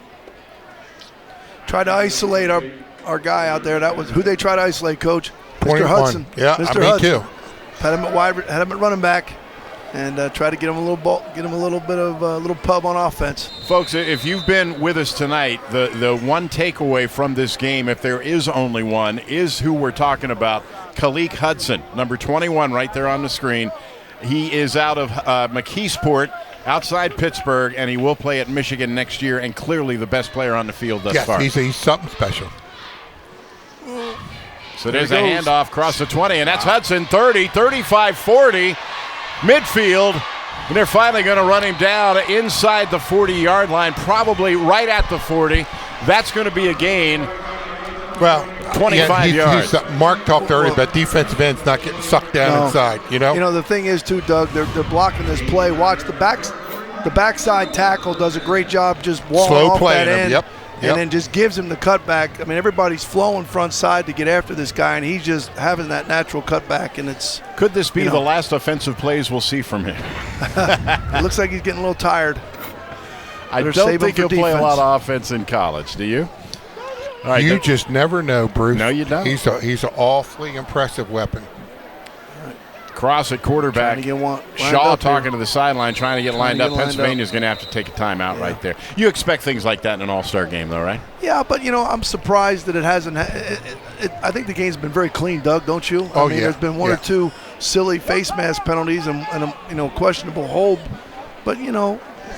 Tried to isolate our guy out there. That was who they tried to isolate, Coach. 21. Mr. Hudson. Yeah, Mr. me Hudson. too. Had him at running back. And try to get him a little ball, get him a little bit of a little pub on offense. Folks, if you've been with us tonight, the one takeaway from this game, if there is only one, is who we're talking about, Kalik Hudson, number 21 right there on the screen. He is out of McKeesport, outside Pittsburgh, and he will play at Michigan next year, and clearly the best player on the field thus far. Yes, he's something special. So there's a handoff across the 20, and that's Hudson, 30, 35, 40. Midfield, and they're finally going to run him down inside the 40-yard line, probably right at the 40. That's going to be a gain. Well, 25 yards. Mark talked earlier about defensive ends not getting sucked down inside. The thing is too, Doug. They're blocking this play. Watch the backside tackle does a great job just walling off that end. Yep. And then just gives him the cutback. I mean, everybody's flowing front side to get after this guy, and he's just having that natural cutback. And it's could this be the last offensive plays we'll see from him? It looks like he's getting a little tired. I don't think he'll play a lot of offense in college. Do you? All right, you just never know, Bruce. No, you don't. He's an awfully impressive weapon. Cross at quarterback. Shaw talking to the sideline, trying to get lined up. Pennsylvania's going to have to take a timeout right there. You expect things like that in an all-star game, though, right? Yeah, but, I'm surprised that it hasn't. I think the game's been very clean, Doug, don't you? I mean, there's been one or two silly face mask penalties and a questionable hold. But,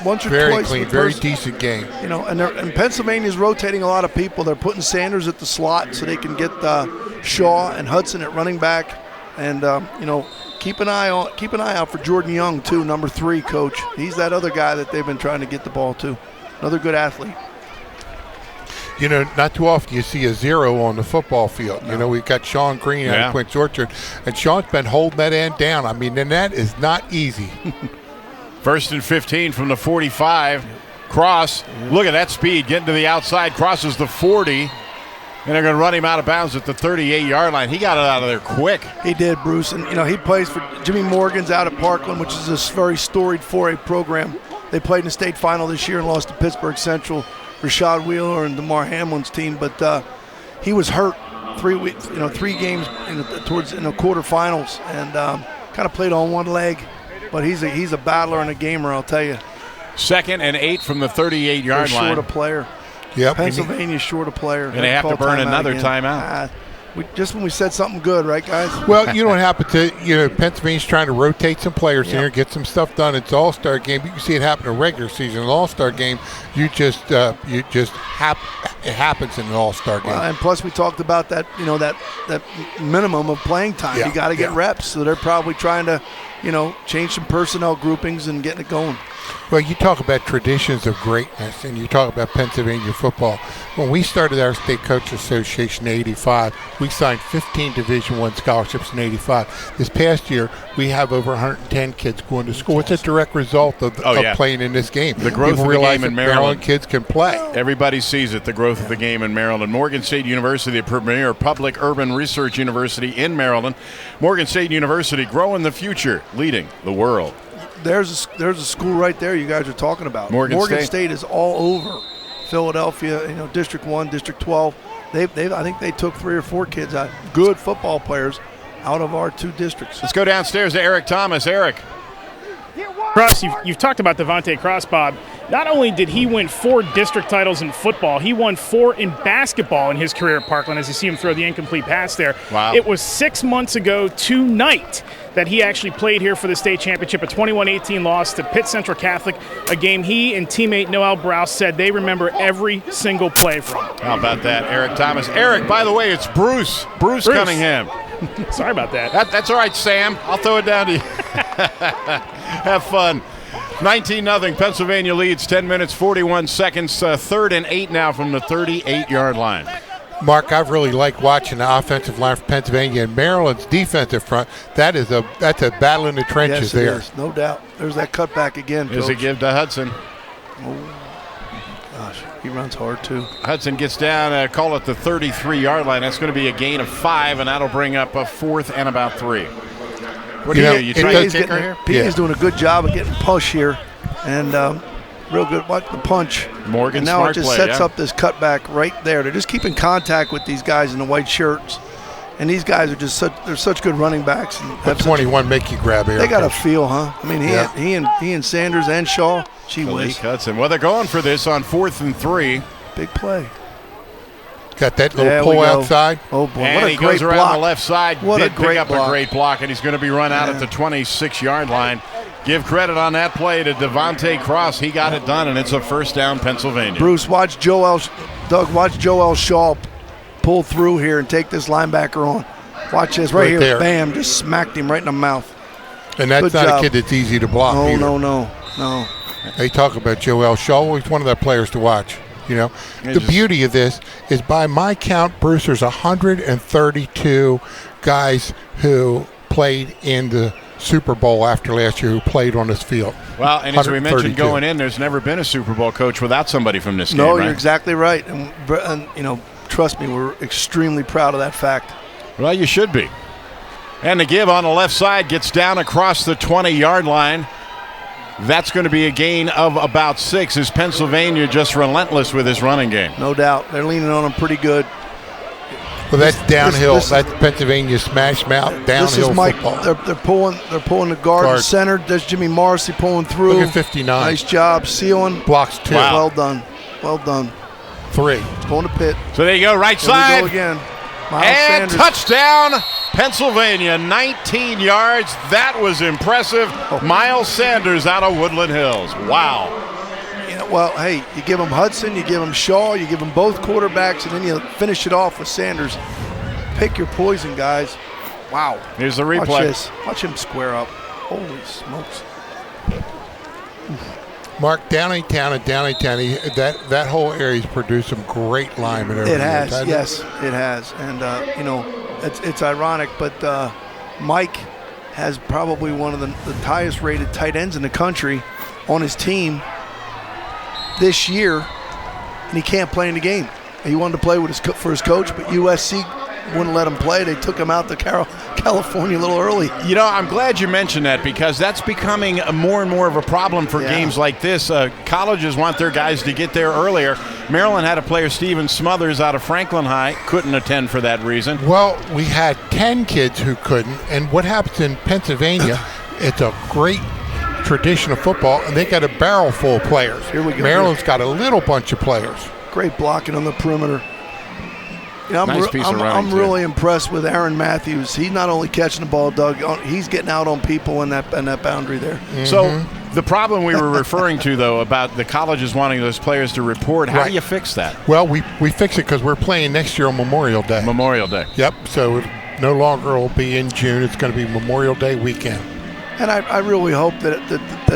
once or very twice. Very clean, very decent game. And Pennsylvania's rotating a lot of people. They're putting Sanders at the slot so they can get Shaw and Hudson at running back. And, keep an eye out for Jordan Young, too, number 3, Coach. He's that other guy that they've been trying to get the ball to. Another good athlete. Not too often you see a 0 on the football field. No. We've got Sean Green out of Quince Orchard, and Sean's been holding that end down. I mean, and that is not easy. 1st and 15 from the 45. Cross. Look at that speed. Getting to the outside. Crosses the 40. And they're going to run him out of bounds at the 38-yard line. He got it out of there quick. He did, Bruce. And, he plays for Jimmy Morgan's out at Parkland, which is a very storied 4A program. They played in the state final this year and lost to Pittsburgh Central, Rashad Wheeler and DeMar Hamlin's team. But he was hurt 3 games in the quarterfinals and kind of played on one leg. But he's a battler and a gamer, I'll tell you. 2nd and 8 from the 38-yard line. Short a player. Yep. Pennsylvania's short a player. And they have to burn another timeout. Just when we said something good, right, guys? Well, you don't happen to, Pennsylvania's trying to rotate some players in here, get some stuff done. It's an all-star game. You can see it happen in a regular season. An all-star game, it happens in an all-star game. And plus, we talked about that, that minimum of playing time. You got to get reps. So they're probably trying to change some personnel groupings and getting it going. Well, you talk about traditions of greatness, and you talk about Pennsylvania football. When we started our state coach association in '85, we signed 15 Division I scholarships in '85. This past year, we have over 110 kids going to school. It's a direct result of playing in this game. The growth of the game in Maryland. Kids can play. Everybody sees it, the growth of the game in Maryland. Morgan State University, the premier public urban research university in Maryland. Morgan State University, growing the future, leading the world. There's a school right there you guys are talking about. Morgan State is all over Philadelphia, District 1, District 12. I think they took 3 or 4 kids out, good football players, out of our 2 districts. Let's go downstairs to Eric Thomas. Eric. Cross, you've talked about Devontae Cross, Bob. Not only did he win 4 district titles in football, he won 4 in basketball in his career at Parkland, as you see him throw the incomplete pass there. Wow. It was 6 months ago tonight that he actually played here for the state championship, a 21-18 loss to Pitt Central Catholic, a game he and teammate Noel Browse said they remember every single play from. How about that, Eric Thomas? Eric, by the way, it's Bruce Cunningham. Sorry about that. That's all right, Sam. I'll throw it down to you. Have fun. 19-0. Pennsylvania leads 10 minutes, 41 seconds. 3rd and 8 now from the 38-yard line. Mark, I've really liked watching the offensive line for Pennsylvania and Maryland's defensive front. That's a battle in the trenches there. Yes, no doubt. There's that cutback again, Here's a give to Hudson. Oh, gosh, he runs hard too. Hudson gets down, call it the 33-yard line. That's going to be a gain of 5, and that'll bring up a 4th and about 3. What do you do? You try to kicker here? PA's doing a good job of getting push here, and real good. Watch the punch. Morgan, and now smart it just play, sets up this cutback right there. They're just keeping contact with these guys in the white shirts, and these guys are just they're such good running backs. And but 21 make you grab here. They got a feel, huh? I mean, he and Sanders and Shaw. Gee whiz. Hudson. Well, they're going for this on 4th and 3. Big play. Got that little pull outside. Oh, boy. And what a he great goes around block. the left side. What Did a great pick up block. a great block, and he's going to be run out at the 26-yard line. Give credit on that play to Devontae Cross. He got it done, and it's a 1st down, Pennsylvania. Bruce, watch Joel Shaw pull through here and take this linebacker on. Watch this right here. There. Bam, just smacked him right in the mouth. And that's Good not job. a kid that's easy to block either. No. They talk about Joel Shaw. He's one of their players to watch. The beauty of this is, by my count, Bruce, there's 132 guys who played in the Super Bowl after last year who played on this field. Well, and as we mentioned going in, there's never been a Super Bowl coach without somebody from this game, right? You're exactly right. And trust me, we're extremely proud of that fact. Well, you should be. And the give on the left side gets down across the 20-yard line. That's going to be a gain of about 6. Is Pennsylvania just relentless with his running game? No doubt. They're leaning on him pretty good. Well, that's downhill. That's Pennsylvania smash mouth downhill this is Mike, football. They're pulling the guard center. There's Jimmy Morrissey pulling through. Look at 59. Nice job sealing. Blocks 2. Wow. Well done. 3. It's going to Pitt. So there you go, right side. Here we go again. Miles And Sanders. touchdown, Pennsylvania, 19 yards. That was impressive. Miles Sanders out of Woodland Hills. Wow. Well, hey, you give him Hudson, you give him Shaw, you give him both quarterbacks, and then you finish it off with Sanders. Pick your poison, guys. Wow. Here's the replay. Watch this. Watch him square up. Holy smokes. Mark, Downingtown, that whole area's produced some great linemen. It has, yes, it has. And, it's ironic, but Mike has probably one of the highest rated tight ends in the country on his team this year, and he can't play in the game. He wanted to play for his coach, but USC wouldn't let him play. They took him out to California a little early. I'm glad you mentioned that, because that's becoming more and more of a problem for games like this. Colleges want their guys to get there earlier. Maryland had a player, Steven Smothers, out of Franklin High, couldn't attend for that reason. Well, we had 10 kids who couldn't, and what happens in Pennsylvania, it's a great tradition of football, and they got a barrel full of players. Here we go. Maryland's got a little bunch of players. Great blocking on the perimeter. I'm really impressed with Aaron Matthews. He's not only catching the ball, Doug, he's getting out on people in that boundary there. Mm-hmm. So the problem we were referring to, though, about the colleges wanting those players to report, how do you fix that? Well, we fix it because we're playing next year on Memorial Day. Memorial Day. Yep, so no longer will be in June. It's going to be Memorial Day weekend. And I really hope that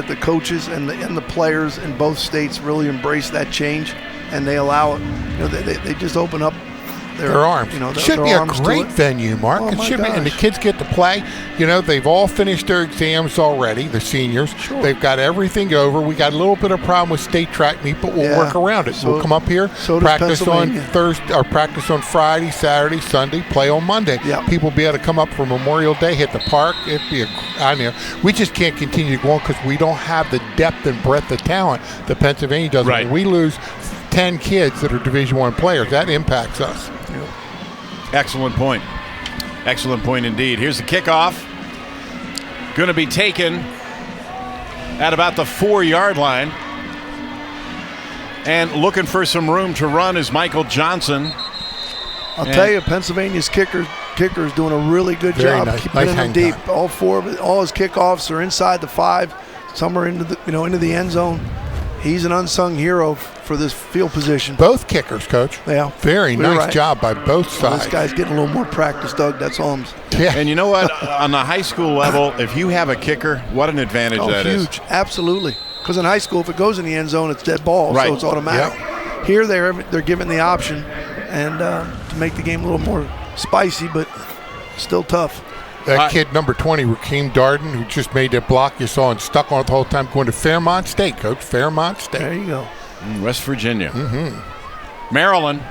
the coaches and the players in both states really embrace that change, and they allow it. They just open up their arms. It should be a great venue, Mark. It should be, and the kids get to play. They've all finished their exams already. The seniors, they've got everything over. We got a little bit of problem with state track meet, but we'll work around it. We'll come up here, practice on Thursday, or practice on Friday, Saturday, Sunday, play on Monday. Yep. People will be able to come up for Memorial Day, hit the park. It'd be we just can't continue going because we don't have the depth and breadth of talent that Pennsylvania does. Right. When we lose 10 kids that are Division I players, that impacts us. Excellent point. Excellent point indeed. Here's the kickoff. Going to be taken at about the 4-yard line. And looking for some room to run is Michael Johnson. I'll tell you, Pennsylvania's kicker is doing a really good job keeping them deep. Time. All four of it, all his kickoffs are inside the 5. Some are into the end zone. He's an unsung hero for this field position. Both kickers, Coach. Yeah. Very nice job by both sides. This guy's getting a little more practice, Doug. That's all I'm saying. Yeah. And you know what? On the high school level, if you have a kicker, what an advantage that is. Huge. Absolutely. Because in high school, if it goes in the end zone, it's dead ball, so it's automatic. Yep. Here, they're given the option and to make the game a little more spicy, but still tough. That kid, number 20, Rakeem Darden, who just made that block you saw and stuck on it the whole time, going to Fairmont State, Coach. Fairmont State. There you go. West Virginia. Mm-hmm. Maryland.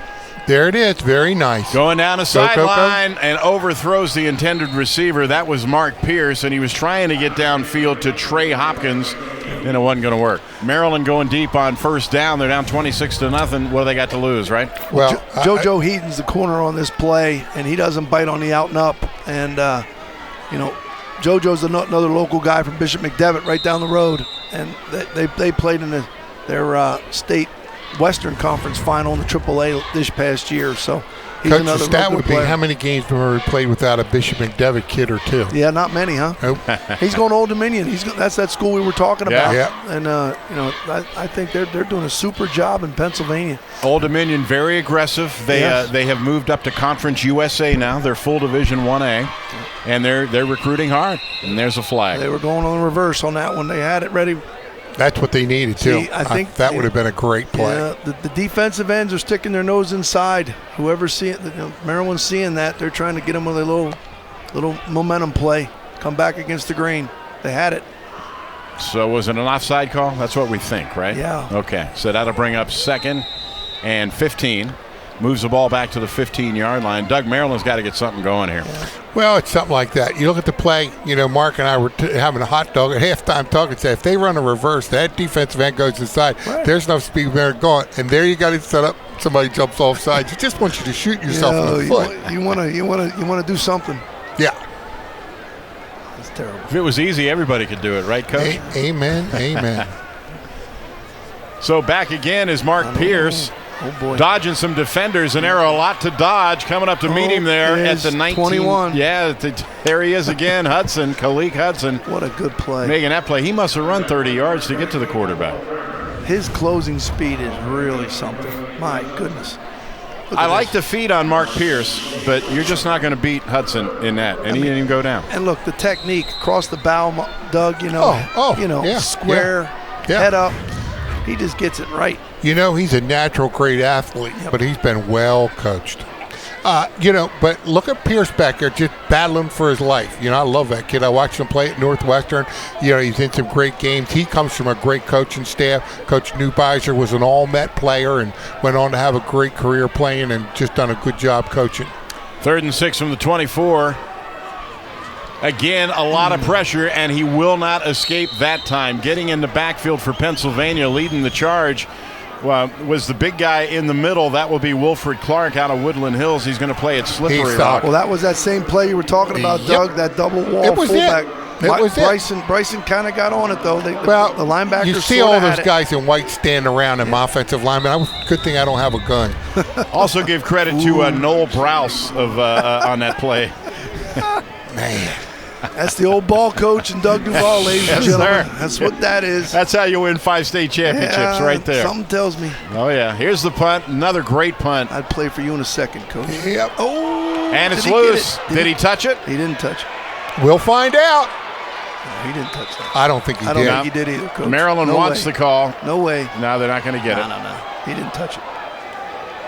There it is. Very nice. Going down a sideline and overthrows the intended receiver. That was Mark Pierce, and he was trying to get downfield to Trey Hopkins, and it wasn't going to work. Maryland going deep on first down. They're down 26-0. What do they got to lose, right? Well, JoJo Heaton's the corner on this play, and he doesn't bite on the out and up. And, JoJo's another local guy from Bishop McDevitt right down the road, and they played in their state Western Conference final in the AAA this past year. So he's Coach, another the stat local would be player. how many games have we played without a Bishop McDevitt kid or two? Yeah, not many, huh? Nope. He's going to Old Dominion. That's that school we were talking about. Yeah. And I think they're doing a super job in Pennsylvania. Old Dominion, very aggressive. They have moved up to Conference USA now. They're full Division 1A, and they're recruiting hard. And there's a flag. They were going on the reverse on that one. They had it ready. That's what they needed, too. I think that would have been a great play. Yeah, the defensive ends are sticking their nose inside. Whoever's seeing Maryland's seeing that. They're trying to get them with a little momentum play. Come back against the grain. They had it. So was it an offside call? That's what we think, right? Yeah. Okay, so that'll bring up 2nd and 15. Moves the ball back to the 15-yard line. Doug, Maryland's got to get something going here. Yeah. Well, it's something like that. You look at the play, Mark and I were having a hot dog at halftime talking. Say, if they run a reverse, that defensive end goes inside. Right. There's no speed there going. And there you got it set up. Somebody jumps offside. He just wants you to shoot yourself in the foot. You want to do something. Yeah. It's terrible. If it was easy, everybody could do it, right, Coach? Amen. Amen. So back again is Mark Pierce. Oh, boy. Dodging some defenders. An arrow, a lot to dodge. Coming up to meet him there at the 19. 21. Yeah, there he is again. Hudson, Kalik Hudson. What a good play. Making that play. He must have run 30 yards to get to the quarterback. His closing speed is really something. My goodness. I like the feed on Mark Pierce, but you're just not going to beat Hudson in that. And he didn't even go down. And look, the technique across the bow, Doug, square, head up. He just gets it right. He's a natural great athlete, but he's been well coached. But look at Pierce back there just battling for his life. I love that kid. I watched him play at Northwestern. He's in some great games. He comes from a great coaching staff. Coach Neubeiser was an all-Met player and went on to have a great career playing and just done a good job coaching. 3rd and 6 from the 24. Again, a lot of pressure, and he will not escape that time. Getting in the backfield for Pennsylvania, leading the charge, was the big guy in the middle. That will be Wilfred Clark out of Woodland Hills. He's going to play at Slippery Rock. Well, that was that same play you were talking about, Doug, that double wall fullback. Bryson kind of got on it, though. The linebackers you see all those guys in white standing around in my offensive lineman. Good thing I don't have a gun. Also give credit to Noel Browse on that play. Man. That's the old ball coach and Doug Duval, ladies and gentlemen. Sir. That's what that is. That's how you win 5 state championships right there. Something tells me. Oh, yeah. Here's the punt. Another great punt. I'd play for you in a second, Coach. Yep. Oh. And it's loose. Did he touch it? He didn't touch it. We'll find out. He didn't touch that. I don't think he did. I don't think he did either, Coach. Maryland No wants way. the call. No way. No, they're not going to get it. No. He didn't touch it.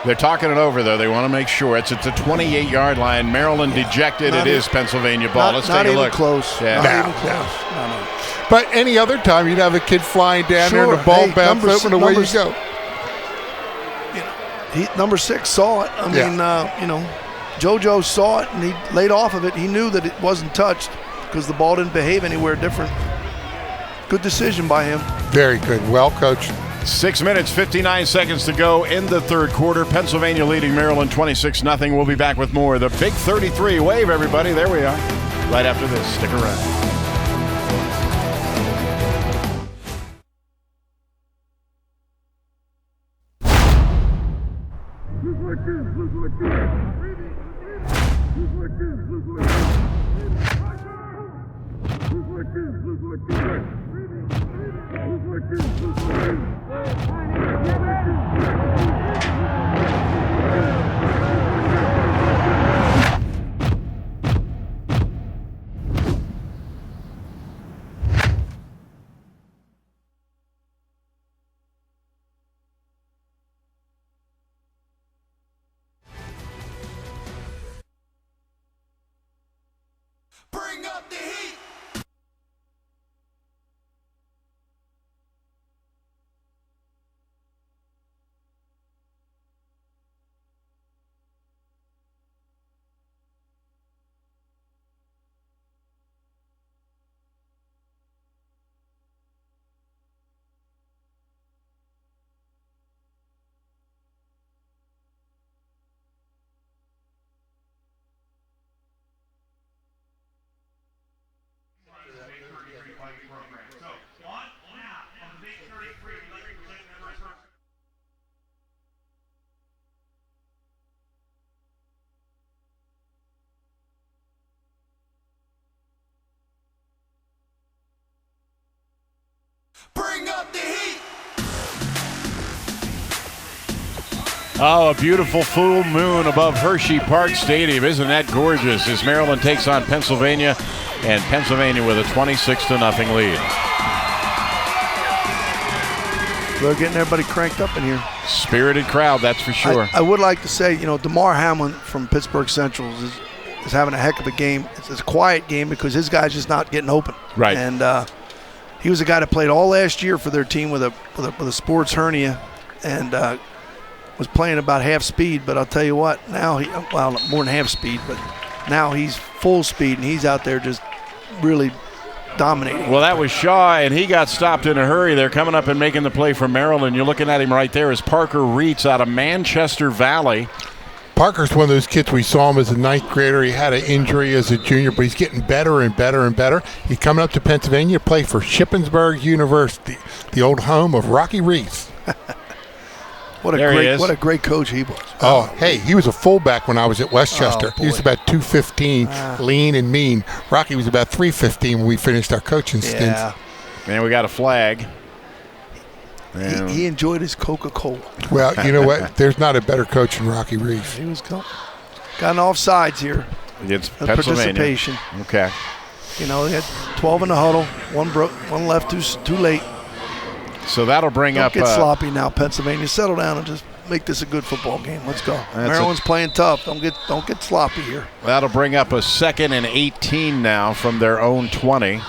They're talking it over, though. They want to make sure. It's at the 28-yard line. Maryland dejected. It is Pennsylvania ball. Let's take a look. Close. Yeah. Not even close. No. But any other time, you'd have a kid flying down there and the ball bounced over and away you go. Number 6 saw it. I mean, JoJo saw it, and he laid off of it. He knew that it wasn't touched because the ball didn't behave anywhere different. Good decision by him. Very good. Well coached. 6 minutes, 59 seconds to go in the third quarter. Pennsylvania leading Maryland 26-0. We'll be back with more. The Big 33. Wave, everybody. There we are. Right after this. Stick around. Bring up the heat. Bring up the heat. Oh, a beautiful full moon above Hershey Park Stadium. Isn't that gorgeous? As Maryland takes on Pennsylvania, and Pennsylvania with a 26-0 lead. They're getting everybody cranked up in here. Spirited crowd, that's for sure. I would like to say, DeMar Hamlin from Pittsburgh Central is having a heck of a game. It's a quiet game because his guy's just not getting open. Right. And he was a guy that played all last year for their team with a sports hernia, and was playing about half speed. But I'll tell you what, now more than half speed, but now he's full speed and he's out there just really dominating. Well, that was Shaw, and he got stopped in a hurry. They're coming up and making the play for Maryland. You're looking at him right there as Parker Reitz out of Manchester Valley. Parker's one of those kids, we saw him as a ninth grader. He had an injury as a junior, but he's getting better and better and better. He's coming up to Pennsylvania to play for Shippensburg University, the old home of Rocky Reitz. What a great coach he was. Oh, hey, he was a fullback when I was at Westchester. He was about 215, lean and mean. Rocky was about 315 when we finished our coaching stints. Yeah. And we got a flag. He enjoyed his Coca-Cola. Well, you know what? There's not a better coach than Rocky Reitz. He was got an offsides here. Against Pennsylvania. Participation. Okay. They had 12 in the huddle. One left too late. So that'll bring Don't up. get sloppy now, Pennsylvania. Settle down and just make this a good football game. Let's go. Maryland's playing tough. Don't get sloppy here. That'll bring up a 2nd and 18 now from their own 20.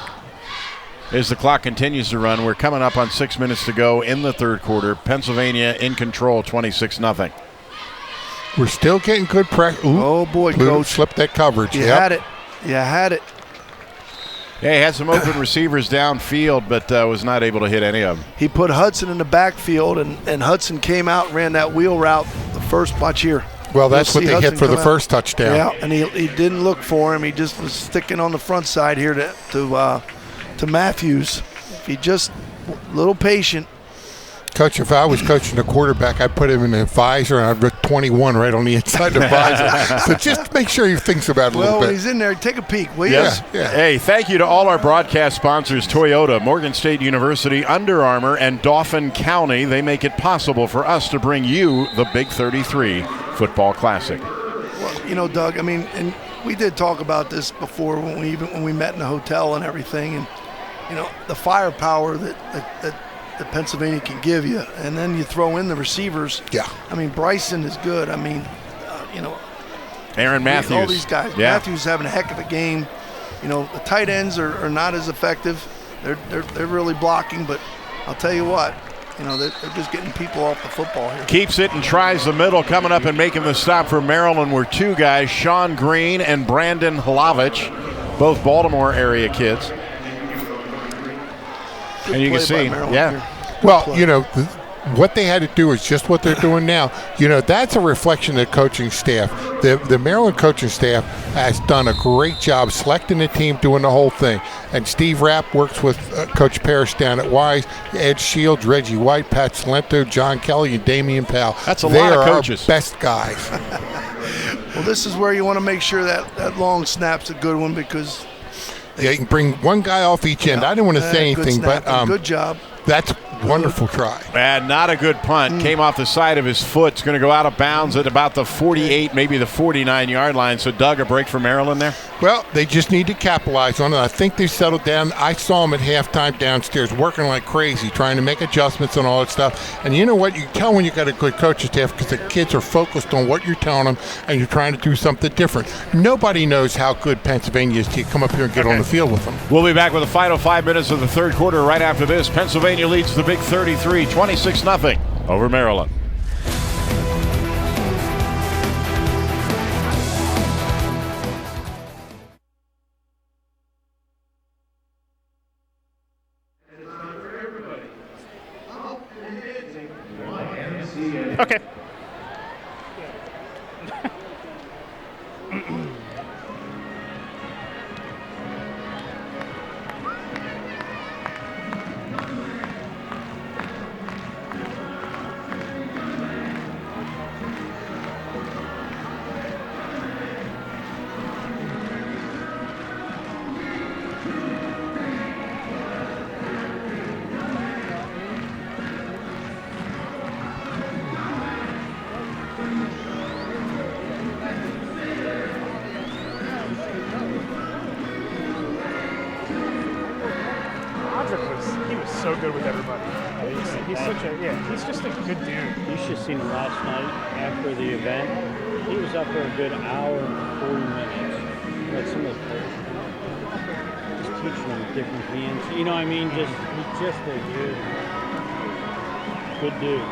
As the clock continues to run, we're coming up on 6 minutes to go in the third quarter. Pennsylvania in control, 26-0. We're still getting good pressure. Oh, boy, Coach. Slipped that coverage. You had it. Yeah, he had some open receivers downfield, but was not able to hit any of them. He put Hudson in the backfield, and Hudson came out and ran that wheel route the first watch here. Well, that's what they hit for the first touchdown. Yeah, and he didn't look for him. He just was sticking on the front side here to Matthews. If he just a little patient. Coach, if I was coaching a quarterback, I'd put him in the visor, and I'd put 21 right on the inside of the visor. So just make sure he thinks about it a little bit. Well, when he's in there, take a peek, will you? Yeah. Hey, thank you to all our broadcast sponsors, Toyota, Morgan State University, Under Armour, and Dauphin County. They make it possible for us to bring you the Big 33 Football Classic. Well, Doug, I mean, and we did talk about this before when we met in the hotel and everything, and the firepower that Pennsylvania can give you, and then you throw in the receivers. Yeah. I mean, Bryson is good. I mean, Aaron Matthews. All these guys. Yeah. Matthews is having a heck of a game. The tight ends are not as effective. They're really blocking, but I'll tell you what, they're just getting people off the football here. Keeps it and tries the middle. Coming up and making the stop for Maryland were two guys, Sean Green and Brandon Hlavich, both Baltimore area kids. Good and you can see, here. Well, what they had to do is just what they're doing now. That's a reflection of the coaching staff. The Maryland coaching staff has done a great job selecting the team, doing the whole thing. And Steve Rapp works with Coach Parrish down at Wise, Ed Shields, Reggie White, Pat Salento, John Kelly, and Damian Powell. That's a lot of coaches. They are our best guys. Well, this is where you want to make sure that long snap's a good one, because you can bring one guy off each end. I didn't want to say anything, but good job. That's wonderful try. And not a good punt. Came off the side of his foot. It's going to go out of bounds at about the 48, maybe the 49-yard line. So, Doug, a break for Maryland there? Well, they just need to capitalize on it. I think they settled down. I saw them at halftime downstairs working like crazy, trying to make adjustments and all that stuff. And you know what? You can tell when you got a good coaching staff because the kids are focused on what you're telling them and you're trying to do something different. Nobody knows how good Pennsylvania is till you come up here and get on the field with them. We'll be back with the final 5 minutes of the third quarter right after this. Pennsylvania leads the Big 33, 26-0 over Maryland. Okay. He was so good with everybody. He's such a he's just a good dude. You should have seen him last night after the event. He was up for a good hour and 40 minutes. Like some of the players, just teaching them different hands. You know what I mean? He's just a good dude.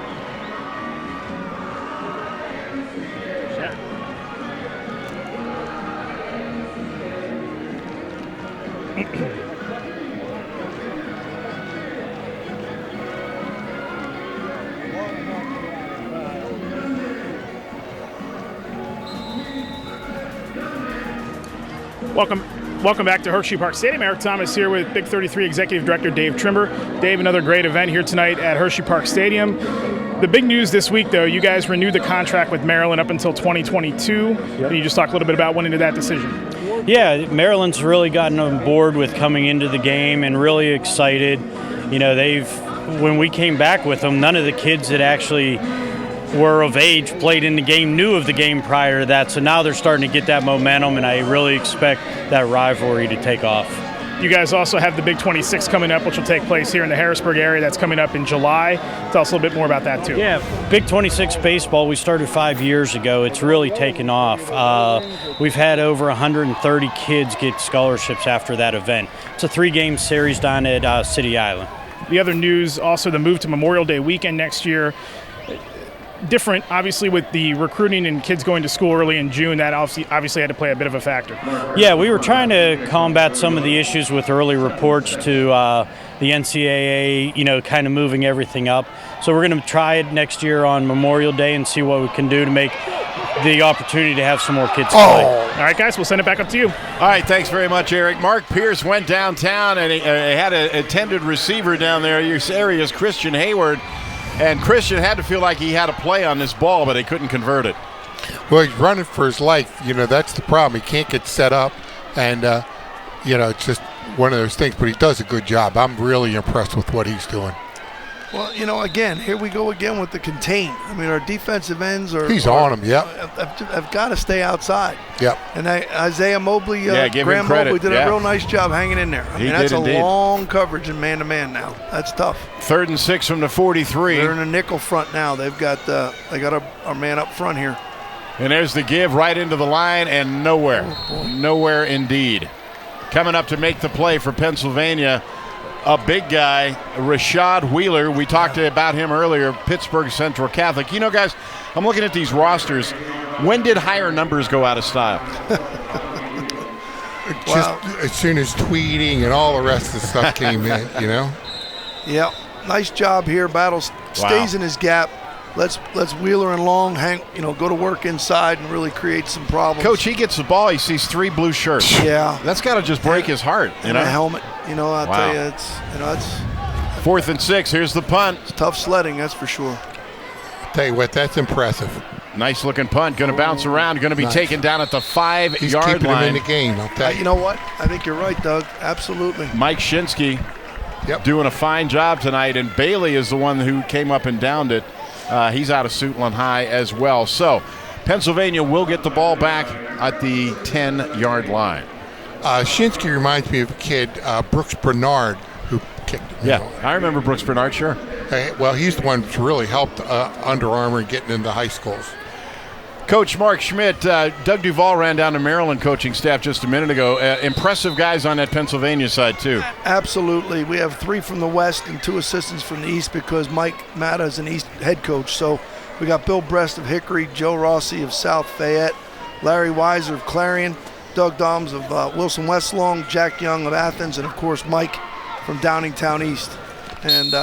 Welcome back to Hershey Park Stadium. Eric Thomas here with Big 33 Executive Director Dave Trimber. Dave, another great event here tonight at Hershey Park Stadium. The big news this week, though, you guys renewed the contract with Maryland up until 2022. Yep. Can you just talk a little bit about when into that decision? Yeah, Maryland's really gotten on board with coming into the game and really excited. You know, when we came back with them, none of the kids that actually were of age, played in the game, knew of the game prior to that. So now they're starting to get that momentum, and I really expect that rivalry to take off. You guys also have the Big 26 coming up, which will take place here in the Harrisburg area. That's coming up in July. Tell us a little bit more about that, too. Yeah, Big 26 baseball, we started 5 years ago. It's really taken off. We've had over 130 kids get scholarships after that event. It's a 3-game series down at City Island. The other news, also the move to Memorial Day weekend next year. Different, obviously, with the recruiting and kids going to school early in June. That obviously had to play a bit of a factor. Yeah, we were trying to combat some of the issues with early reports to the NCAA, kind of moving everything up. So we're going to try it next year on Memorial Day and see what we can do to make the opportunity to have some more kids play. All right, guys, we'll send it back up to you. All right, thanks very much, Eric. Mark Pierce went downtown and he had an intended receiver down there. Your area is Christian Hayward. And Christian had to feel like he had a play on this ball, but he couldn't convert it. Well, he's running for his life. That's the problem. He can't get set up. And, it's just one of those things. But he does a good job. I'm really impressed with what he's doing. Well, again, here we go again with the contain. I mean, our defensive ends He's on them, yep. Have got to stay outside. Yep. And Isaiah Mobley, give Graham him credit. Mobley did a real nice job hanging in there. I mean, that's did a long coverage in man-to-man now. That's tough. 3rd and 6 from the 43. They're in a nickel front now. They've got our man up front here. And there's the give right into the line and nowhere. Nowhere indeed. Coming up to make the play for Pennsylvania, a big guy, Rashad Wheeler. We talked about him earlier, Pittsburgh Central Catholic. Guys, I'm looking at these rosters. When did higher numbers go out of style? Just as soon as tweeting and all the rest of the stuff came in, Yep. Nice job here. Battle stays in his gap. Let's Wheeler and Long go to work inside and really create some problems. Coach, he gets the ball. He sees 3 blue shirts. Yeah. That's got to just break his heart. And a helmet. I'll tell you, it's 4th and 6. Here's the punt. It's tough sledding, that's for sure. Tell you what, that's impressive. Nice looking punt. Going to bounce around. Going to be taken down at the 5-yard line. He's keeping him in the game, I'll tell you. You know what? I think you're right, Doug. Absolutely. Mike Shinsky doing a fine job tonight, and Bailey is the one who came up and downed it. He's out of Suitland High as well. So Pennsylvania will get the ball back at the 10-yard line. Shinsky reminds me of a kid, Brooks Bernard, who kicked. I remember Brooks Bernard, sure. Well, he's the one who's really helped Under Armour getting into high schools. Coach Mark Schmidt, Doug Duval ran down the Maryland coaching staff just a minute ago. Impressive guys on that Pennsylvania side, too. Absolutely. We have 3 from the West and 2 assistants from the East because Mike Matta is an East head coach. So we got Bill Brest of Hickory, Joe Rossi of South Fayette, Larry Weiser of Clarion, Doug Doms of Wilson Westlong, Jack Young of Athens, and, of course, Mike from Downingtown East. And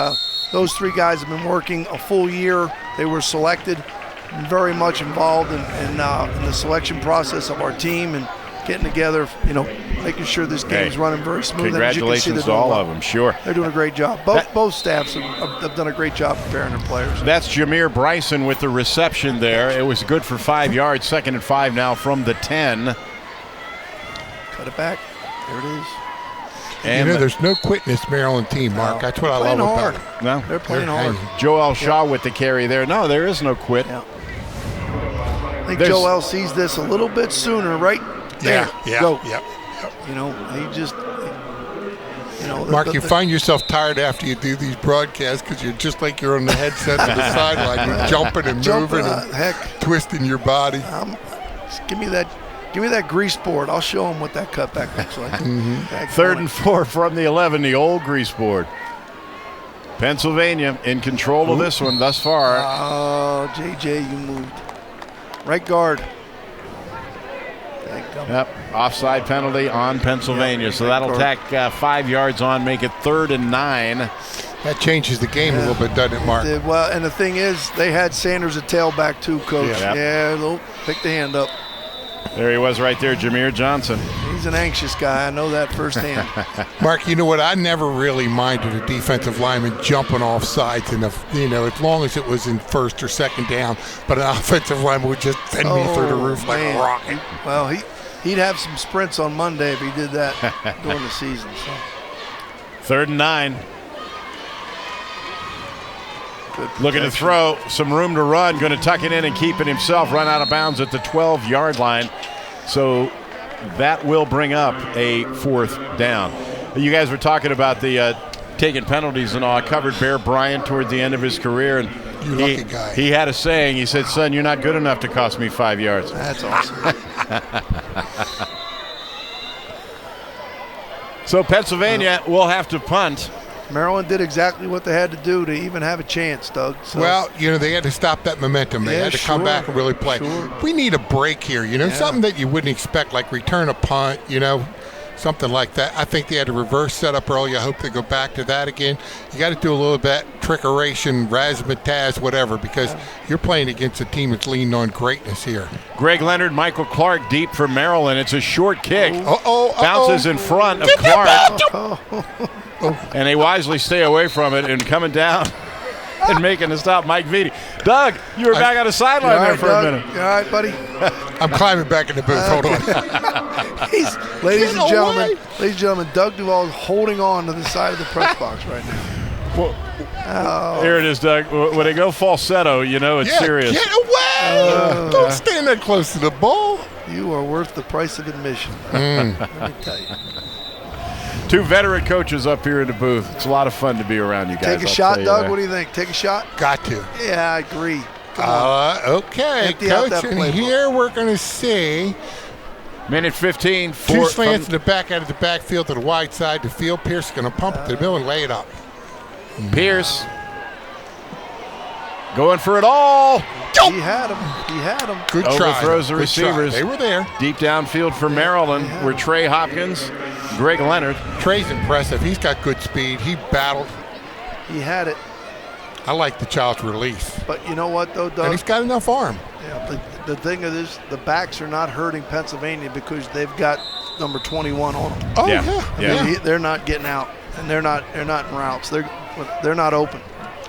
those 3 guys have been working a full year. They were selected. Very much involved in the selection process of our team and getting together, making sure this game's running very smooth. Congratulations to all of them, sure. They're doing a great job. Both staffs have done a great job preparing their players. That's Jameer Bryson with the reception there. It was good for 5 yards, 2nd and 5 now from the 10. Cut it back. There it is. And there's no quit in this Maryland team, Mark. That's what I love about it. No, they're playing hard. Joel Shaw with the carry there. No, there is no quit. Yeah. I think Joel sees this a little bit sooner, right? There. Yeah. Go. Yep. He just. Mark, you find yourself tired after you do these broadcasts because you're just like you're on the headset to the sideline. You're jumping and moving and twisting your body. Just give me that grease board. I'll show them what that cutback looks like. 3rd and 4 from the 11, the old grease board. Pennsylvania in control of this one thus far. Oh, JJ, you moved. Right guard. Yep, offside penalty on Pennsylvania. So that'll tack 5 yards on, make it 3rd and 9. That changes the game a little bit, doesn't it, Mark? Well, and the thing is, they had Sanders at tailback too, Coach. They'll pick the hand up. There he was right there, Jameer Johnson. He's an anxious guy. I know that firsthand. Mark, you know what? I never really minded a defensive lineman jumping off sides, and as long as it was in 1st or 2nd down. But an offensive lineman would just send me through the roof like a rocket. Well, he'd have some sprints on Monday if he did that during the season. So. 3rd and 9. Looking to throw, some room to run, going to tuck it in and keep it himself, run out of bounds at the 12-yard line. So that will bring up a 4th down. You guys were talking about the taking penalties and all. I covered Bear Bryant toward the end of his career, and you lucky guy. He had a saying. He said, "Son, you're not good enough to cost me 5 yards." That's awesome. So Pennsylvania will have to punt. Maryland did exactly what they had to do to even have a chance, Doug. So. Well, they had to stop that momentum. They had to come back and really play. Sure. We need a break here, something that you wouldn't expect, like return a punt, something like that. I think they had a reverse setup early. I hope they go back to that again. You got to do a little bit trickeration, razzmatazz, whatever, because you're playing against a team that's leaning on greatness here. Greg Leonard, Michael Clark deep for Maryland. It's a short kick. Bounces in front of Clark. And they wisely stay away from it, and coming down and making the stop, Mike Vitti. Doug, you were back on the sideline there for a minute. You all right, buddy? I'm climbing back in the booth. Hold on. Ladies and gentlemen, Doug Duval is holding on to the side of the press box right now. Well, Oh. Here it is, Doug. When they go falsetto, you know it's serious. Get away! Don't stand that close to the ball. You are worth the price of admission. Mm. Let me tell you. Two veteran coaches up here in the booth. It's a lot of fun to be around you guys. Take a shot, Doug. What do you think? Take a shot? Got to. Yeah, I agree. Come on. Okay, Empty out Coach, that and playbook. here we're going to see minute 15. Two slants in the back out of the backfield to the wide side. The field. Pierce is going to pump it to the middle and lay it up. Pierce going for it all. He had him. He had him. Good try. Overthrows the Good try. receivers. They were there. Deep downfield for Maryland were Trey Hopkins, Greg Leonard. Trey's impressive. He's got good speed. He battled. He had it. I like the child's release. But you know what, though, Doug? And he's got enough arm. Yeah, the thing is, the backs are not hurting Pennsylvania because they've got number 21 on them. Oh, yeah. They're not getting out, and they're not in routes. They're not open.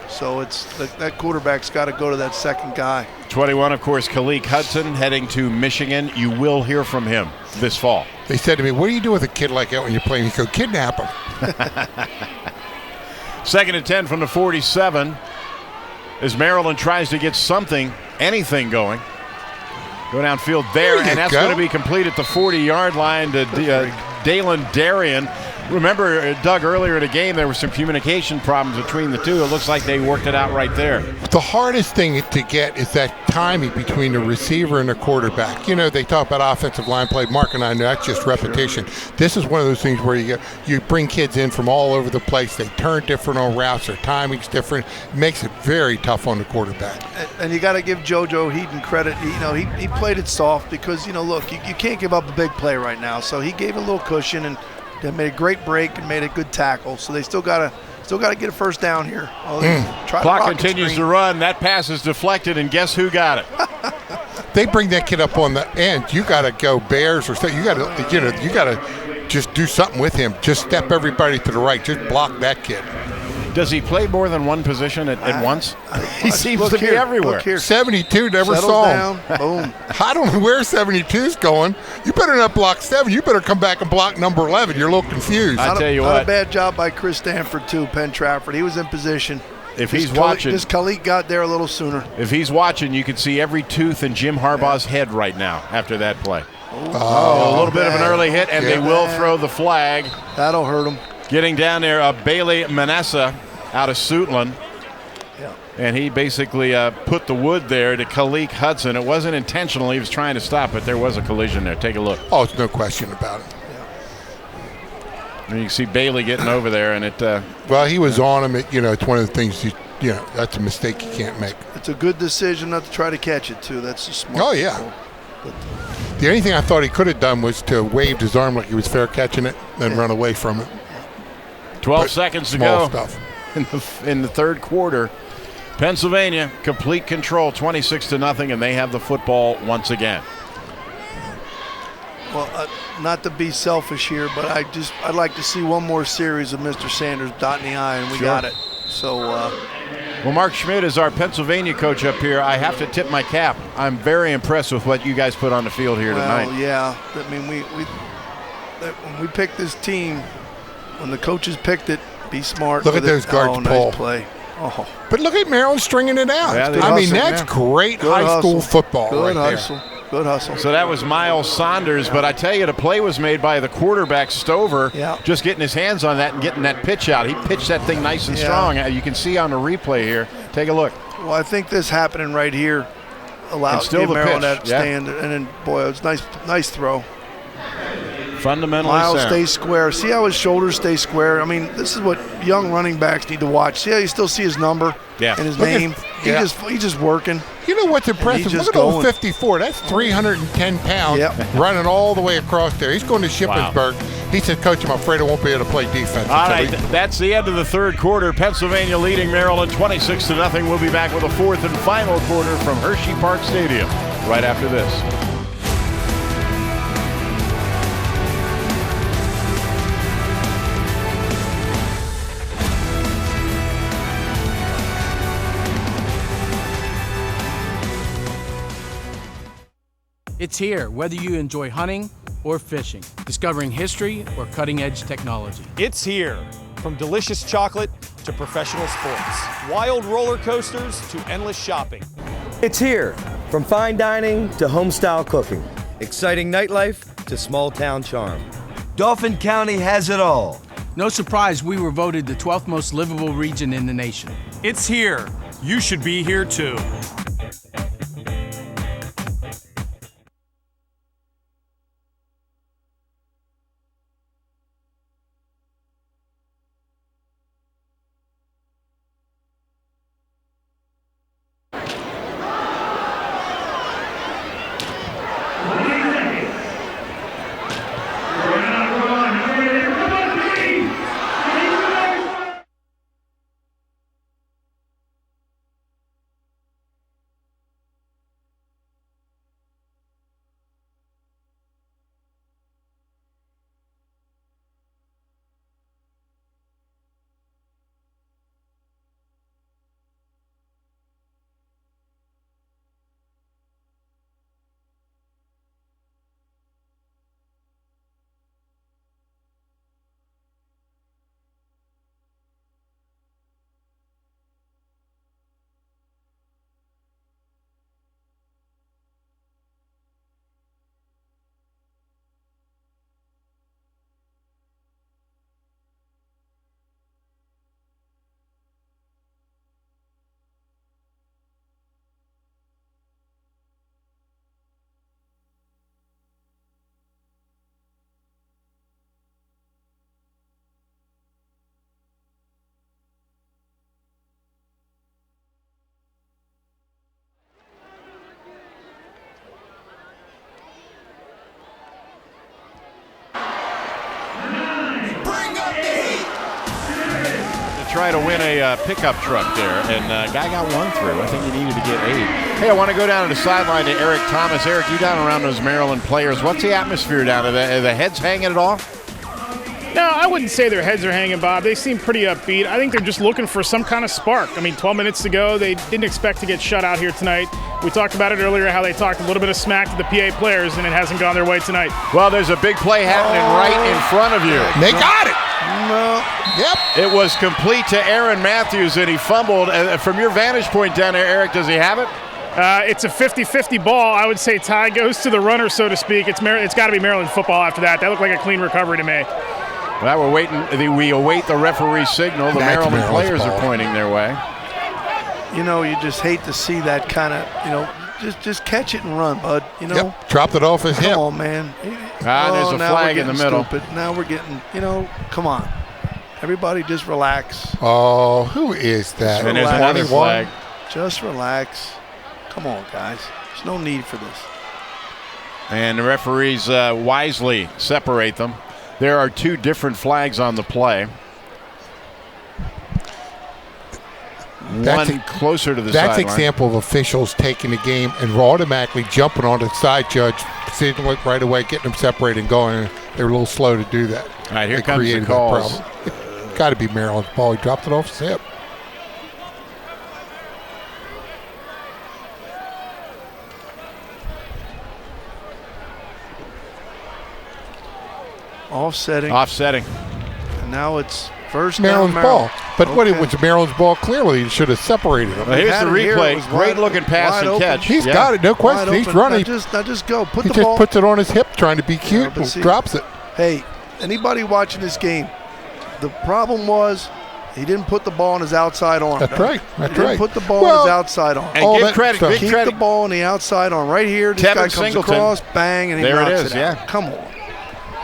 So it's that quarterback's got to go to that second guy. 21, of course, Khalid Hudson heading to Michigan. You will hear from him this fall. They said to me, what do you do with a kid like that when you're playing? You go, kidnap him. Second and 10 from the 47 as Maryland tries to get anything going. Go downfield there, and that's going to be complete at the 40-yard line to Dalen Darien. Remember, Doug, earlier in the game, there were some communication problems between the two. It looks like they worked it out right there. The hardest thing to get is that timing between the receiver and the quarterback. You know, they talk about offensive line play. Mark and I know that's just repetition. This is one of those things where you bring kids in from all over the place. They turn different on routes. Their timing's different. It makes it very tough on the quarterback. And you got to give JoJo Heaton credit. He played it soft because, look, you can't give up a big play right now. So he gave a little cushion and they made a great break and made a good tackle. So they still got to get a first down here. Clock continues to run. That pass is deflected, and guess who got it? They bring that kid up on the end. You got to go Bears or something. You got to just do something with him. Just step everybody to the right. Just block that kid. Does he play more than one position at once? He seems to be everywhere. 72 never Settles saw him. down. Boom. I don't know where 72's going. You better not block 7. You better come back and block number 11. You're a little confused. I tell you Not what. a bad job by Chris Stanford, too, Penn Trafford. He was in position. If he's watching. Just Khalid got there a little sooner. If he's watching, you can see every tooth in Jim Harbaugh's head right now after that play. A little bit of an early hit, and they will throw the flag. That'll hurt him. Getting down there, Bailey Manessa out of Suitland. Yeah. And he basically put the wood there to Khalid Hudson. It wasn't intentional. He was trying to stop it. There was a collision there. Take a look. Oh, it's no question about it. And you can see Bailey getting over there, and it. Well, he was on him. It's one of the things. That's a mistake you can't make. It's a good decision not to try to catch it too. That's a smart. Oh yeah. The only thing I thought he could have done was to wave his arm like he was fair catching it, then run away from it. 12 seconds to small go. Stuff. In the third quarter, Pennsylvania complete control, 26-0, and they have the football once again. Well, not to be selfish here, but I'd like to see one more series of Mr. Sanders dotting the I, and we got it. So. Well, Mark Schmidt is our Pennsylvania coach up here. I have to tip my cap. I'm very impressed with what you guys put on the field here tonight. Well, yeah. I mean, when we picked this team, when the coaches picked it, be smart. Look at those guards pull. Nice play. Oh. But look at Maryland stringing it out. Yeah, that's great high school football Good right hustle. there. Good hustle. So that was Miles Saunders, but I tell you, the play was made by the quarterback, Stover, just getting his hands on that and getting that pitch out. He pitched that thing nice and strong. You can see on the replay here. Take a look. Well, I think this happening right here allowed Maryland to stand, and then, boy, it was nice throw. Fundamentally Miles sound. stays square. See how his shoulders stay square? I mean, this is what young running backs need to watch. See how you still see his number and his name? He's just working. You know what's impressive? Look at old 54. That's 310 pounds running all the way across there. He's going to Shippensburg. He said, Coach, I'm afraid I won't be able to play defense. All right, that's the end of the third quarter. Pennsylvania leading Maryland 26-0. We'll be back with a fourth and final quarter from Hershey Park Stadium right after this. It's here, whether you enjoy hunting or fishing, discovering history or cutting-edge technology. It's here. From delicious chocolate to to professional sports. Wild roller coasters to endless shopping. It's here. From fine dining to home-style cooking. Exciting nightlife to small-town charm. Dauphin County has it all. No surprise we were voted the 12th most livable region in the nation. It's here. You should be here too. Try to win a pickup truck there, and guy got one through. I think he needed to get 8. Hey, I want to go down to the sideline to Eric Thomas. Eric, you down around those Maryland players. What's the atmosphere down there? Are the heads hanging at all? No, I wouldn't say their heads are hanging, Bob. They seem pretty upbeat. I think they're just looking for some kind of spark. I mean, 12 minutes to go. They didn't expect to get shut out here tonight. We talked about it earlier, how they talked a little bit of smack to the PA players, and it hasn't gone their way tonight. Well, there's a big play happening right in front of you. They got it. No. Yep. It was complete to Aaron Matthews, and he fumbled. From your vantage point down there, Eric, does he have it? It's a 50-50 ball. I would say tie goes to the runner, so to speak. It's got to be Maryland football after that. That looked like a clean recovery to me. Well, we're waiting. We await the referee's signal. The Maryland players are pointing their way. You know, you just hate to see that kind of, just catch it and run, bud. You know, Yep. Dropped it off his hip. Come on, man. There's a now flag we're in the getting middle. Stupid. Now we're getting, come on. Everybody just relax. Oh, who is that? And there's another flag. Just relax. Come on, guys. There's no need for this. And the referees wisely separate them. There are 2 different flags on the play. One closer to the sideline. That's example of officials taking the game and automatically jumping on the side judge, seeing it right away, getting them separated and going. They're a little slow to do that. All right, here comes the calls. Got to be Maryland's ball. He dropped it off his hip. Offsetting. And now it's first Maryland's down ball. But what it Okay. was Maryland's ball, clearly he should have separated them. Well, here's the replay. Great looking pass and catch. He's got it, no question. He's running. Now just go. Put He the just ball. puts it on his hip trying to be cute but and see- drops it. Hey, anybody watching this game, the problem was he didn't put the ball on his outside arm. That's right. That's he didn't right. put the ball on his outside arm. And give credit. Big Keep credit. the ball on the outside arm. Right here, this Tevin guy comes Singleton. across, bang, and he There it knocks is, out. yeah. Come on.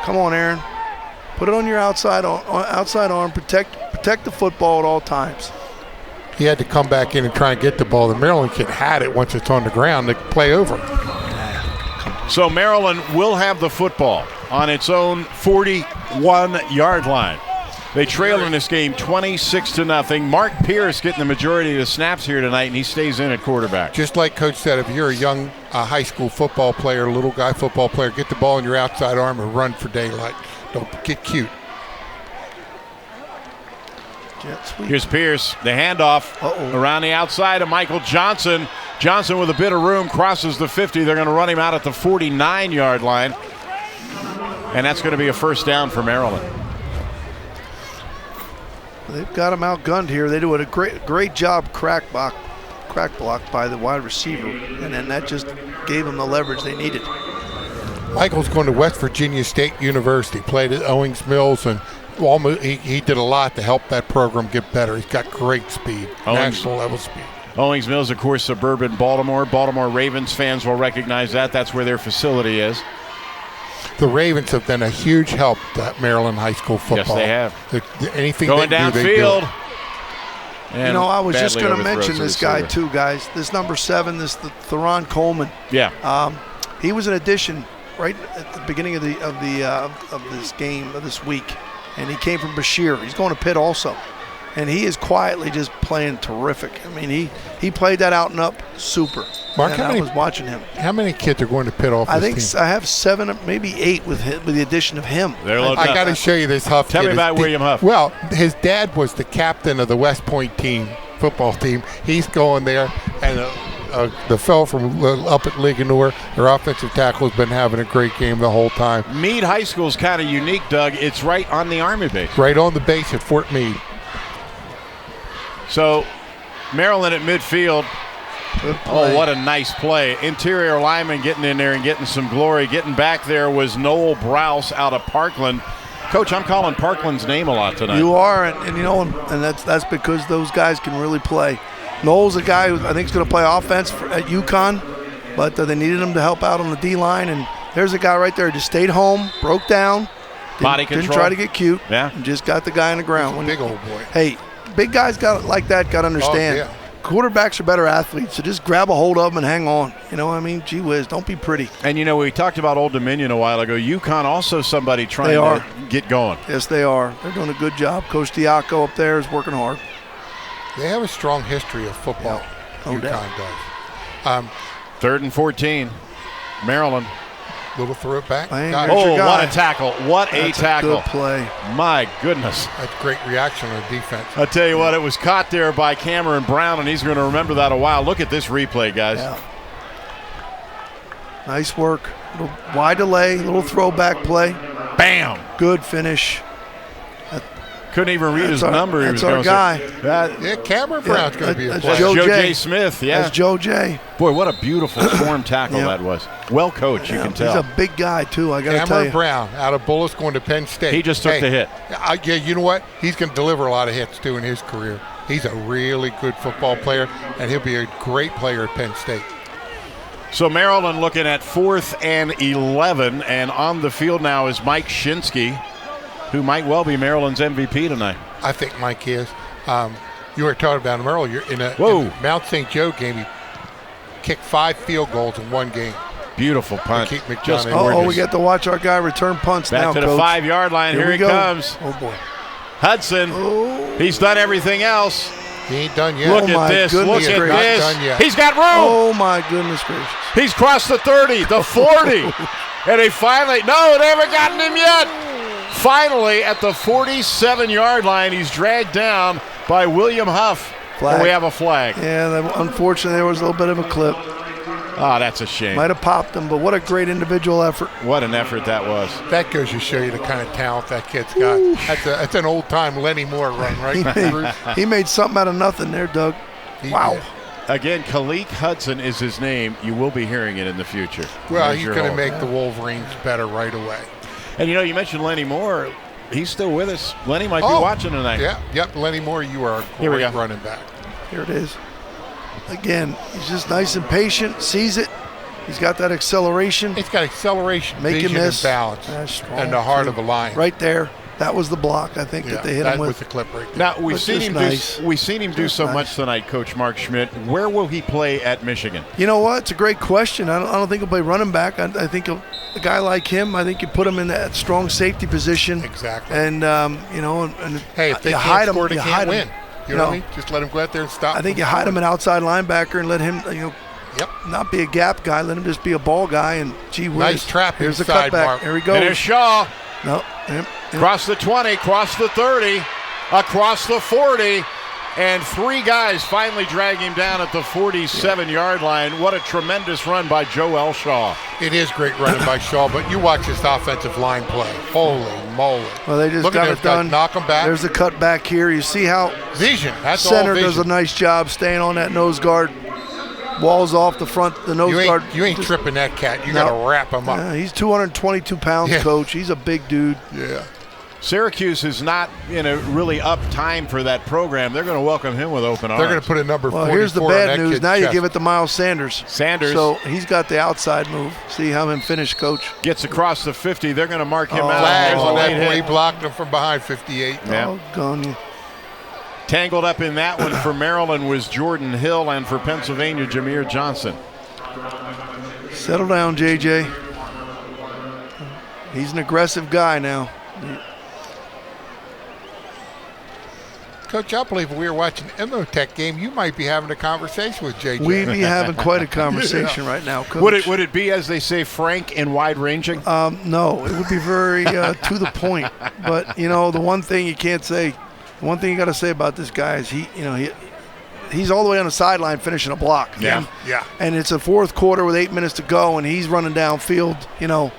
Come on, Aaron. Put it on your outside arm. Protect the football at all times. He had to come back in and try and get the ball. The Maryland kid had it once it's on the ground. The play over. So Maryland will have the football on its own 41-yard line. They trail in this game 26-0. Mark Pierce getting the majority of the snaps here tonight, and he stays in at quarterback. Just like Coach said, if you're a young high school football player, little guy football player, get the ball in your outside arm and run for daylight. Don't get cute. Here's Pierce, the handoff around the outside of Michael Johnson. Johnson with a bit of room crosses the 50. They're going to run him out at the 49-yard line. And that's going to be a first down for Maryland. They've got him outgunned here. They do a great job crack block by the wide receiver, and then that just gave them the leverage they needed. Michael's going to West Virginia State University, played at Owings Mills, and he did a lot to help that program get better. He's got great speed, national level speed. Owings Mills, of course, suburban Baltimore. Baltimore Ravens fans will recognize that. That's where their facility is. The Ravens have been a huge help to Maryland high school football. Yes, they have. Anything going they do, downfield. I was just going to mention this guy too, guys. This number 7, this Theron Coleman. Yeah. He was an addition right at the beginning of this game of this week, and he came from Bashir. He's going to Pitt also, and he is quietly just playing terrific. I mean, he played that out and up super. Mark, I was watching him. How many kids are going to Pitt off this team? I have 7, maybe 8 with the addition of him. I got to show you this Huff Tell kid. me about William Huff. Well, his dad was the captain of the West Point football team. He's going there, and the fellow from up at Ligonor, their offensive tackle, has been having a great game the whole time. Meade High School is kind of unique, Doug. It's right on the Army base. Right on the base at Fort Meade. So, Maryland at midfield. Oh, what a nice play. Interior lineman getting in there and getting some glory. Getting back there was Noel Browse out of Parkland. Coach, I'm calling Parkland's name a lot tonight. You are, and that's because those guys can really play. Noel's a guy who I think is going to play offense at UConn, but they needed him to help out on the D-line, and there's a guy right there who just stayed home, broke down, didn't try to get cute, and just got the guy on the ground. Big old boy. Hey, big guys got to understand. Oh, yeah. Quarterbacks are better athletes, so just grab a hold of them and hang on. You know what I mean? Gee whiz, don't be pretty. And, we talked about Old Dominion a while ago. UConn also somebody trying to get going. Yes, they are. They're doing a good job. Coach Diaco up there is working hard. They have a strong history of football. No UConn doubt. does. 3rd and 14. Maryland. Little throw it back. What a tackle. What That's a tackle. Good play. My goodness. That's great reaction on defense. I tell you what, it was caught there by Cameron Brown, and he's going to remember that a while. Look at this replay, guys. Yeah. Nice work. Little wide delay, little throwback play. Bam. Good finish. Couldn't even read his number. That's our guy. Cameron Brown's going to be a player. Joe J. Smith, yeah. That's Joe J. Boy, what a beautiful form tackle that was. Well coached, you can tell. He's a big guy, too, I got to tell Cameron you. Brown out of Bullis going to Penn State. He just took the hit. Yeah, you know what? He's going to deliver a lot of hits, too, in his career. He's a really good football player, and he'll be a great player at Penn State. So Maryland looking at 4th and 11, and on the field now is Mike Shinsky, who might well be Maryland's MVP tonight. I think Mike is. You were talking about him earlier. In a Mount St. Joe game, he kicked 5 field goals in one game. Beautiful punt. To keep McDonough Just we get to watch our guy return punts back now, to the Coach. 5-yard line. Here he comes. Oh, boy. Hudson. He's done everything else. He ain't done yet. Look at this. Look at this. Done yet. He's got room. Oh, my goodness gracious. He's crossed the 30, the 40. And they finally, they haven't gotten him yet. Finally, at the 47-yard line, he's dragged down by William Huff. And we have a flag. Yeah, unfortunately, there was a little bit of a clip. Oh, that's a shame. Might have popped him, but what a great individual effort. What an effort that was. That goes to show you the kind of talent that kid's got. That's an old-time Lenny Moore run, right? He made something out of nothing there, Doug. Wow. Again, Khalik Hudson is his name. You will be hearing it in the future. Well, he's going to make the Wolverines better right away. And, you mentioned Lenny Moore. He's still with us. Lenny might be watching tonight. Yeah, yep. Lenny Moore, you are a great running back. Here it is. Again, he's just nice and patient, sees it. He's got that acceleration. It's got acceleration, make vision, him miss. And balance, and the heart of a lion. Right there. That was the block, I think, that they hit him with. That was the clip right there. Now, we've seen him do so much tonight, Coach Mark Schmidt. Where will he play at Michigan? You know what? It's a great question. I don't think he'll play running back. I think a guy like him, I think you put him in that strong safety position. Exactly. And, hey, if they can't score, they can't win. You know what I mean? Just let him go out there and stop. I think you hide him an outside linebacker and let him, not be a gap guy. Let him just be a ball guy. And gee whiz. Nice trap. Here's the inside, cutback. Mark. Here he goes. And there's Shaw. No. Across the 20, across the 30, across the 40. And 3 guys finally drag him down at the 47-yard line. What a tremendous run by Joel Shaw. It is great running by Shaw, but you watch this offensive line play. Holy moly. Well, they just Look got at it done. Knock them back. There's a cut back here. You see how vision. That's center all vision. does a nice job staying on that nose guard. Walls off the front, the nose guard. You ain't tripping that cat. You got to wrap him up. He's 222 pounds, Coach. He's a big dude. Yeah. Syracuse is not in a really up time for that program. They're going to welcome him with open arms. They're going to put a number 44 Well, here's the on that bad news. kid's Now you chest. give it to Miles Sanders. So he's got the outside move. See how him finish, Coach. Gets across the 50. They're going to mark him out. Flags There's a on that late play. He hit. blocked him from behind 58. Yeah. Doggone. Tangled up in that one for Maryland was Jordan Hill, and for Pennsylvania, Jameer Johnson. Settle down, JJ. He's an aggressive guy now. Coach, I believe if we were watching the Emotech game, you might be having a conversation with JJ. We'd be having quite a conversation right now, Coach. Would it be, as they say, frank and wide-ranging? No, it would be very to the point. But, you know, the one thing you can't say, the one thing you got to say about this guy is he's all the way on the sideline finishing a block. Yeah. And it's a fourth quarter with 8 minutes to go, and he's running downfield,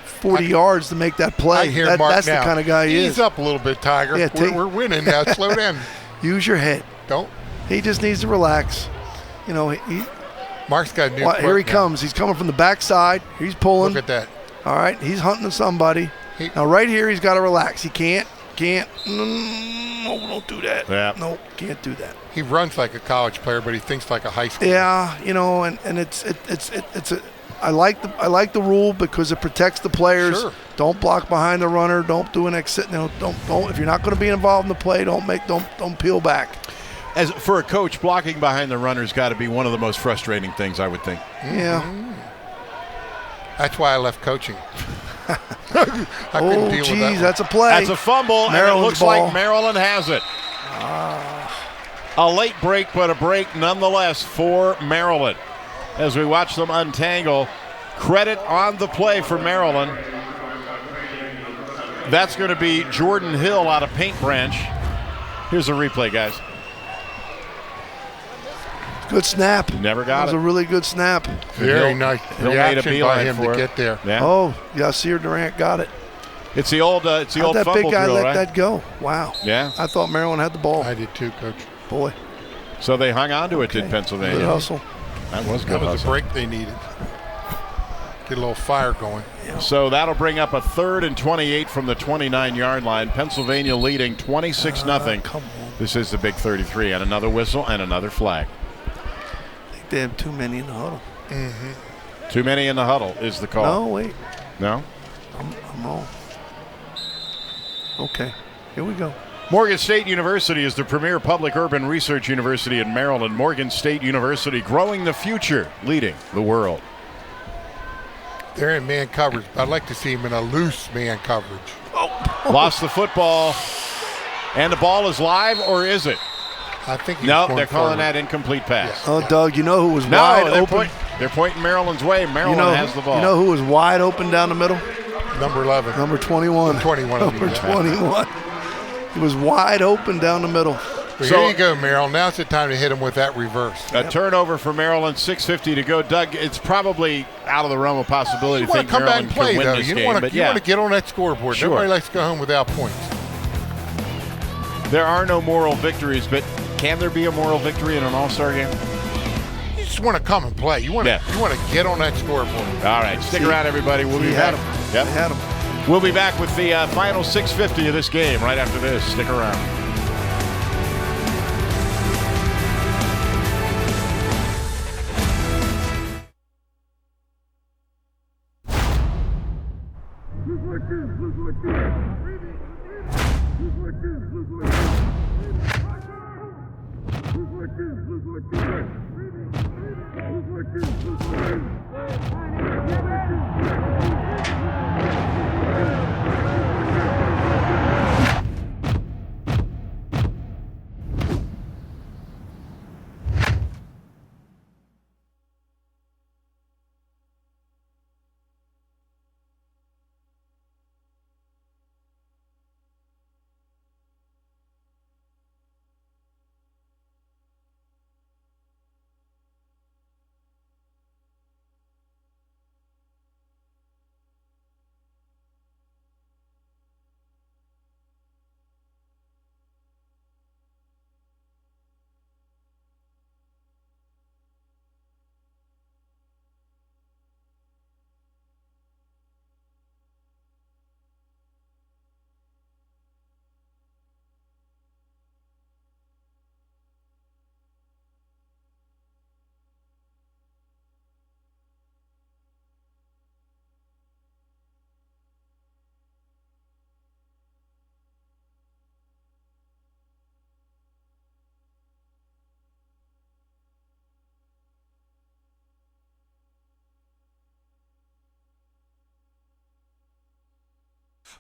40 yards to make that play. I hear Mark that's now. the kind of guy he is. Ease up a little bit, Tiger. Yeah, we're winning now. Slow down. Use your head. Don't. He just needs to relax. Mark's got a new here he comes. He's coming from the backside. He's pulling. Look at that. All right, he's hunting somebody. Now right here, he's got to relax. He can't. No, don't do that. Yeah. No, can't do that. He runs like a college player, but he thinks like a high school. Yeah, and it's a. I like the rule because it protects the players. Sure. Don't block behind the runner. Don't do an exit. Don't. If you're not going to be involved in the play, don't peel back. As for a coach, blocking behind the runner's got to be one of the most frustrating things, I would think. Yeah. That's why I left coaching. I couldn't deal with that. That's a play. That's a fumble, and it looks ball. like Maryland has it. A late break, but a break nonetheless for Maryland. As we watch them untangle, credit on the play for Maryland. That's going to be Jordan Hill out of Paint Branch. Here's a replay, guys. Good snap. Never got That was it. a really good snap. Very nice Hill made a reaction by beeline him for to it. get there. Yeah. Oh, Yasir Durant got it. It's the old How'd fumble that big guy drill, let right? that go? Wow. Yeah. I thought Maryland had the ball. I did too, Coach. Boy. So they hung on to it, did Pennsylvania. Good hustle. That was good That was hustle. a break they needed. Get a little fire going. So that'll bring up a 3rd and 28 from the 29-yard line. Pennsylvania leading 26-0. Come on. This is the Big 33, and another whistle and another flag. I think they have too many in the huddle. Mm-hmm. Too many in the huddle is the call. No, wait. No? I'm wrong. Okay. Here we go. Morgan State University is the premier public urban research university in Maryland. Morgan State University, growing the future, leading the world. They're in man coverage. I'd like to see him in a loose man coverage. Lost the football. And the ball is live, or is it? I think he's No, going they're calling forward. that incomplete pass. Oh, Doug, you know who was wide open? They're pointing Maryland's way. Maryland has the ball. You know who was wide open down the middle? Number 11. Number 21. 21. Number 21. He was wide open down the middle. Well, here you go, Maryland. Now's the time to hit him with that reverse. A turnover for Maryland, 6:50 to go. Doug, it's probably out of the realm of possibility You to want think to come back and Maryland play, can win though. this You game. want But to yeah, get on that scoreboard. Sure. Nobody likes to go home without points. there are no moral victories, but can there be a moral victory in an all-star game? You just want to come and play. You want to get on that scoreboard. All right, stick around, everybody. We'll be back. Yep. They had him. We'll be back with the final 6:50 of this game right after this. Stick around.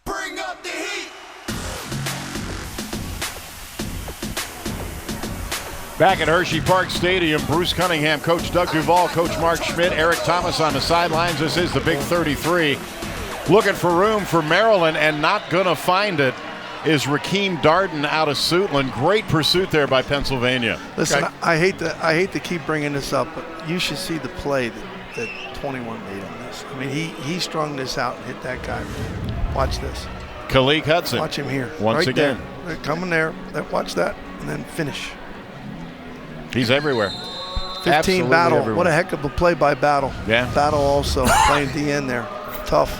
Bring up the heat. Back at Hershey Park Stadium, Bruce Cunningham, Coach Doug Duval, Coach Mark Schmidt, Eric Thomas on the sidelines. This is the Big 33. Looking for room for Maryland and not going to find it is Rakeem Darden out of Suitland. Great pursuit there by Pennsylvania. Listen, I hate to keep bringing this up, but you should see the play that 21 made on this. I mean, he strung this out and hit that guy. Watch this. Khalid Hudson. Watch him here. Once right again. There. They're coming there. Watch that, and then finish. He's everywhere. 15 Absolutely Battle. everywhere. What a heck of a play by Battle. Yeah. Battle also playing the end there. Tough.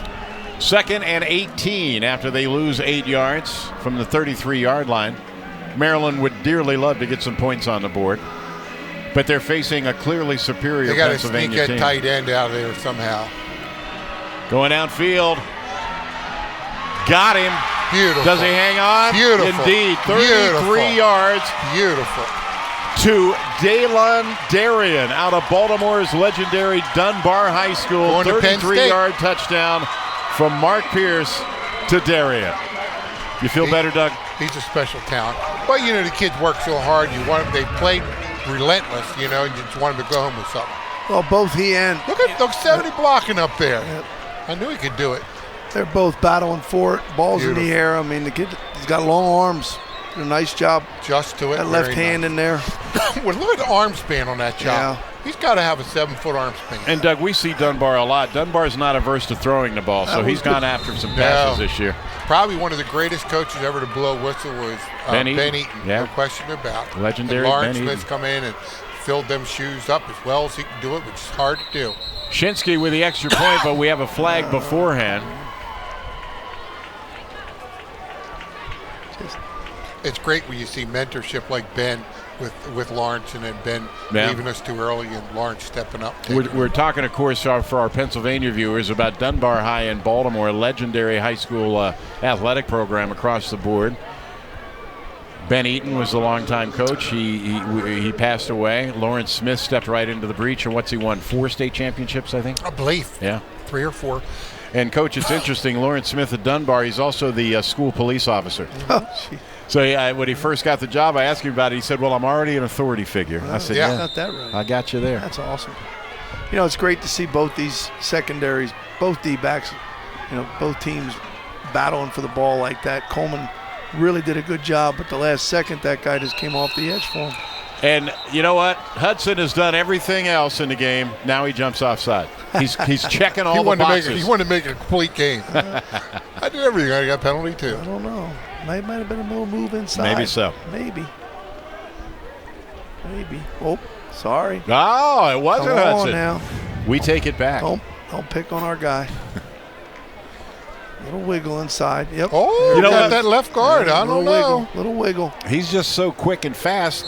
2nd and 18 after they lose 8 yards from the 33-yard line. Maryland would dearly love to get some points on the board, but they're facing a clearly superior They got to sneak Pennsylvania that team. tight end out of there somehow. Going downfield. Got him. Beautiful. Does he hang on? Beautiful. Indeed. 33 Beautiful. yards. Beautiful. To Dalen Darien out of Baltimore's legendary Dunbar High School. Going to Penn State. 33-yard touchdown from Mark Pierce to Darien. You feel better, Doug? He's a special talent. Well, you know, the kids work so hard. They played relentless, you know, and you just want them to go home with something. Well, both he and Look 70 blocking up there. Yep. I knew he could do it. they're both battling for it. Ball's Beautiful. in the air. I mean, the kid, he's got long arms. Did a nice job. Just to it. That left Very hand nice. in there. Well, look at the arm span on that chop. Yeah. He's got to have a 7-foot arm span. And, Doug, we see Dunbar a lot. Dunbar's not averse to throwing the ball, so he's gone after some passes this year. Probably one of the greatest coaches ever to blow a whistle was Ben Eaton. Yeah. No question about it. Legendary and Lawrence Ben Smith's Eaton. come in and filled them shoes up as well as he can do it, which is hard to do. Shinsky with the extra point, but we have a flag beforehand. It's great when you see mentorship like Ben with Lawrence, and then Ben leaving us too early and Lawrence stepping up. We're talking, of course, for our Pennsylvania viewers about Dunbar High in Baltimore, a legendary high school athletic program across the board. Ben Eaton was the longtime coach. He passed away. Lawrence Smith stepped right into the breach, and what's he won? 4 state championships, I think? I believe. Yeah. 3 or 4. And, Coach, it's interesting. Lawrence Smith at Dunbar, he's also the school police officer. Oh, gee. So when he first got the job, I asked him about it. He said, well, I'm already an authority figure. I said, yeah, got that right. I got you there. That's awesome. You know, it's great to see both these secondaries, both D-backs, you know, both teams battling for the ball like that. Coleman really did a good job, but the last second, that guy just came off the edge for him. And you know what? Hudson has done everything else in the game. Now he jumps offside. He's checking all the boxes. He wanted to make it a complete game. I did everything. I got a penalty, too. I don't know. Might have been a little move inside. Maybe so. Maybe. Oh, sorry. Oh, it wasn't Come Hudson. on now. We take it back. Don't pick on our guy. Little wiggle inside. Yep. Oh, you know what? That left guard. I don't know. Little wiggle. He's just so quick and fast.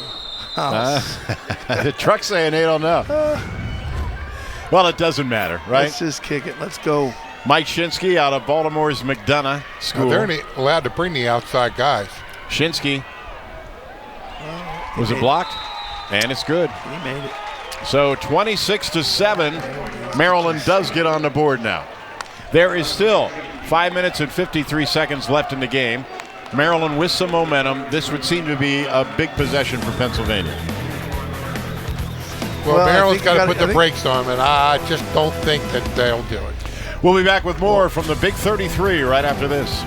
Oh. The truck's saying they don't know. Well, it doesn't matter, right? Let's just kick it. Let's go. Mike Shinsky out of Baltimore's McDonough School. They're only allowed to bring the outside guys. Shinsky. Was it blocked? And it's good. He made it. So 26-7, Maryland does get on the board now. There is still 5 minutes and 53 seconds left in the game. Maryland with some momentum. This would seem to be a big possession for Pennsylvania. Well, Maryland's got to put the brakes on, and I just don't think that they'll do it. We'll be back with more from the Big 33 right after this.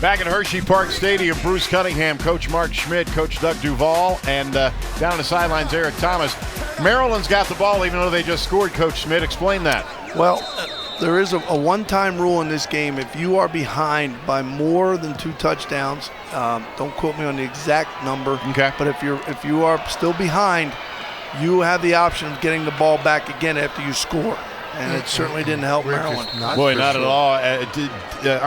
Back at Hershey Park Stadium, Bruce Cunningham, Coach Mark Schmidt, Coach Doug Duval, and down on the sidelines, Eric Thomas. Maryland's got the ball even though they just scored, Coach Schmidt. Explain that. Well, there is a one-time rule in this game. If you are behind by more than 2 touchdowns, don't quote me on the exact number, okay. But if you are still behind, you have the option of getting the ball back again after you score. And it certainly didn't help Maryland. Boy, not at all.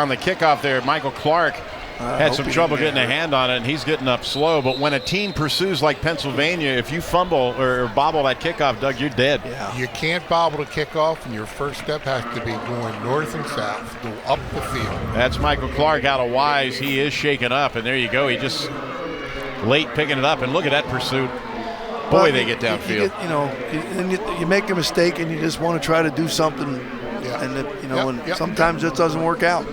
On the kickoff there, Michael Clark had some trouble getting a hand on it, and he's getting up slow. But when a team pursues like Pennsylvania, if you fumble or bobble that kickoff, Doug, you're dead. Yeah. You can't bobble the kickoff, and your first step has to be going north and south, go up the field. That's Michael Clark out of Wise. He is shaken up, and there you go. He just late picking it up, and look at that pursuit. Boy, they get downfield. You make a mistake, and you just want to try to do something, and sometimes it doesn't work out.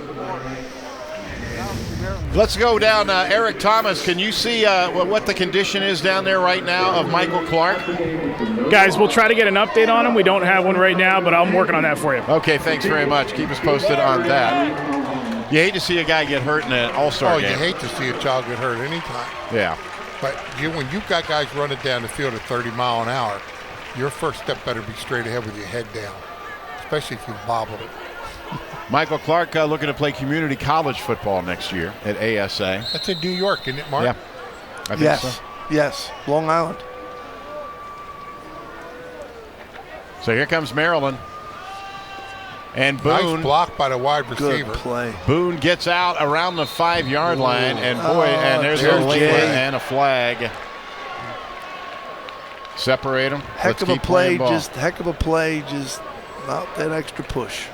Let's go down. Eric Thomas, can you see what the condition is down there right now of Michael Clark? Guys, we'll try to get an update on him. We don't have one right now, but I'm working on that for you. Okay, thanks very much. Keep us posted on that. You hate to see a guy get hurt in an all-star game. Oh, you hate to see a child get hurt anytime. Yeah. But when you've got guys running down the field at 30 miles an hour, your first step better be straight ahead with your head down, especially if you've bobbled it. Michael Clark looking to play community college football next year at ASA. That's in New York, isn't it, Mark? Yeah. I think so. Yes, Long Island. So here comes Maryland. And Boone. Nice block by the wide receiver. Good play. Boone gets out around the 5-yard line, and and there's a late and a flag. Separate them. Heck of a play, just about that extra push.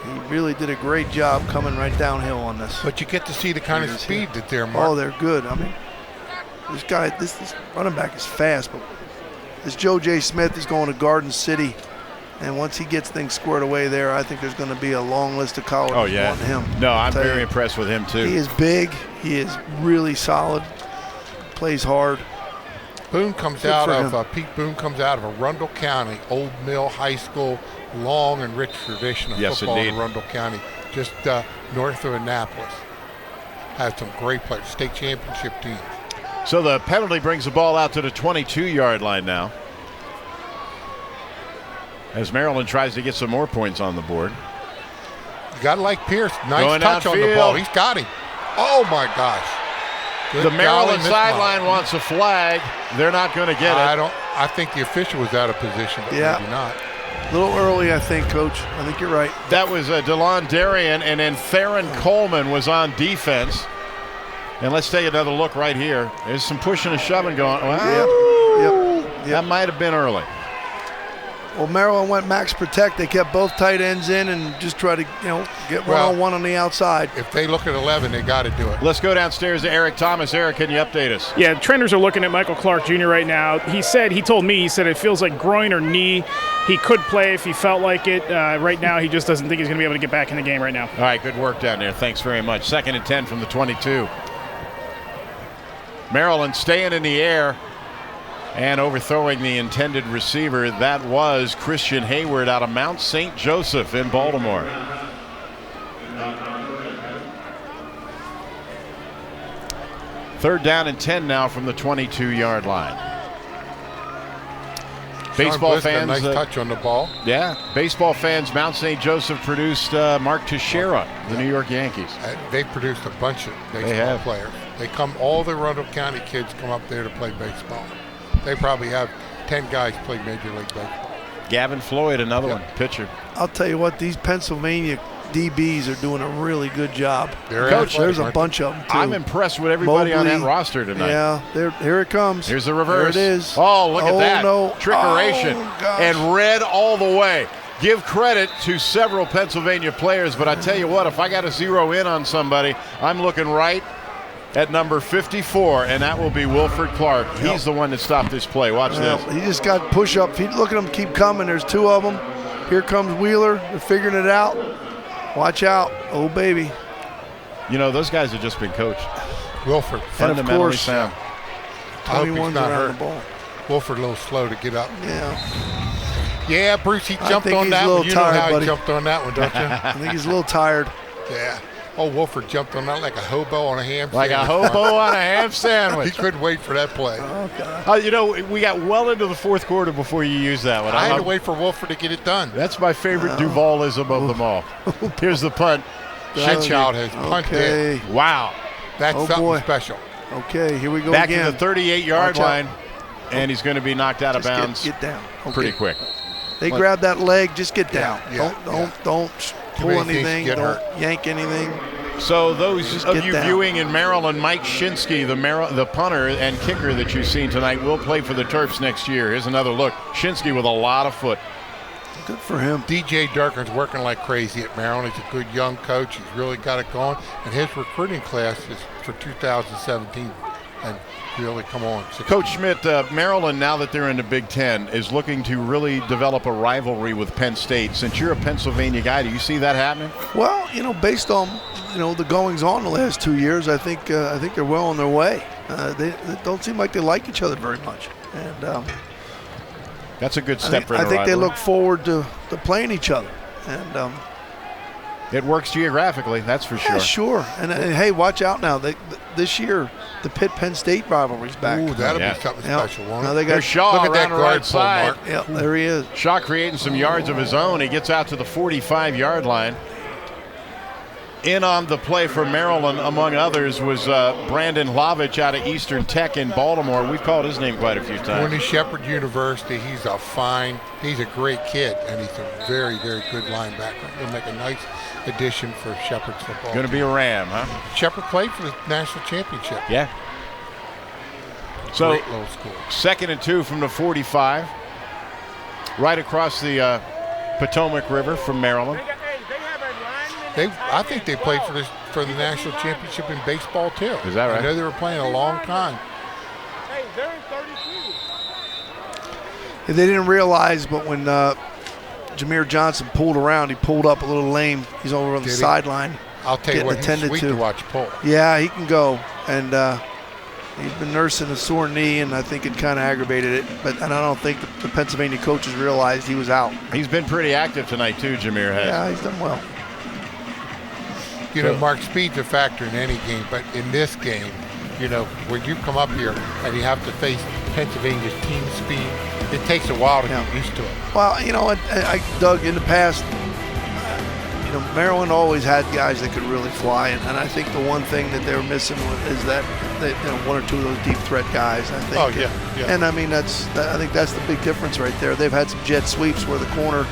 He really did a great job coming right downhill on this. But you get to see the kind of speed that they're marking. Oh, they're good. I mean, this running back is fast, but this Joe J. Smith is going to Garden City. And once he gets things squared away there, I think there's going to be a long list of colleges wanting him. No, I'm very impressed with him, too. He is big. He is really solid. Plays hard. Boone comes out of Pete Boone comes out of Arundel County, Old Mill High School, long and rich tradition of football in Arundel County, just north of Annapolis. Has some great players, state championship teams. So the penalty brings the ball out to the 22-yard line now, as Maryland tries to get some more points on the board. You got to like Pierce. Nice Going touch on the ball. He's got him. Oh, my gosh. Good the Maryland sideline wants a flag. They're not going to get it. I think the official was out of position, but maybe not. A little early, I think, Coach. I think you're right. That was DeLon Darien, and then Theron Coleman was on defense. And let's take another look right here. There's some pushing and shoving going on. Well, Yep. That might have been early. Well, Maryland went max protect. They kept both tight ends in and just try to, get one-on-one on the outside. If they look at 11, they got to do it. Let's go downstairs to Eric Thomas. Eric, can you update us? Yeah, trainers are looking at Michael Clark Jr. right now. He told me it feels like groin or knee. He could play if he felt like it. Right now, he just doesn't think he's going to be able to get back in the game right now. All right, good work down there. Thanks very much. 2nd and 10 from the 22. Maryland staying in the air and overthrowing the intended receiver. That was Christian Hayward out of Mount St. Joseph in Baltimore. Third down and 10 now from the 22-yard line. Baseball fans, nice touch on the ball. Yeah, baseball fans. Mount St. Joseph produced Mark Teixeira, the New York Yankees. They've produced a bunch of baseball players. All the Arundel County kids come up there to play baseball. They probably have 10 guys play Major League Baseball. Gavin Floyd, another one, pitcher. I'll tell you what, these Pennsylvania DBs are doing a really good job. Coach, there's a bunch of them, too. I'm impressed with everybody on that roster tonight. Yeah, here it comes. Here's the reverse. There it is. Oh, look at that. No. Trickeration. Oh, and red all the way. Give credit to several Pennsylvania players, but I tell you what, if I got to zero in on somebody, I'm looking right at number 54, and that will be Wilford Clark. He's the one that stopped this play. Watch this. He just got push-up. Look at them keep coming. There's 2 of them. Here comes Wheeler. They're figuring it out. Watch out. Oh, baby. Those guys have just been coached. Wilford. Fundamentally sound. Tommy one's around the ball. Wilford a little slow to get up. Yeah. Yeah, Bruce, he jumped on that one. You know how he jumped on that one, don't you? I think he's a little tired. Yeah. Oh, Wolford jumped on that like a hobo on a ham Like sandwich. a hobo on a ham sandwich. He couldn't wait for that play. Oh, God. We got well into the fourth quarter before you used that one. I had to wait for Wolford to get it done. That's my favorite Duvalism of them all. Here's the punt. Shinchild has punted. Okay. Wow. That's Oh, something boy. special. Okay, here we go Back again. to the 38-yard Watch out. line, and he's going to be knocked out of Just bounds Get down. Okay. pretty quick. They grab that leg, just get down. Yeah, Don't Too pull many things anything. get Don't hurt. yank anything. So those Just of get you down. viewing in Maryland, Mike Shinsky, the punter and kicker that you've seen tonight, will play for the Terps next year. Here's another look. Shinsky with a lot of foot. Good for him. DJ Durkin's working like crazy at Maryland. He's a good young coach. He's really got it going. And his recruiting class is for 2017. And really, come on. Coach Schmidt, Maryland, now that they're in the Big Ten, is looking to really develop a rivalry with Penn State. Since you're a Pennsylvania guy, do you see that happening? Well, based on the goings on the last 2 years, I think they're well on their way. They don't seem like they like each other very much, and that's a good step for I the think they rivalry. look forward to playing each other, and it works geographically, that's for sure. yeah, sure. And hey, watch out now. This year, the Pitt-Penn State rivalry's back. Ooh, that'll be something special, won't it? Now they got There's Shaw Look at that around the guard right pull, side. Mark. Yeah, there he is. Shaw creating some yards of his own. He gets out to the 45-yard line. In on the play for Maryland, among others, was Brandon Lavich out of Eastern Tech in Baltimore. We've called his name quite a few times. Tony Shepherd University, he's a great kid, and he's a very, very good linebacker. He'll make a nice addition for Shepherd's football. Going to be a Ram, huh? Shepherd played for the national championship. Yeah. So, Great little school. 2nd and 2 from the 45. Right across the Potomac River from Maryland. I think they played for the national championship in baseball too. Is that right? I know they were playing a long time. They didn't realize, but when Jameer Johnson pulled around, he pulled up a little lame. He's over on the Did he? sideline. I'll tell you getting what, he's attended sweet to watch pull. Yeah, he can go, and he's been nursing a sore knee, and I think it kind of aggravated it. And I don't think the Pennsylvania coaches realized he was out. He's been pretty active tonight too, Jameer has. Yeah, he's done well. Mark, speed's a factor in any game, but in this game, when you come up here and you have to face Pennsylvania's team speed, it takes a while to get used to it. Well, Doug, in the past, Maryland always had guys that could really fly, and I think the one thing that they were missing is that one or two of those deep threat guys. I think. Oh yeah. And I mean I think that's the big difference right there. They've had some jet sweeps where the corner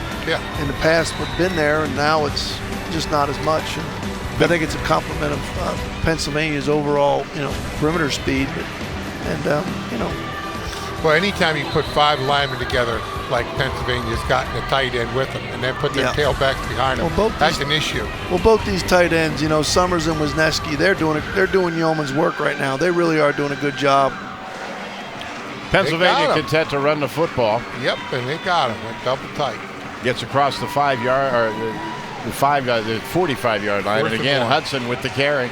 in the past would have been there, and now it's just not as much. And I think it's a compliment of Pennsylvania's overall perimeter speed, Well, anytime you put 5 linemen together like Pennsylvania's gotten a tight end with them and then put their tailbacks behind them, that's an issue. Well, both these tight ends, Summers and Wisniewski, they're doing yeoman's work right now. They really are doing a good job. Pennsylvania content to run the football. Yep, and they got him. Went double tight. Gets across the 5-yard or the 45-yard line, and again Hudson with the carry.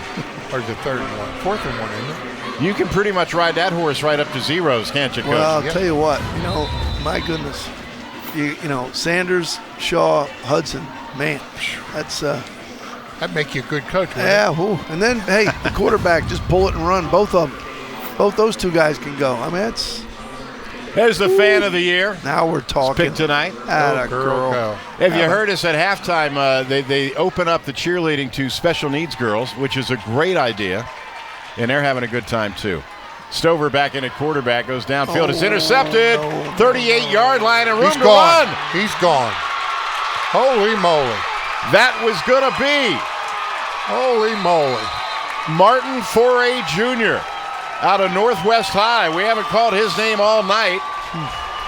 Or is it 3rd and 1? 4th and 1, isn't it? You can pretty much ride that horse right up to zeros, can't you, Coach? Well, I'll tell you what, my goodness, Sanders, Shaw, Hudson, man, that's that'd make you a good coach. Yeah, and then hey, the quarterback just pull it and run. Both those two guys can go. I mean, that's. There's the fan of the year. Now we're talking. Picked tonight. Girl. Have you heard us at halftime? They open up the cheerleading to special needs girls, which is a great idea, and they're having a good time too. Stover back in at quarterback, goes downfield. It's intercepted. 38-yard line and room to run. He's gone. Holy moly. That was going to be. Holy moly. Martin Foray Jr. out of Northwest High. We haven't called his name all night.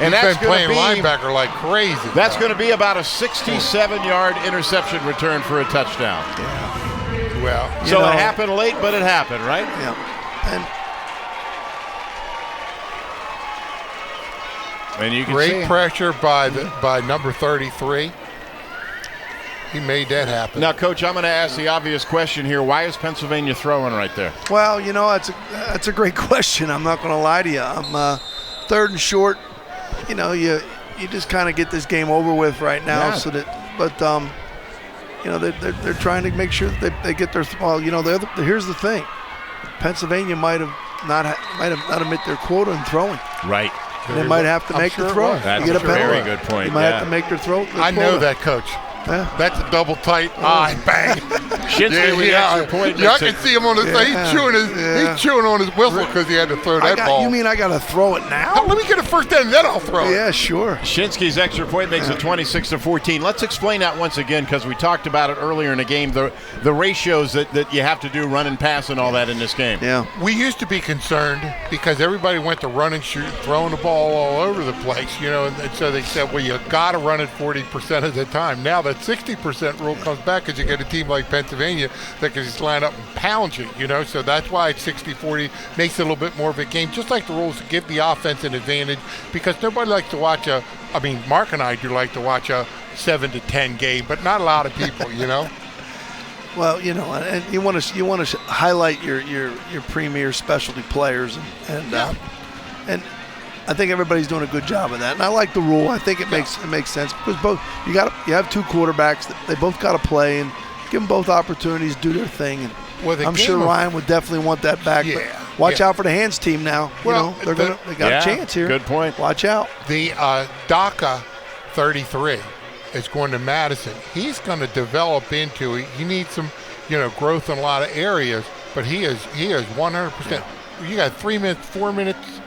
And He's that's been going playing to be linebacker like crazy. That's going to be about a 67-yard interception return for a touchdown. Yeah. Well, so it happened late, but it happened, right? Yeah. And you can great see pressure by number 33. He made that happen. Now, Coach, I'm going to ask the obvious question here. Why is Pennsylvania throwing right there? Well, that's a great question. I'm not going to lie to you. I'm 3rd and short. You just kind of get this game over with right now. Yeah. So that, but they're trying to make sure that they get their. Well, here's the thing. Pennsylvania might have not met their quota in throwing. Right. They might have to make the throw. That's to get a very good point. You might have to make their throw. I know that, Coach. Yeah. That's a double tight eye bang. Shinsky with extra point. I can see him on his face. He's chewing on his whistle because he had to throw that ball. You mean I got to throw it now? Let me get a first down and then I'll throw it. Yeah, sure. Shinsky's extra point makes it 26-14. Let's explain that once again because we talked about it earlier in the game, the ratios that you have to do, run and pass and all that in this game. Yeah. We used to be concerned because everybody went to run and shoot, throwing the ball all over the place, and so they said, well, you got to run it 40% of the time. Now that 60% rule comes back because you get a team like Pennsylvania that can just line up and pound you, so that's why it's 60-40, makes it a little bit more of a game, just like the rules give the offense an advantage because nobody likes to watch Mark and I do like to watch a 7-10 game, but not a lot of people, Well, and you want to highlight your premier specialty players, and I think everybody's doing a good job of that. And I like the rule. I think it makes sense because you have two quarterbacks that they both got to play and give them both opportunities to do their thing. And I'm sure Ryan would definitely want that back. Yeah. But watch out for the hands team now. They got a chance here. Good point. Watch out. The DACA 33 is going to Madison. He's going to develop into it. He needs some, growth in a lot of areas, but he is 100%. You got 3 minutes, 4 minutes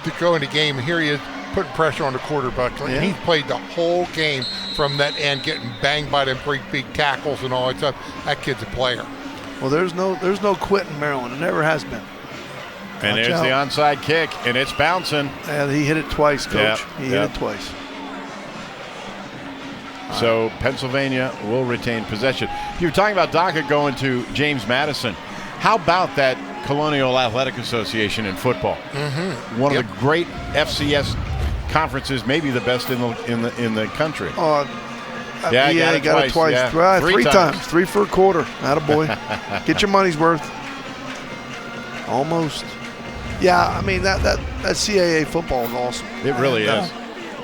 to go in the game, and here he is putting pressure on the quarterback. Yeah. And he's played the whole game from that end, getting banged by them big tackles and all that stuff. That kid's a player. Well, there's no quit in Maryland. It never has been. And there's the onside kick, and it's bouncing. Yeah, he hit it twice, Coach. He hit it twice. So Pennsylvania will retain possession. You're talking about DACA going to James Madison. How about that Colonial Athletic Association in football? Mm-hmm. One of the great FCS conferences, maybe the best in the country. Yeah, got it twice. Yeah. Three times. 3 for a quarter. Attaboy. Get your money's worth. Almost. Yeah, I mean that CAA football is awesome. It really is.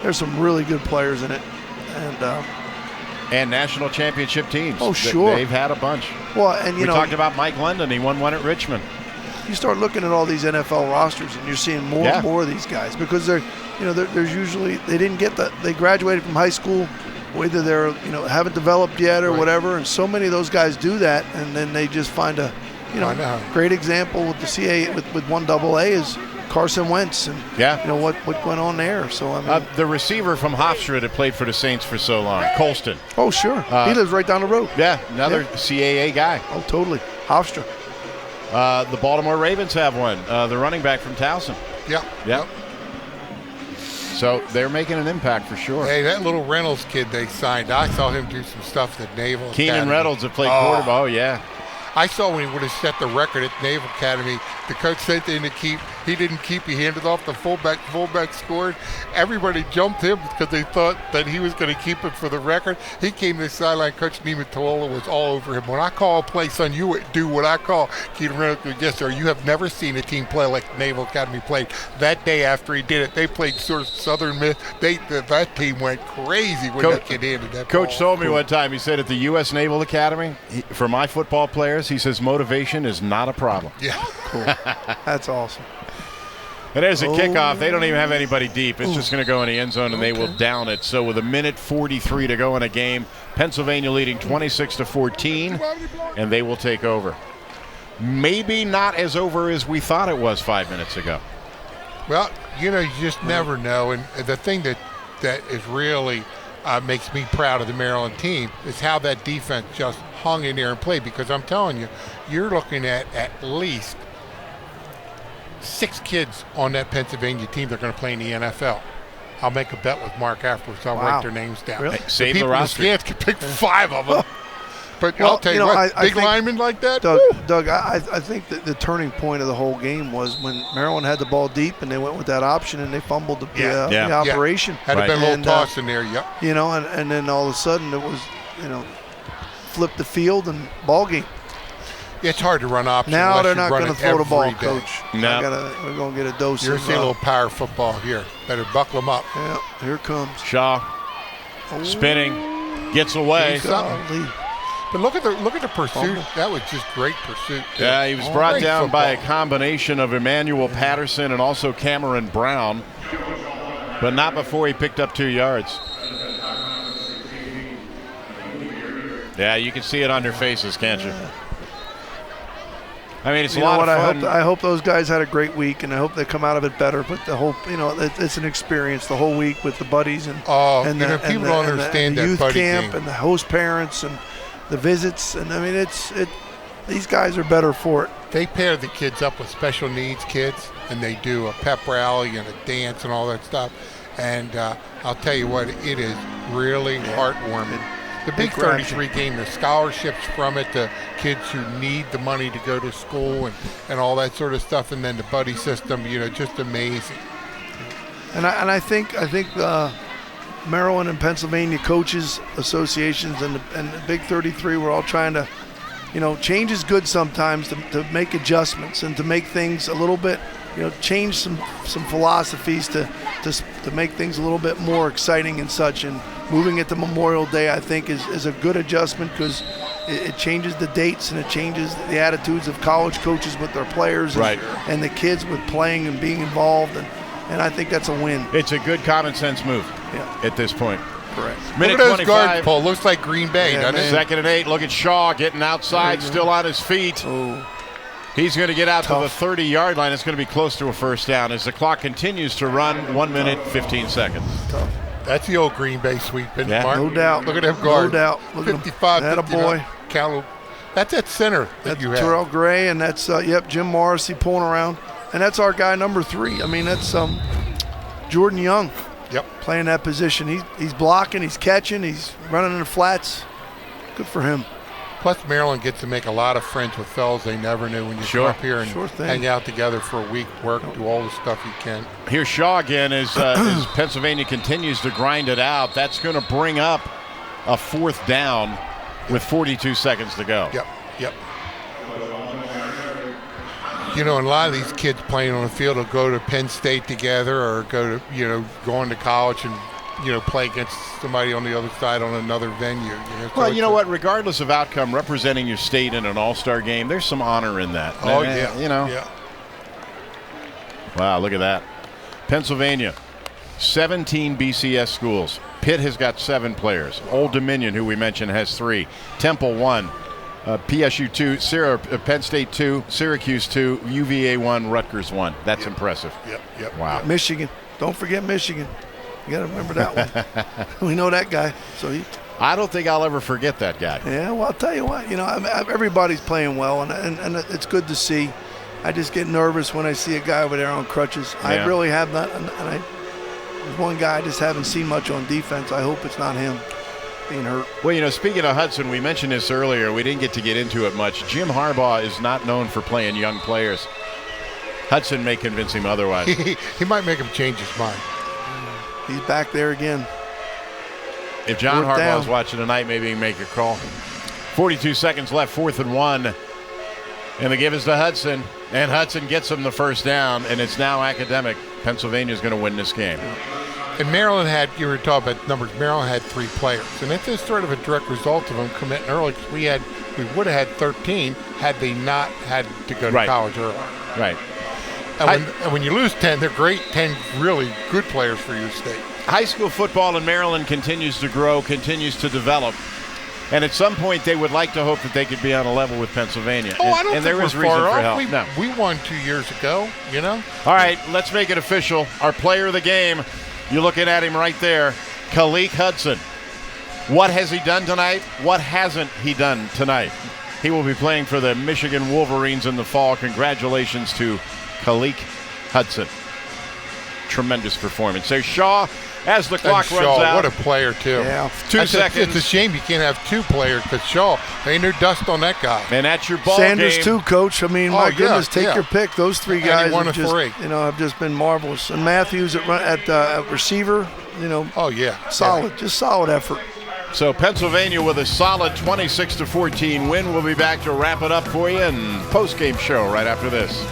There's some really good players in it, and national championship teams. Oh, sure. They've had a bunch. Well, and we talked about Mike London. He won one at Richmond. You start looking at all these NFL rosters, and you're seeing more and more of these guys because there's usually they graduated from high school, whether they're haven't developed yet or whatever, and so many of those guys do that, and then they just find a great example with the CA with 1AA is Carson Wentz, and what went on there. So I mean, the receiver from Hofstra that played for the Saints for so long, Colston. Oh sure, he lives right down the road. Yeah, another CAA guy. Oh totally, Hofstra. The Baltimore Ravens have one. The running back from Towson. Yep. So they're making an impact for sure. Hey, that little Reynolds kid they signed, I saw him do some stuff at Naval Keenan Academy. Reynolds that played quarterback. Oh yeah. I saw when he would have set the record at Naval Academy, the coach said to him to keep. He didn't keep. He handed off the fullback. Fullback scored. Everybody jumped him because they thought that he was going to keep it for the record. He came to the sideline. Coach Nematola was all over him. When I call a play, son, you do what I call. Keenan Reynolds goes, yes, sir. You have never seen a team play like Naval Academy played. That day after he did it, they played sort of Southern Miss. That team went crazy when that kid handed that ball. Coach told me one time, he said at the U.S. Naval Academy, for my football players, he says motivation is not a problem. Yeah. Cool. That's awesome. And there's a kickoff. They don't even have anybody deep. It's just going to go in the end zone, and they will down it. So with 1:43 to go in a game, Pennsylvania leading 26-14, and they will take over. Maybe not as over as we thought it was 5 minutes ago. Well, you just never know. And the thing that is really makes me proud of the Maryland team is how that defense just hung in there and played. Because I'm telling you, you're looking at least 6 kids on that Pennsylvania team that are going to play in the NFL. I'll make a bet with Mark afterwards. I'll write their names down. Really? Save the roster. The can pick 5 of them. But I'll tell you what, big linemen like that. Doug, I think that the turning point of the whole game was when Maryland had the ball deep and they went with that option and they fumbled the operation. Had been a little toss in there, and then all of a sudden it was, flip the field and ball game. It's hard to run option. Now they're not going to throw the ball, day. Coach. No. We're going to get a dose You're of seeing a little power football here. Better buckle them up. Yeah, here it comes. Shaw spinning, gets away. But look at the pursuit. That was just great pursuit. Yeah, he was brought Great down by a football. combination of Emmanuel Patterson and also Cameron Brown, but not before he picked up 2 yards. Yeah, you can see it on their faces, can't you? I mean, it's a lot of fun. I hope those guys had a great week, and I hope they come out of it better. But the whole, it's an experience the whole week with the buddies and people don't understand that youth buddy camp game. and the host parents and the visits. And I mean, these guys are better for it. They pair the kids up with special needs kids, and they do a pep rally and a dance and all that stuff. And I'll tell you what, it is really heartwarming. The Big 33 game, the scholarships from it, the kids who need the money to go to school and all that sort of stuff, and then the buddy system, just amazing. And I think Maryland and Pennsylvania coaches associations and the Big 33, we're all trying to, change is good sometimes to make adjustments and to make things a little bit, change some philosophies to make things a little bit more exciting and such. And moving it to Memorial Day, I think, is a good adjustment because it changes the dates and it changes the attitudes of college coaches with their players and the kids with playing and being involved. And I think that's a win. It's a good common sense move at this point. Correct. Minute Look at those 25. guards, Paul. Looks like Green Bay, doesn't it? 2nd and 8. Look at Shaw getting outside, still on his feet. He's going to get out to the 30-yard line. It's going to be close to a first down as the clock continues to run. 1 minute, 15 seconds. That's the old Green Bay sweep, isn't Yeah. it, Mark? No doubt. Look at them guards. No doubt. Look 55, at 59. boy. That's at center that That's you have. Terrell Gray, and that's Jim Morrissey pulling around, and that's our guy number 3. I mean, that's Jordan Young. Yep. Playing that position. He's blocking, he's catching, he's running in the flats. Good for him. Plus, Maryland gets to make a lot of friends with fellas they never knew when you come up here and hang out together for a week, work, do all the stuff you can. Here's Shaw again as Pennsylvania continues to grind it out. That's going to bring up a 4th down with 42 seconds to go. Yep. And a lot of these kids playing on the field will go to Penn State together or go to, going to college and, play against somebody on the other side on another venue. Well, you know what? Regardless of outcome, representing your state in an all-star game, there's some honor in that. Oh, yeah. Yeah. Wow, look at that. Pennsylvania, 17 BCS schools. Pitt has got 7 players. Old Dominion, who we mentioned, has 3. Temple 1. PSU 2, Penn State 2, Syracuse 2, UVA 1, Rutgers 1. That's impressive. Yep. Wow. Michigan. Don't forget Michigan. You got to remember that one. We know that guy. I don't think I'll ever forget that guy. Yeah, well, I'll tell you what. Everybody's playing well, and it's good to see. I just get nervous when I see a guy over there on crutches. Yeah. I really have not. And there's one guy I just haven't seen much on defense. I hope it's not him being hurt. Well, speaking of Hudson, we mentioned this earlier. We didn't get into it much. Jim Harbaugh is not known for playing young players. Hudson may convince him otherwise. He might make him change his mind. He's back there again. If John Fourth Harbaugh's down. watching tonight, maybe he can make a call. 42 seconds left, 4th and 1. And the give is to Hudson. And Hudson gets him the first down, and it's now academic. Pennsylvania's going to win this game. And Maryland you were talking about numbers, Maryland had 3 players. And it's just sort of a direct result of them committing early because we would have had 13 had they not had to go to college early. Right. And when you lose 10, they're great, 10 really good players for your state. High school football in Maryland continues to grow, continues to develop. And at some point, they would like to hope that they could be on a level with Pennsylvania. Oh, I don't and think there is we're reason far for off. help. We won 2 years ago, All right, let's make it official. Our player of the game, you're looking at him right there, Khaleke Hudson. What has he done tonight? What hasn't he done tonight? He will be playing for the Michigan Wolverines in the fall. Congratulations to Khaleke Hudson. Tremendous performance. There's Shaw as the clock runs out. What a player, too. Yeah. 2 seconds. It's a shame you can't have 2 players because Shaw, ain't no dust on that guy. And that's your ball Sanders game. too, Coach. I mean, my goodness, take your pick. Those 3 guys won have a just, 3. have just been marvelous. And Matthews at receiver, Oh, yeah. solid, just solid effort. So Pennsylvania with a solid 26-14 win. We'll be back to wrap it up for you and post-game show right after this.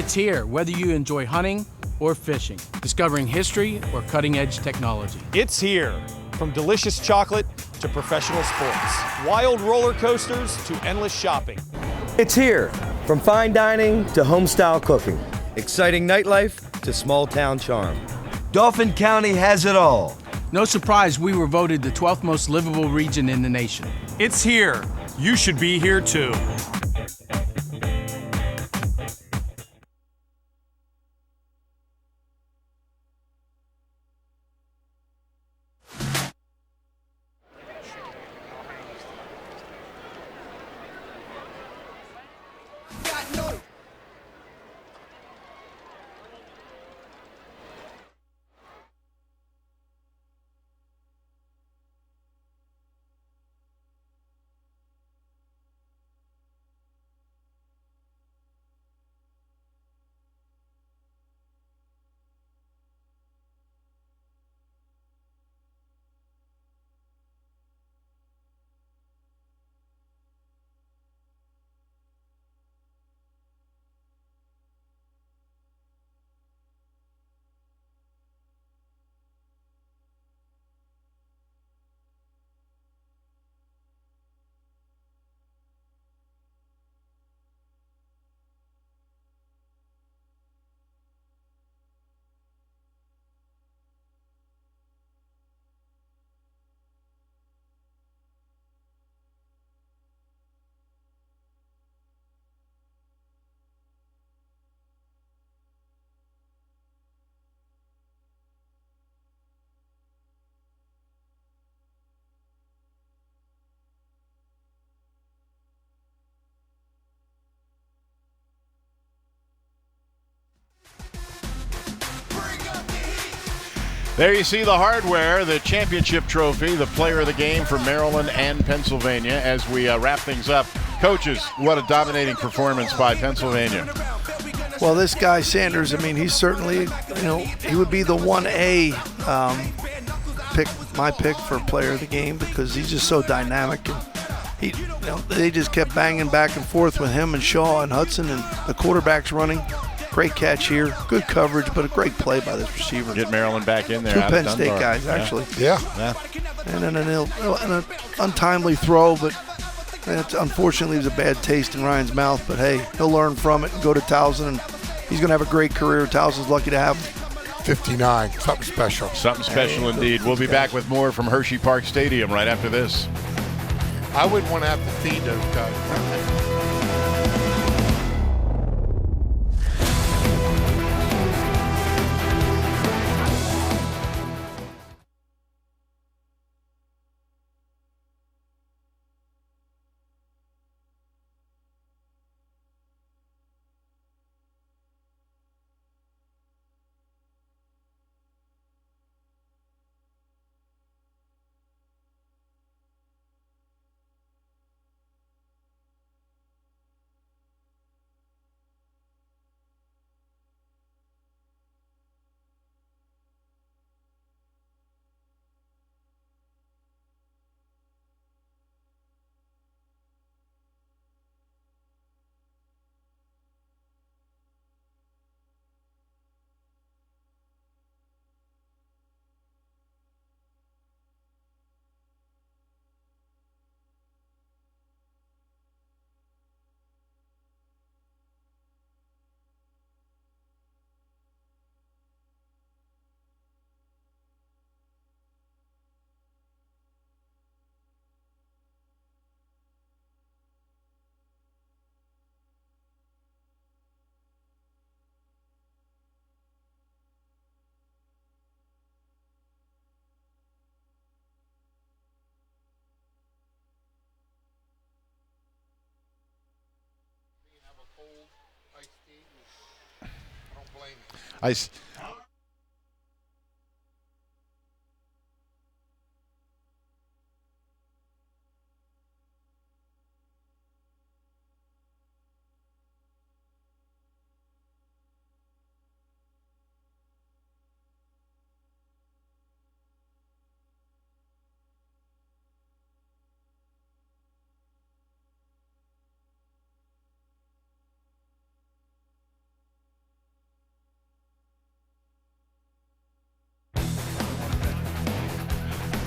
It's here, whether you enjoy hunting or fishing, discovering history or cutting-edge technology. It's here. From delicious chocolate to professional sports, wild roller coasters to endless shopping. It's here. From fine dining to home-style cooking, exciting nightlife to small-town charm. Dauphin County has it all. No surprise we were voted the 12th most livable region in the nation. It's here. You should be here too. There you see the hardware, the championship trophy, the player of the game for Maryland and Pennsylvania. As we wrap things up, coaches, what a dominating performance by Pennsylvania. Well, this guy Sanders, I mean, he's certainly, he would be the 1A my pick for player of the game because he's just so dynamic. And they just kept banging back and forth with him and Shaw and Hudson, and the quarterback's running. Great catch here, good coverage, but a great play by this receiver. Get Maryland back in there. Two Penn State guys, actually. Yeah. And then an untimely throw, but it unfortunately was a bad taste in Ryan's mouth. But hey, he'll learn from it and go to Towson, and he's going to have a great career. Towson's lucky to have him. 59, something special. Something special indeed. We'll be back with more from Hershey Park Stadium right after this. I wouldn't want to have to feed those guys.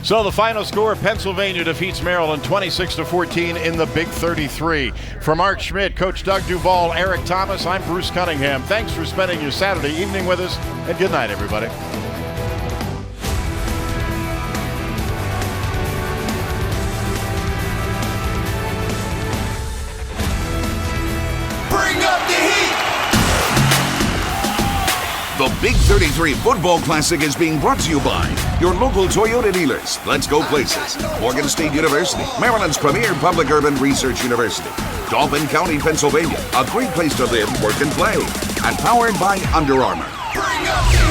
So the final score, Pennsylvania defeats Maryland 26-14 in the Big 33. For Mark Schmidt, Coach Doug Duval, Eric Thomas, I'm Bruce Cunningham. Thanks for spending your Saturday evening with us, and good night, everybody. Bring up the heat. The Big 33 Football Classic is being brought to you by your local Toyota dealers, Let's Go Places, Morgan State University, Maryland's premier public urban research university, Dauphin County, Pennsylvania, a great place to live, work, and play, and powered by Under Armour. Bring up the heat.